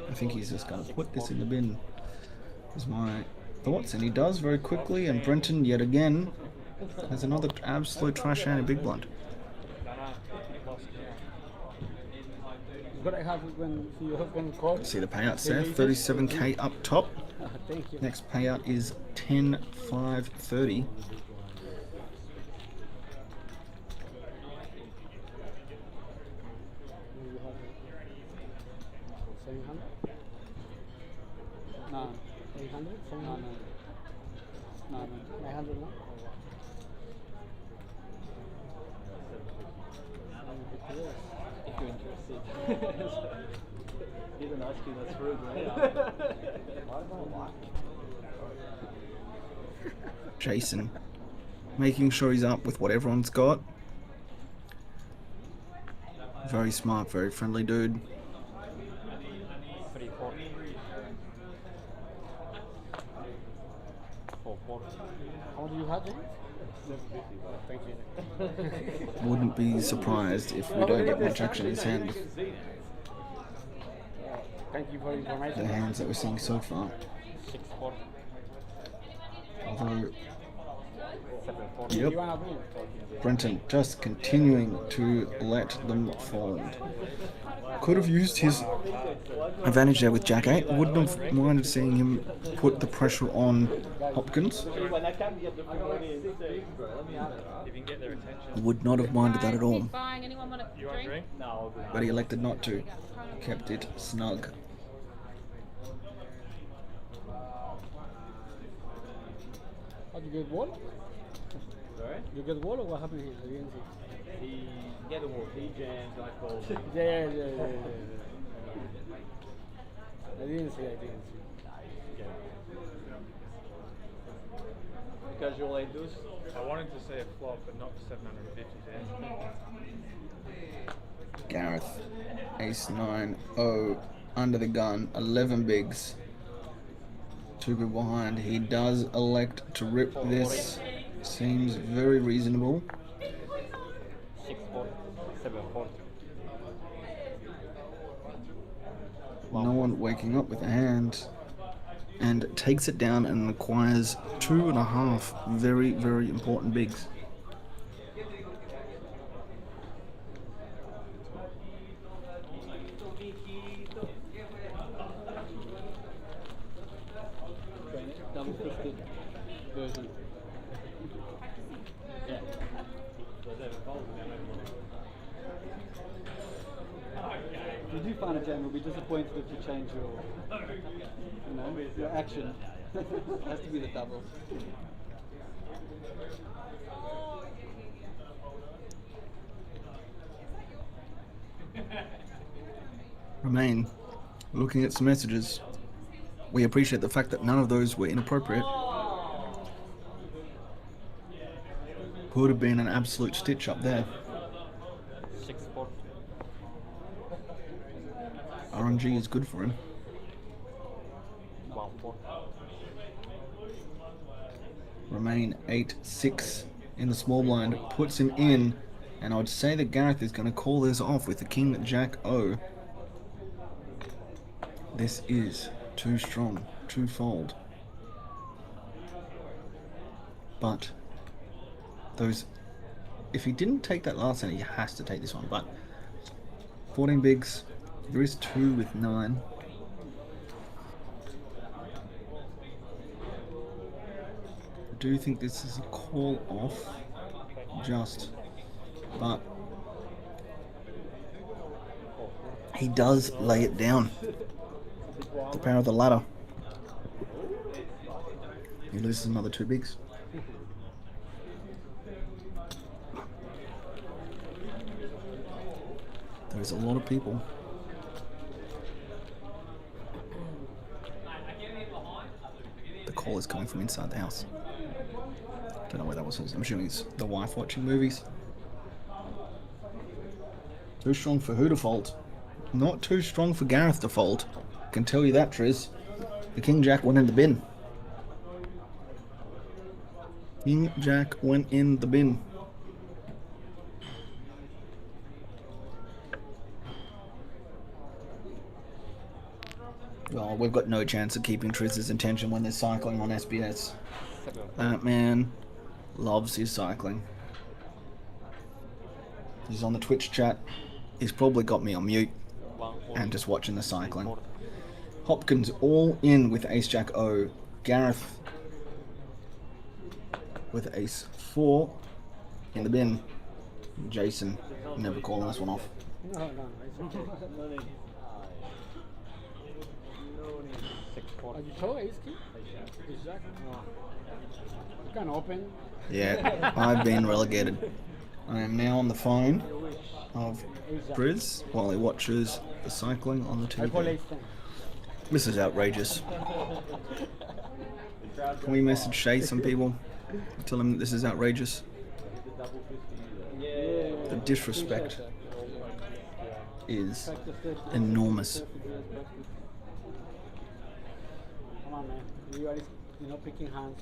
I think he's just going to put this in the bin, is my thoughts, and he does very quickly, and Brenton yet again has another absolute trash hand in big blind. See the payouts there, 37k up top. Next payout is 10,530. No, 800? No, 900 no? If you're interested. Didn't ask you, that's rude, right? Jason, making sure he's up with what everyone's got. Very smart, very friendly dude. 3, 4. 4, 4. How much do you have, James? Thank you. Wouldn't be surprised if we don't get much action in his hand. Thank you for the information. The hands that we're seeing so far. 6, 4. Although, 7, 4. yep, Brenton just continuing to let them fold. Could have used his advantage there with Jack 8. Wouldn't have minded seeing him put the pressure on Hopkins. Would not have minded that at all. Buying. Anyone want a drink? No. But he elected not to. Kept it snug. How did you get wall? Sorry? You get wall or what happened here? I didn't see. He get the wall. He jammed. I called. Yeah. I didn't see. casual 8 deuce. I wanted to see a flop, but not for 750 there. Gareth, ace 9, under the gun, 11 bigs. 2 big behind. He does elect to rip this. Seems very reasonable. 6-4, 7-4. No one waking up with a hand. And takes it down and acquires 2.5 very, very important bigs. Double 50 version. Yeah. If you do find a jam, you'll be disappointed if you change your action. It has to be the double. Remain looking at some messages. We appreciate the fact that none of those were inappropriate. Could have been an absolute stitch up there. 6-4. RNG is good for him. 1-4. Remain 8-6 in the small blind, puts him in, and I would say that Gareth is going to call this off with the King Jack O. This is too strong, too fold. But those, if he didn't take that last hand, he has to take this one. But 14 bigs, there is 2 with 9. I do think this is a call off, but he does lay it down. The power of the ladder. He loses another 2 bigs. There's a lot of people. The call is coming from inside the house. Don't know where that was. I'm assuming it's the wife watching movies. Too strong for who to fold? Not too strong for Gareth to fold. Can tell you that, Triz. The King Jack went in the bin. King Jack went in the bin. Well, we've got no chance of keeping Triz's attention when they're cycling on SBS. That man loves his cycling. He's on the Twitch chat. He's probably got me on mute and just watching the cycling. Hopkins all in with Ace Jack O. Gareth with Ace 4 in the bin. Jason never calling this one off. No, it's okay. You told Ace King? Ace Jack? No. You can open. Yeah, I've been relegated. I am now on the phone of Briz while he watches the cycling on the TV. This is outrageous. Can we message Shay some people? Tell him this is outrageous. The disrespect is enormous. Come on, man. You are, picking hands.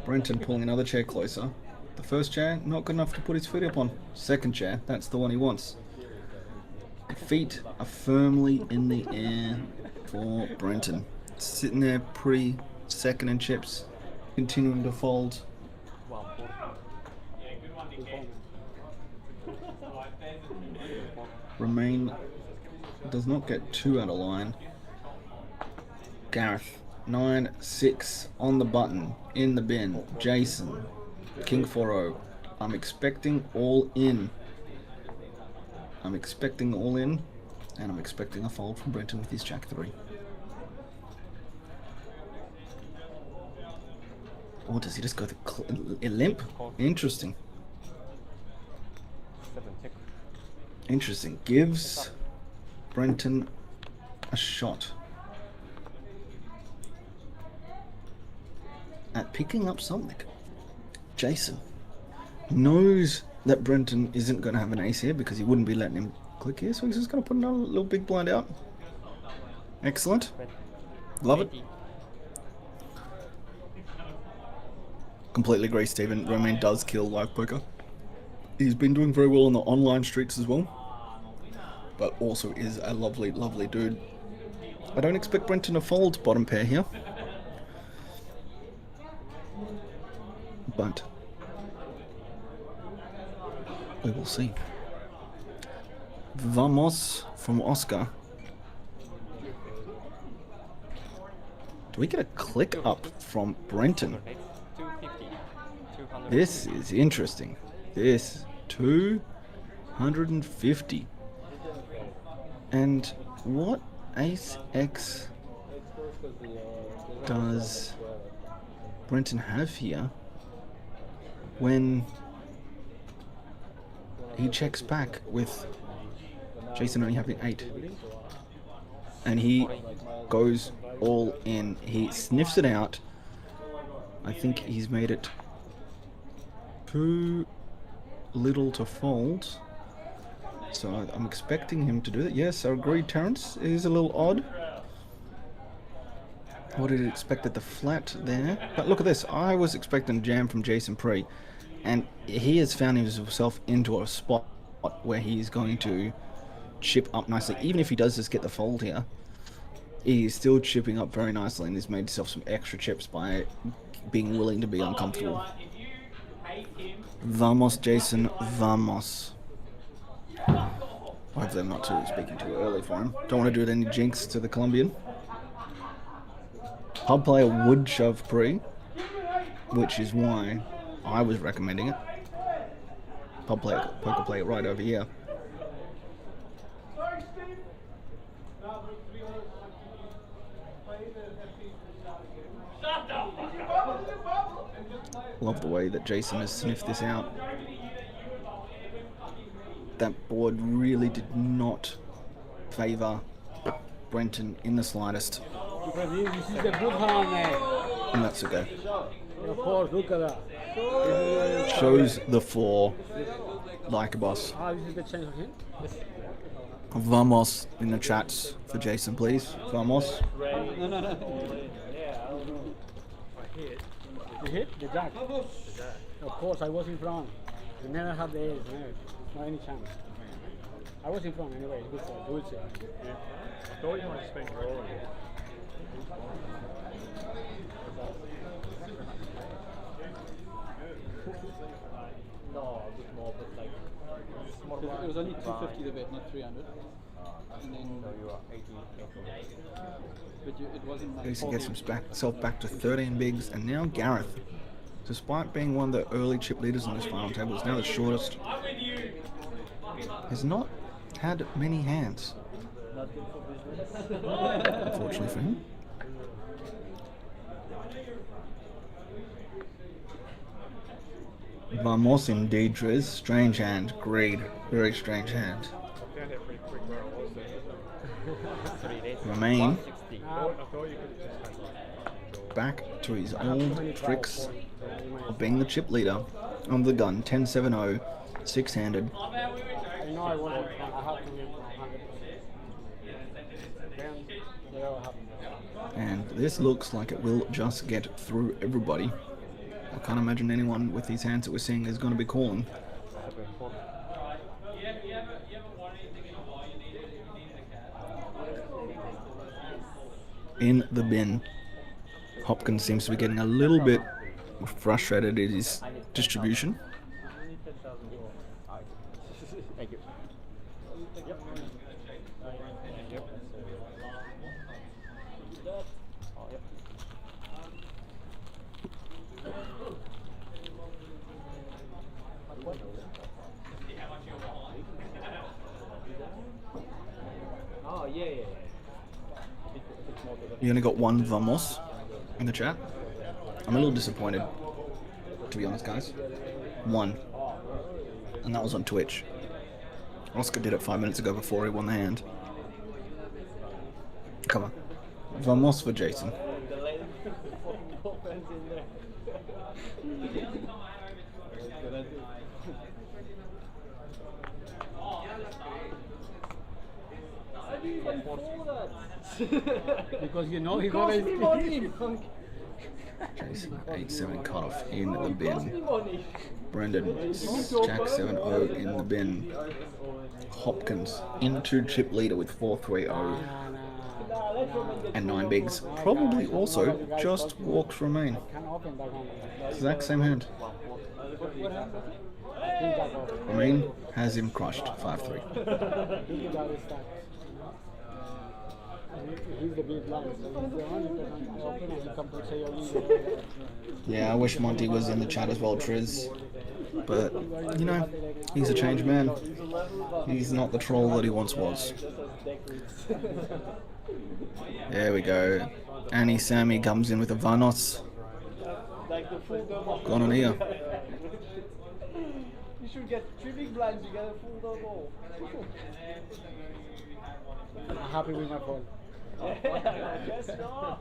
Brenton pulling another chair closer. The first chair, not good enough to put his feet up on. Second chair, that's the one he wants. Feet are firmly in the air for Brenton. Sitting there pretty second in chips, continuing to fold. Remain does not get too out of line. Gareth, 9-6 on the button, in the bin. Jason, King 4-0. I'm expecting all in. I'm expecting all in, and I'm expecting a fold from Brenton with his Jack 3. Or does he just go to limp? Interesting. Interesting. Gives Brenton a shot. at picking up something. Jason knows that Brenton isn't going to have an ace here because he wouldn't be letting him click here, so he's just going to put another little big blind out. Excellent. Love it. Completely agree, Stephen. Romain does kill live poker. He's been doing very well on the online streets as well, but also is a lovely, lovely dude. I don't expect Brenton to fold bottom pair here, but we will see. Vamos from Oscar. Do we get a click up from Brenton? This is interesting. This 250. And what ace X does Brenton have here when he checks back with Jason only having 8? And he goes all in. He sniffs it out. I think he's made it too little to fold. So I'm expecting him to do that. Yes, I agree, Terrence. It is a little odd. I would have expected the flat there. But look at this. I was expecting jam from Jason Pre. And he has found himself into a spot where he's going to chip up nicely. Even if he does just get the fold here, he's still chipping up very nicely and has made himself some extra chips by being willing to be uncomfortable. Vamos, Jason. Vamos. Hopefully I'm not speaking too early for him. Don't want to do any jinx to the Colombian. Pub player would shove pre, which is why I was recommending it. Pub player, poker player right over here. Love the way that Jason has sniffed this out. That board really did not favour Brenton in the slightest. This is the good hand, man. And that's okay. Of course, look at that. Shows the 4 like a boss. Ah, this is the chance of him? Vamos in the chats for Jason, please. Vamos. No. Yeah, I don't know. I hit. You hit? The jack? Of course, I was in front. You never had the ace, never. Not any chance. I was in front anyway, good side, good side. Yeah. I thought you might have spent rolling it. No, a bit more, but like It was only 250 the bet, not 300. And then, but it wasn't like Jason gets himself back to 13 bigs, and now Gareth, despite being one of the early chip leaders on this final table, is now the shortest. Has not had many hands, unfortunately for him. Vamos indeed, Driz. Strange hand. Greed. Very strange hand. I found out pretty quick where I was there. Romain I thought you could have just had like back to his old tricks of being the chip leader on the gun. 10-7-0, 6-handed. I know I wasn't in front. I had to win 100%. Then, whatever happened. And this looks like it will just get through everybody. I can't imagine anyone with these hands that we're seeing is going to be calling. In the bin. Hopkins seems to be getting a little bit frustrated at his distribution. Thank you. oh yeah. You only got one Vamos in the chat. I'm a little disappointed, to be honest, guys. One. And that was on Twitch. Oscar did it 5 minutes ago before he won the hand. Come on. Vamos for Jason. The latest friends in there. Because you know he Cost goes. me money. Jason 8-7 cutoff in the Cost me bin. money. Brendan Jack 7-0 in the bin. Hopkins into chip leader with 4-3-0 Nah, let Roman get and two 9 more bigs. from- Probably also just walks remain. Can open that one. Exact same hand. What happened? I think that was. Ramin has him crushed 5-3. He got his stacks. He's the big blind, so he's the only person can open and he can say only. Yeah, I wish Monty was in the chat as well, Triz. But, you know, he's a changed man. He's not the troll that he once was. There we go. Annie Sammy comes in with a Vanos. Like the full double. Gone on here. You should get 3 big blinds, you get a full double. I'm happy with my phone. I guess so.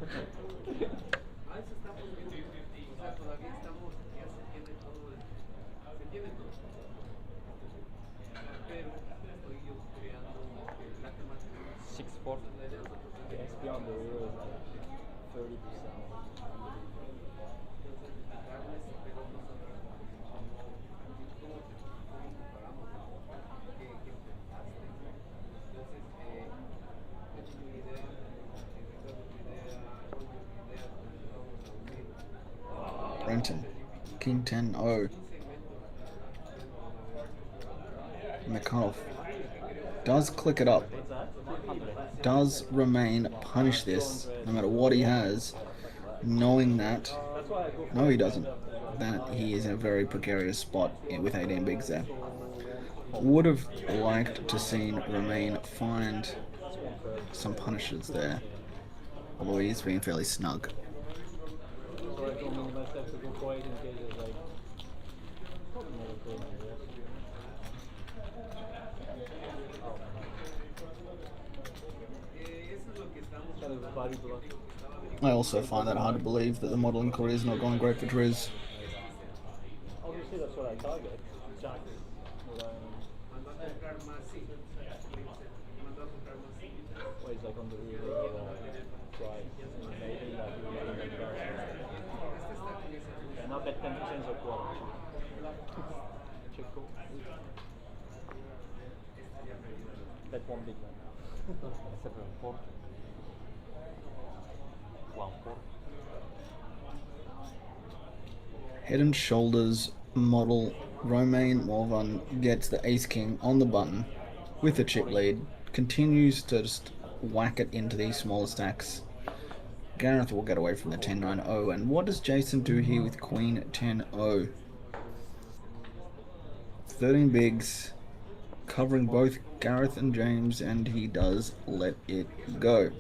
The XP on the rear is like 30%. Brenton, King 10-0. And the cutoff. Does click it up. Does Remain punish this, no matter what he has, knowing that, no he doesn't, that he is in a very precarious spot with 18 bigs there. Would have liked to seen Remain find some punishes there, although he's been fairly snug. So I told me myself to go for 8 in case it's like probably never play my worst. Kind of body block. I also find that hard to believe that the modelling career is not going great for Triz. Obviously that's what I target. Jack. Well, he's like on the rear right. Maybe like you want to make that. And I'll bet 10% of quarter. Check cool. Bet one big one. 7-4. 1-4. Head and Shoulders model Romain Morvan gets the Ace King on the button with a chip lead, continues to just whack it into these smaller stacks. Gareth will get away from the 10-9-0, and what does Jason do here with Queen 10-0? 13 bigs, covering both Gareth and James, and he does let it go.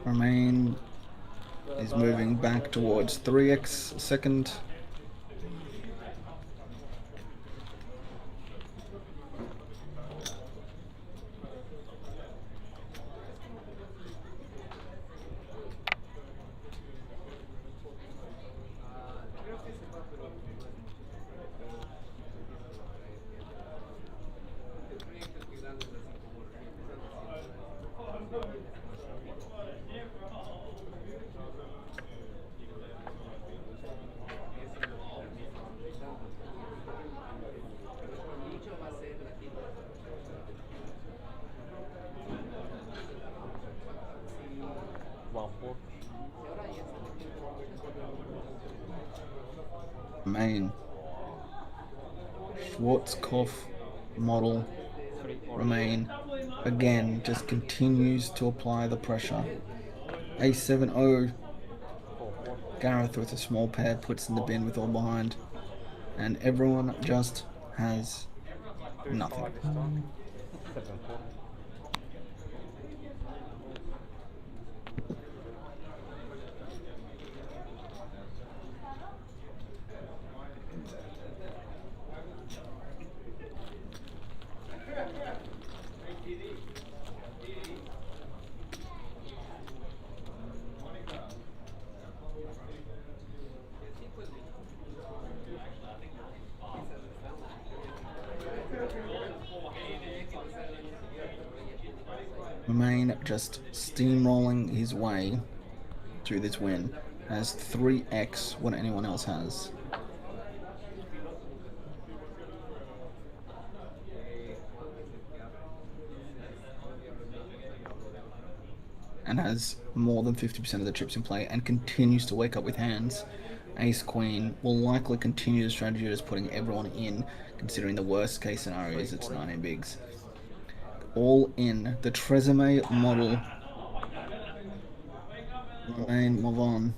Romain is moving back towards 3x second. Main Schwarzkopf model Remain again just continues to apply the pressure. A7-0. Gareth with a small pair puts in the bin with all behind, and everyone just has nothing. 7-4. Romain just steamrolling his way through this win. Has 3x what anyone else has. And has more than 50% of the chips in play and continues to wake up with hands. Ace Queen will likely continue the strategy of just putting everyone in, considering the worst case scenario is it's 19 bigs. All in. The Tresemme model. Romain Morvan.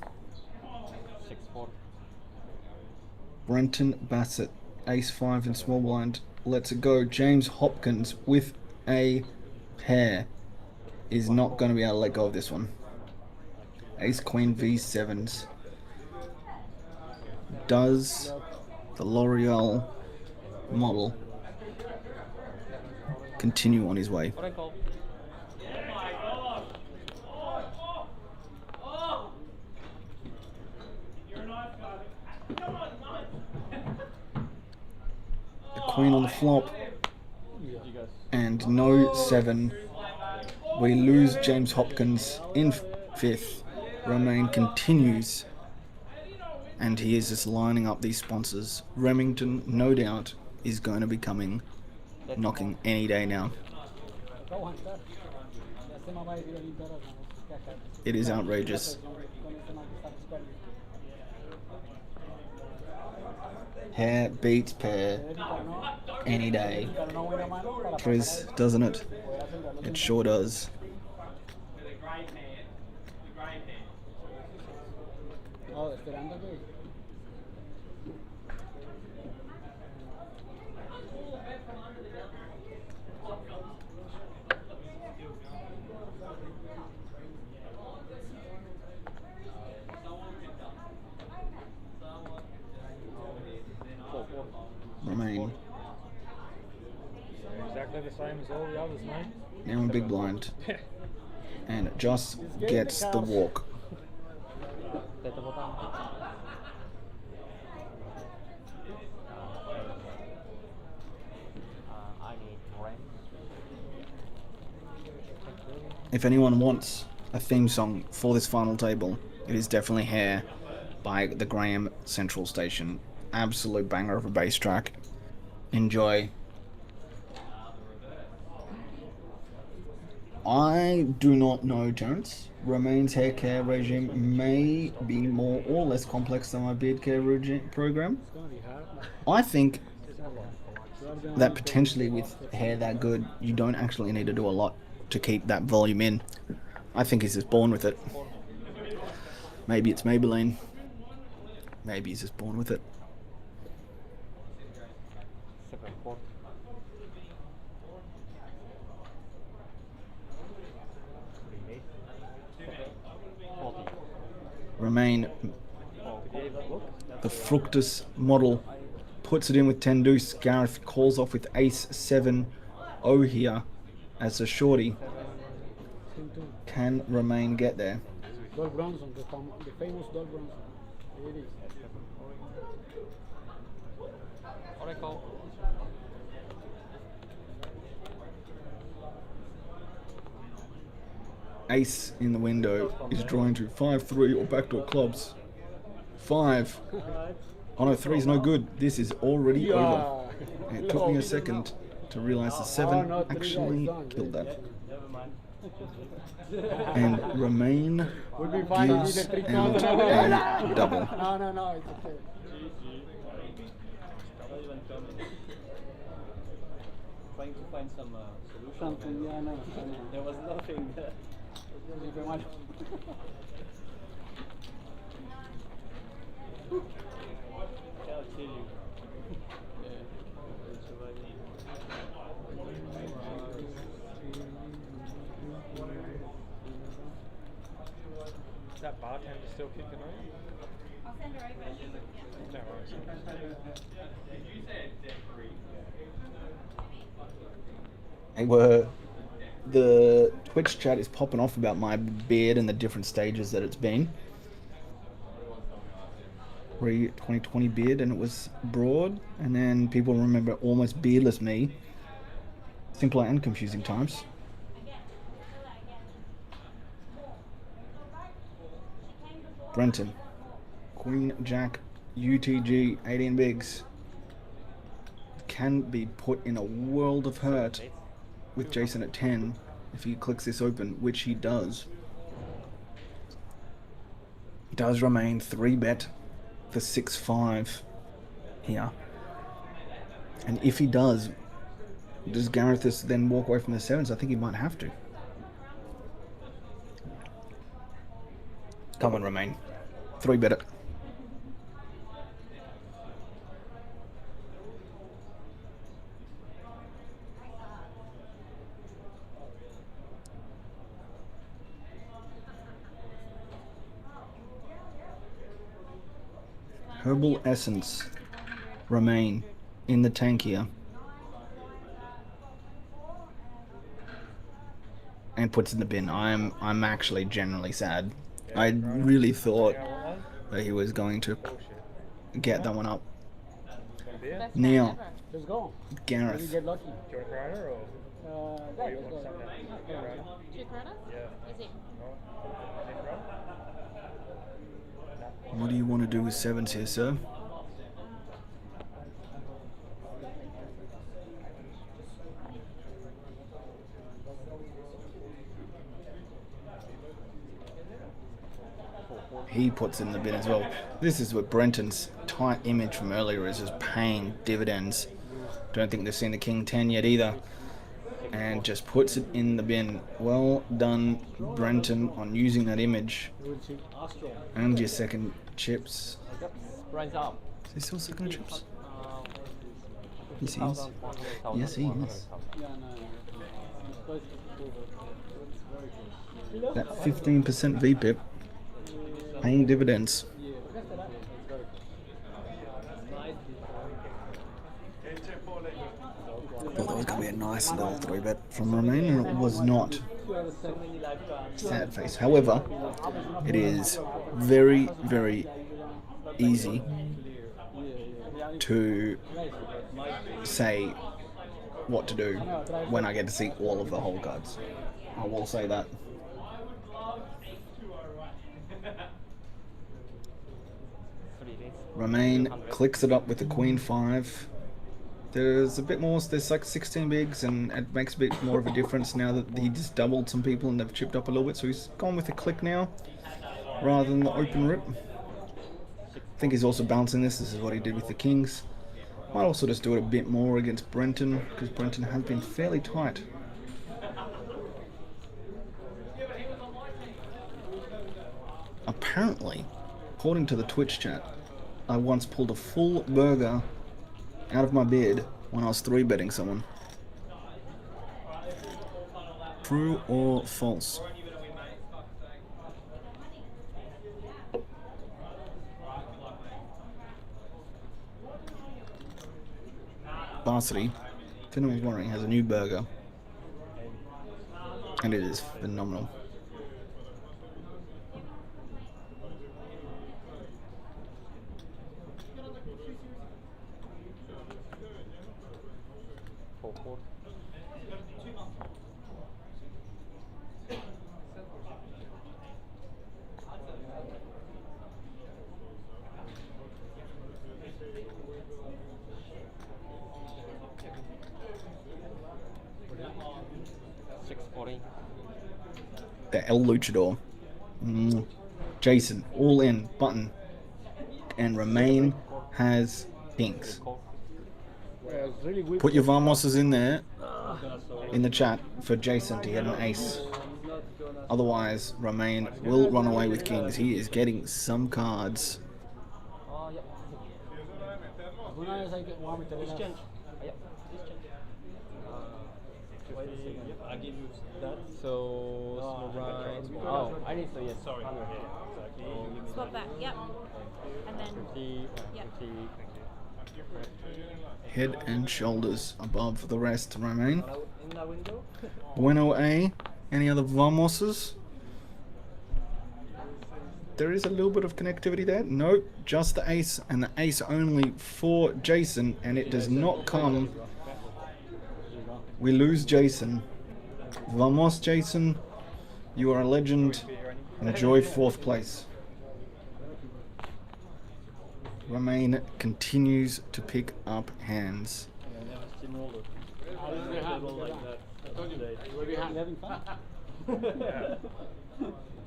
6-4. Brenton Bassett. Ace 5 in small blind. Let's it go. James Hopkins with a pair is not going to be able to let go of this one. Ace Queen V7s. Does the L'Oreal model continue on his way? The Queen on the flop and no 7. We lose James Hopkins in 5th. Romain continues, and he is just lining up these sponsors. Remington, no doubt, is going to be coming, knocking any day now. It is outrageous. Hair beats pair any day. Chris, doesn't it? It sure does. Romain. Exactly the same as all the others, mate. Now in big blind. And Joss gets the walk. If anyone wants a theme song for this final table, it is definitely Hair by the Graham Central Station. Absolute banger of a bass track. Enjoy. I do not know, Terence. Romain's hair care regime may be more or less complex than my beard care program. I think that potentially with hair that good, you don't actually need to do a lot to keep that volume in. I think he's just born with it. Maybe it's Maybelline. Maybe he's just born with it. Romain, the Fructus model, puts it in with 10 deuce. Gareth calls off with ace 7 O here as a shorty. Can Romain get there? Dol Bronson, the famous Dol Bronson. It is. Ace in the window is drawing to 5-3 or backdoor clubs. 5. Oh no, 3 is no good. This is already over. And it took me a second to realise the 7 actually killed that. And Romain gives out a double. No, it's okay. Trying to find some solution. There was nothing. Thank you very much. I'll kill you. Is that bartender still kicking on? I'll send her over. No worries. The Twitch chat is popping off about my beard and the different stages that it's been. Pre-2020 beard, and it was broad, and then people remember almost beardless me, Simpler and confusing times. Brenton. Queen, Jack, UTG, 18 bigs. Can be put in a world of hurt with Jason at 10 if he clicks this open, which he does. He does remain 3-bet for 6-5 here. And if he does Gareth then walk away from the sevens? I think he might have to. Come on, Remain. 3-bet it. Herbal Essence. Remain in the tank here. And puts in the bin. I'm actually generally sad. I really thought that he was going to get that one up. Now, Let's go. Gareth. You get lucky. Do you want Corona or? Yeah, you let's want go. something else? Corona? Two Coronas? Yeah. Is it? What do you want to do with sevens here, sir? He puts in the bin as well. This is where Brenton's tight image from earlier is just paying dividends. Don't think they've seen the King 10 yet either. And just puts it in the bin. Well done, Brenton, on using that image. And your second chips. Rise up. Is he still second chips? Yes, he is. Yes, he is. That 15% VPIP paying dividends. I thought that was going to be a nice little 3-bet from Remain, and it was not. Sad face. However, it is very, very easy to say what to do when I get to see all of the whole cards. I will say that. Remain clicks it up with the Queen 5. There's a bit more, there's like 16 bigs, and it makes a bit more of a difference now that he just doubled some people and they've chipped up a little bit, so he's gone with the click now rather than the open rip. I think he's also balancing this. This is what he did with the Kings. Might also just do it a bit more against Brenton, because Brenton has been fairly tight. Apparently, according to the Twitch chat, I once pulled a full burger out of my bid when I was 3-betting someone. True or false? Varsity, if anyone's wondering, has a new burger. And it is phenomenal. The El Luchador. Jason, all in, button. And Remain has pinks. Put your Varmoses in there, in the chat, for Jason to get an ace. Otherwise, Remain will run away with kings. He is getting some cards. I give you that. So, right. Oh, I need to, yes. Sorry. Swap back, yep. And then, yep. Head and shoulders above the rest, Remain. Bueno A. Any other Vamoses? There is a little bit of connectivity there. Nope, just the ace, and the ace only for Jason, and it does not come We lose Jason. Vamos, Jason. You are a legend. Enjoy 4th place. Romain continues to pick up hands. I never steamroller. Like that. You having fun? A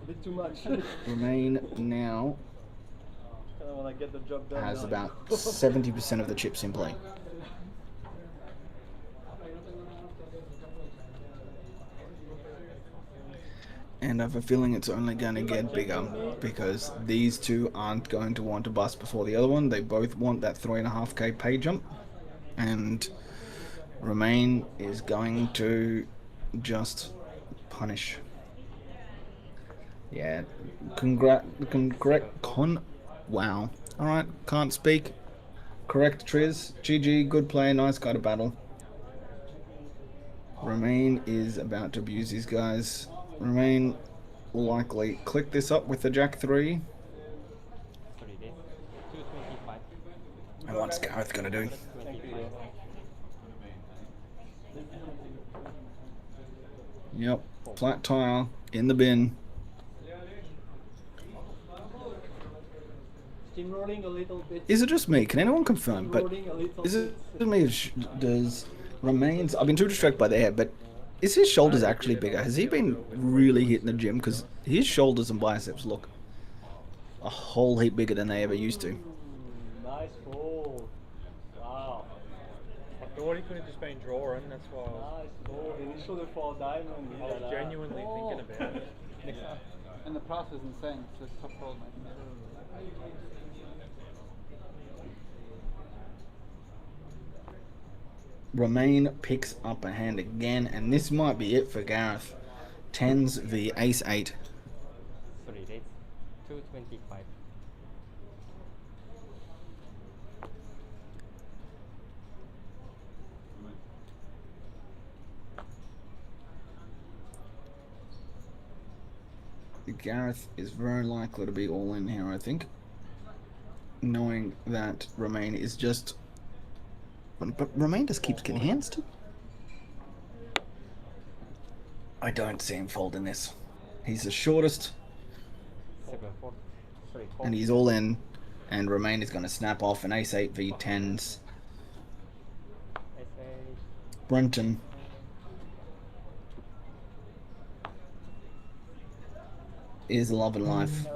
bit too much. Romain now I want to get the job done. has now. about 70% of the chips in play. And I have a feeling it's only going to get bigger because these two aren't going to want to bust before the other one. They both want that 3.5k pay jump. And Romain is going to just punish. Yeah, wow. Alright, can't speak. Correct, Triz. GG, good play, nice guy to battle. Romain is about to abuse these guys. Romain will likely click this up with the Jack 3. And what's Gareth gonna do? Yep, flat tire in the bin. Steamrolling a little bit. Is it just me? Can anyone confirm? But Steamrolling a little is it bit. just me? Does Romain's? I've been too distracted by the hair, but is his shoulders actually bigger? Has he been really hitting the gym? Because his shoulders and biceps look a whole heap bigger than they ever used to. Nice fold. Wow. I thought he could have just been drawing, that's why Nice fold. Initially for a diamond. I was genuinely thinking about it. And the price is insane. It's a top fold, mate. Romain picks up a hand again, and this might be it for Gareth. 10s v Ace 8. Sorry, that's 225. Gareth is very likely to be all in here, I think. Knowing that Romain is just... But Romain just keeps getting hands too. I don't see him folding this. He's the shortest, and he's all in, and Romain is going to snap off an Ace 8 v 10s. Brenton is loving life.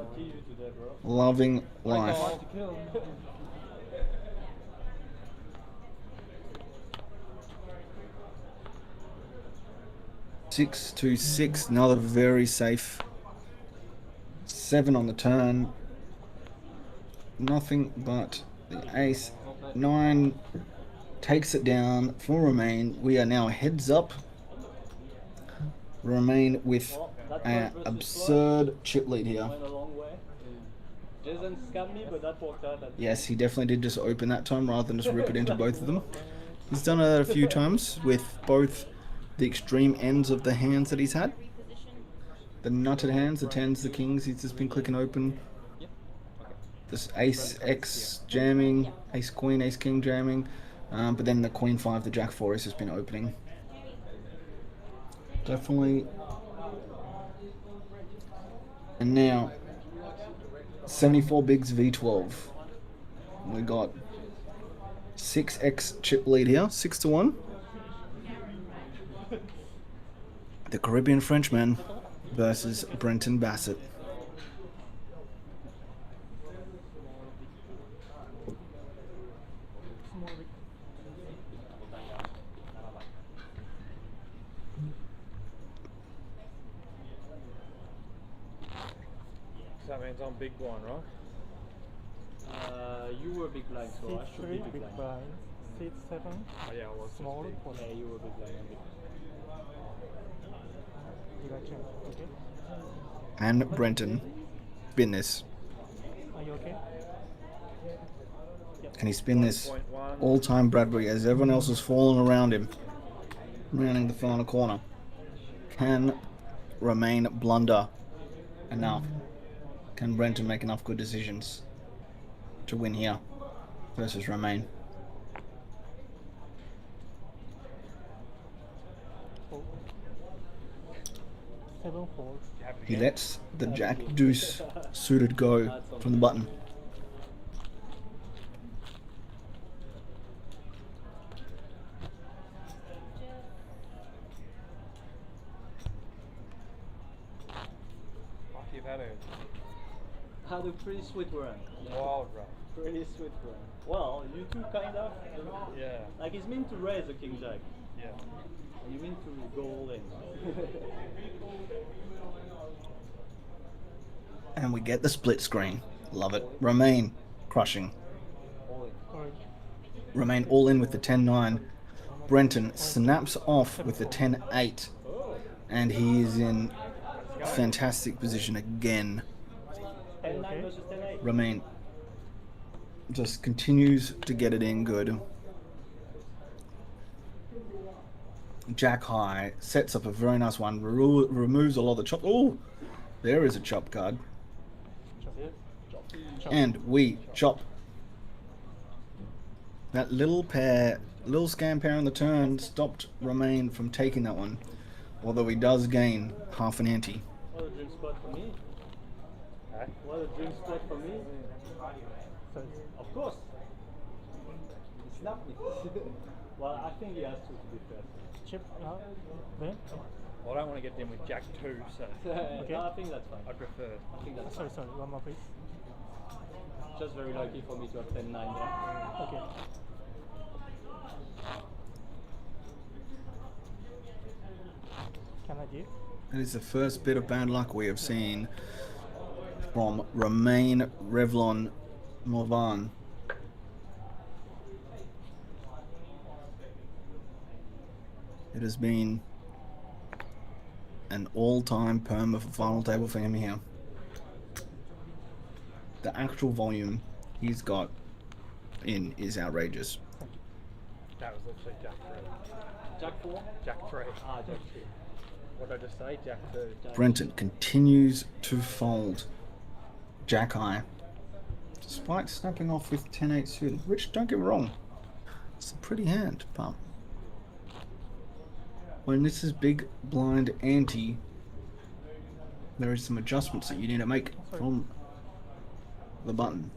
Loving life. 6 to 6, another very safe. 7 on the turn. Nothing but the ace. 9 takes it down for Romain. We are now heads up. Romain with an absurd chip lead here. Went a long way. Jason scammed me, but that worked out. Yes, he definitely did just open that time rather than just rip it into both of them. He's done it a few times with both the extreme ends of the hands that he's had. The nutted hands, the 10s, the kings, he's just been clicking open. This ace X jamming, ace queen, ace king jamming, but then the queen 5, the jack 4 has just been opening. Definitely. And now 74 bigs v12. We got 6x chip lead here, 6 to 1. The Caribbean Frenchman versus Brenton Bassett. So that means I'm big blind, right? You were big blind, so I should be big blind. blind. 6, 7. Oh yeah, I was Small. Yeah, you were big blind. You got check. Okay. And Brenton spin this. Are you okay? Can he spin this all-time Bradbury as everyone else is falling around him, rounding the final corner? Can Romain blunder enough? Can Brenton make enough good decisions to win here versus Romain? 4. 7 4. He lets the Jack Deuce suited go from the button. You've had Had a pretty sweet run. wild run. Pretty sweet run. Well, you two kind of. Yeah. Like it's meant to raise a king jack. Yeah. And you mean to go all in. And we get the split screen. Love it. Romain crushing. Orange. Romain all in with the 10-9. Brenton snaps off with the 10-8. And he is in fantastic position again. 10-9 versus 10-8. Romain just continues to get it in good. Jack high sets up a very nice one. Removes a lot of the chop. Oh, there is a chop card. And we chop. That little scam pair on the turn stopped Romain from taking that one. Although he does gain half an ante. What a dream spot for me. What a dream spot for me. Of course. He snapped me. Well, I think he has to be fair. Chip. Then. Well, I don't want to get in with Jack 2, so Okay. No, I think that's fine. I prefer. I think that's Sorry, one more please. just very lucky for me to have 10-9 there. Okay. Can I do? That is the first bit of bad luck we have seen from Romain Revlon Morvan. It has been an all-time perma for final table for him here. The actual volume he's got in is outrageous. That was literally Jack 3. Jack 4? Jack 3. Ah, Jack 3. What did I just say? Jack 2. Brenton continues to fold Jack high, despite snapping off with 10-8 suited, which, don't get me wrong, it's a pretty hand, but when this is big blind ante, there is some adjustments that you need to make from the button,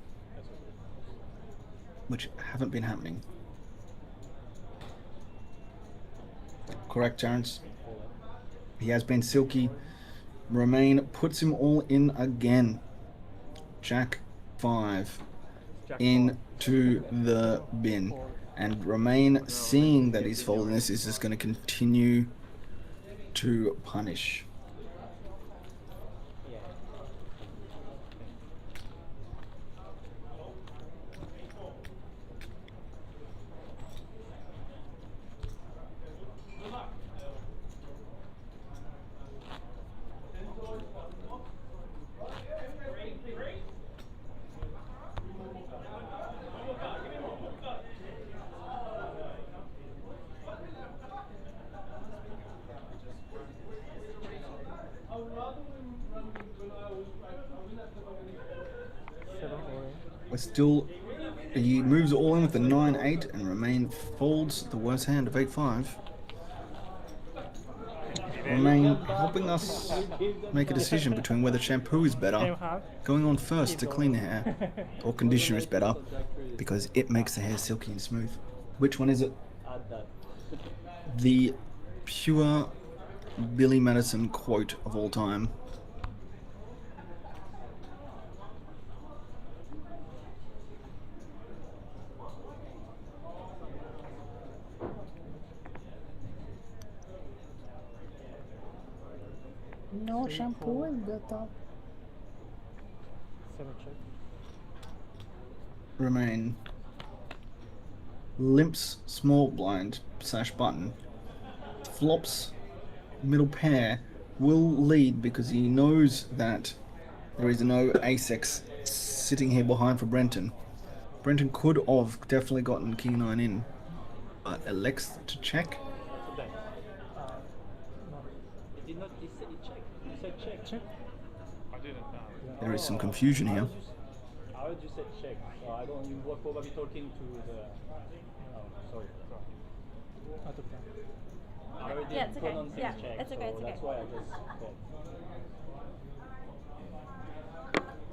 which haven't been happening. Correct, Terence? He has been silky. Romain puts him all in again. Jack 5 into the bin. And Romain, seeing that he's folding this, is just going to continue to punish. We're still, he moves all in with the 9-8 and Romain folds the worst hand of 8-5. Romain helping us make a decision between whether shampoo is better, going on first to clean the hair, or conditioner is better because it makes the hair silky and smooth. Which one is it? The pure Billy Madison quote of all time. No shampoo in the top. 7 check. Romain limps small blind / button, flops middle pair, will lead because he knows that there is no ace-x sitting here behind for Brenton. Brenton could have definitely gotten king 9 in, but elects to check. He did not, he said check. You said check. Check. I didn't know. There is some confusion here. I heard you said check. So I don't, you were probably talking to the, oh, sorry. Out of time. already Yeah, it's okay. pronounce Yeah, check, it's okay, so it's that's okay. why I just bet.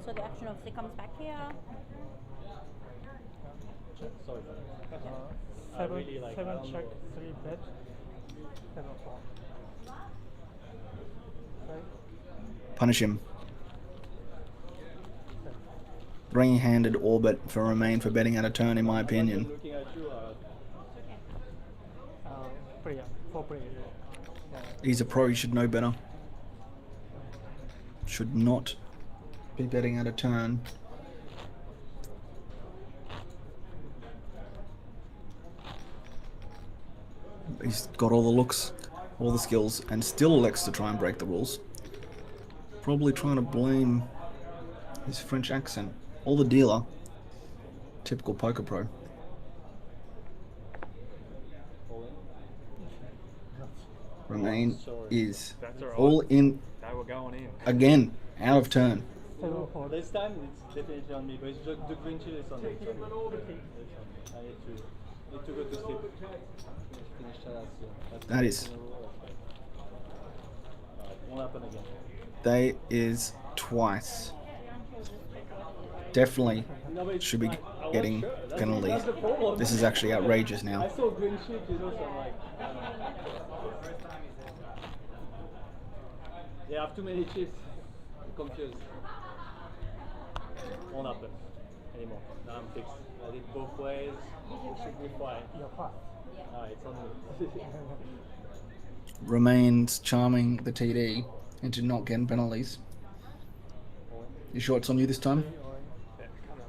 So the action obviously comes back here. Sorry for that. I Seven, really like, I seven don't check, know. 3 bet, 7 4. Right? Punish him. Three-handed orbit for Remain for betting out of turn, in my opinion. Looking at you, Player, 4 players. Yeah. He's a pro, he should know better. Should not be betting out of turn. He's got all the looks, all the skills, and still elects to try and break the rules. Probably trying to blame his French accent. Or the dealer. Typical poker pro. Remain is That's alright. all in They were going in. again, out of turn. 7 4. this time it's definitely on me, but it's just the green chill is on me. It's on me. I need to go to sleep. Finish that. That is. Won't happen again. They is twice. Definitely should be getting penalties. This is actually outrageous I now. saw green shit, so I'm like, they have too many chips. I'm confused. Won't happen anymore. Now I'm fixed. I did both ways. It should be fine. You're fast. It's on me. Remains charming the TD into not getting penalties. You sure it's on you this time?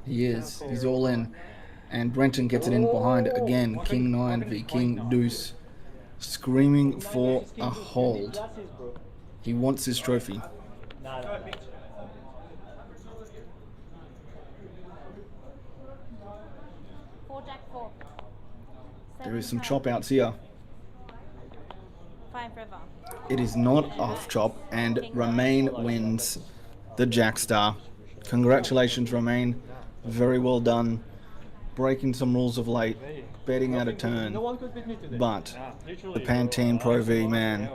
He is. He's all in. And Brenton gets it in behind again. King 9 v King Deuce. Screaming for a hold. He wants his trophy. Nah. 4 Jack 4. There is some chop outs here. 5 River. It is not off chop, and Remain wins the Jackstar. Congratulations, Remain. Very well done. Breaking some rules of late, betting out of turn. No one could beat me today. But the Pantene Pro V man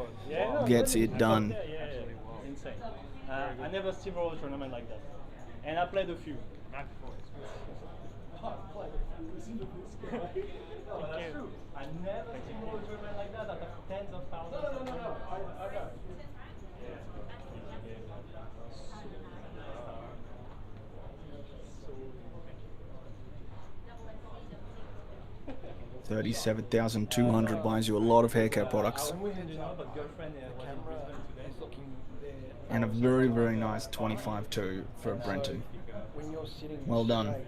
gets it done. Yeah. Insane. I never steamrolled a tournament like that. And I played a few. Not before. No, that's true. I never steamrolled a tournament like that out of tens of thousands of tournaments. $37,200 buys you a lot of haircut products. And a very, very nice 25-2 for Brenton. When you're sitting Well done. straight,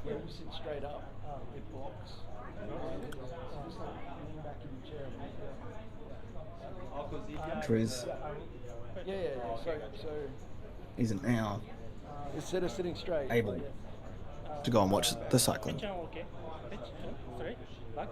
when you sit straight up, it blocks. Just like leaning back in your chair. Triz Yeah. So isn't now instead of sitting straight, able to go and watch the cycling. Okay. 3, back.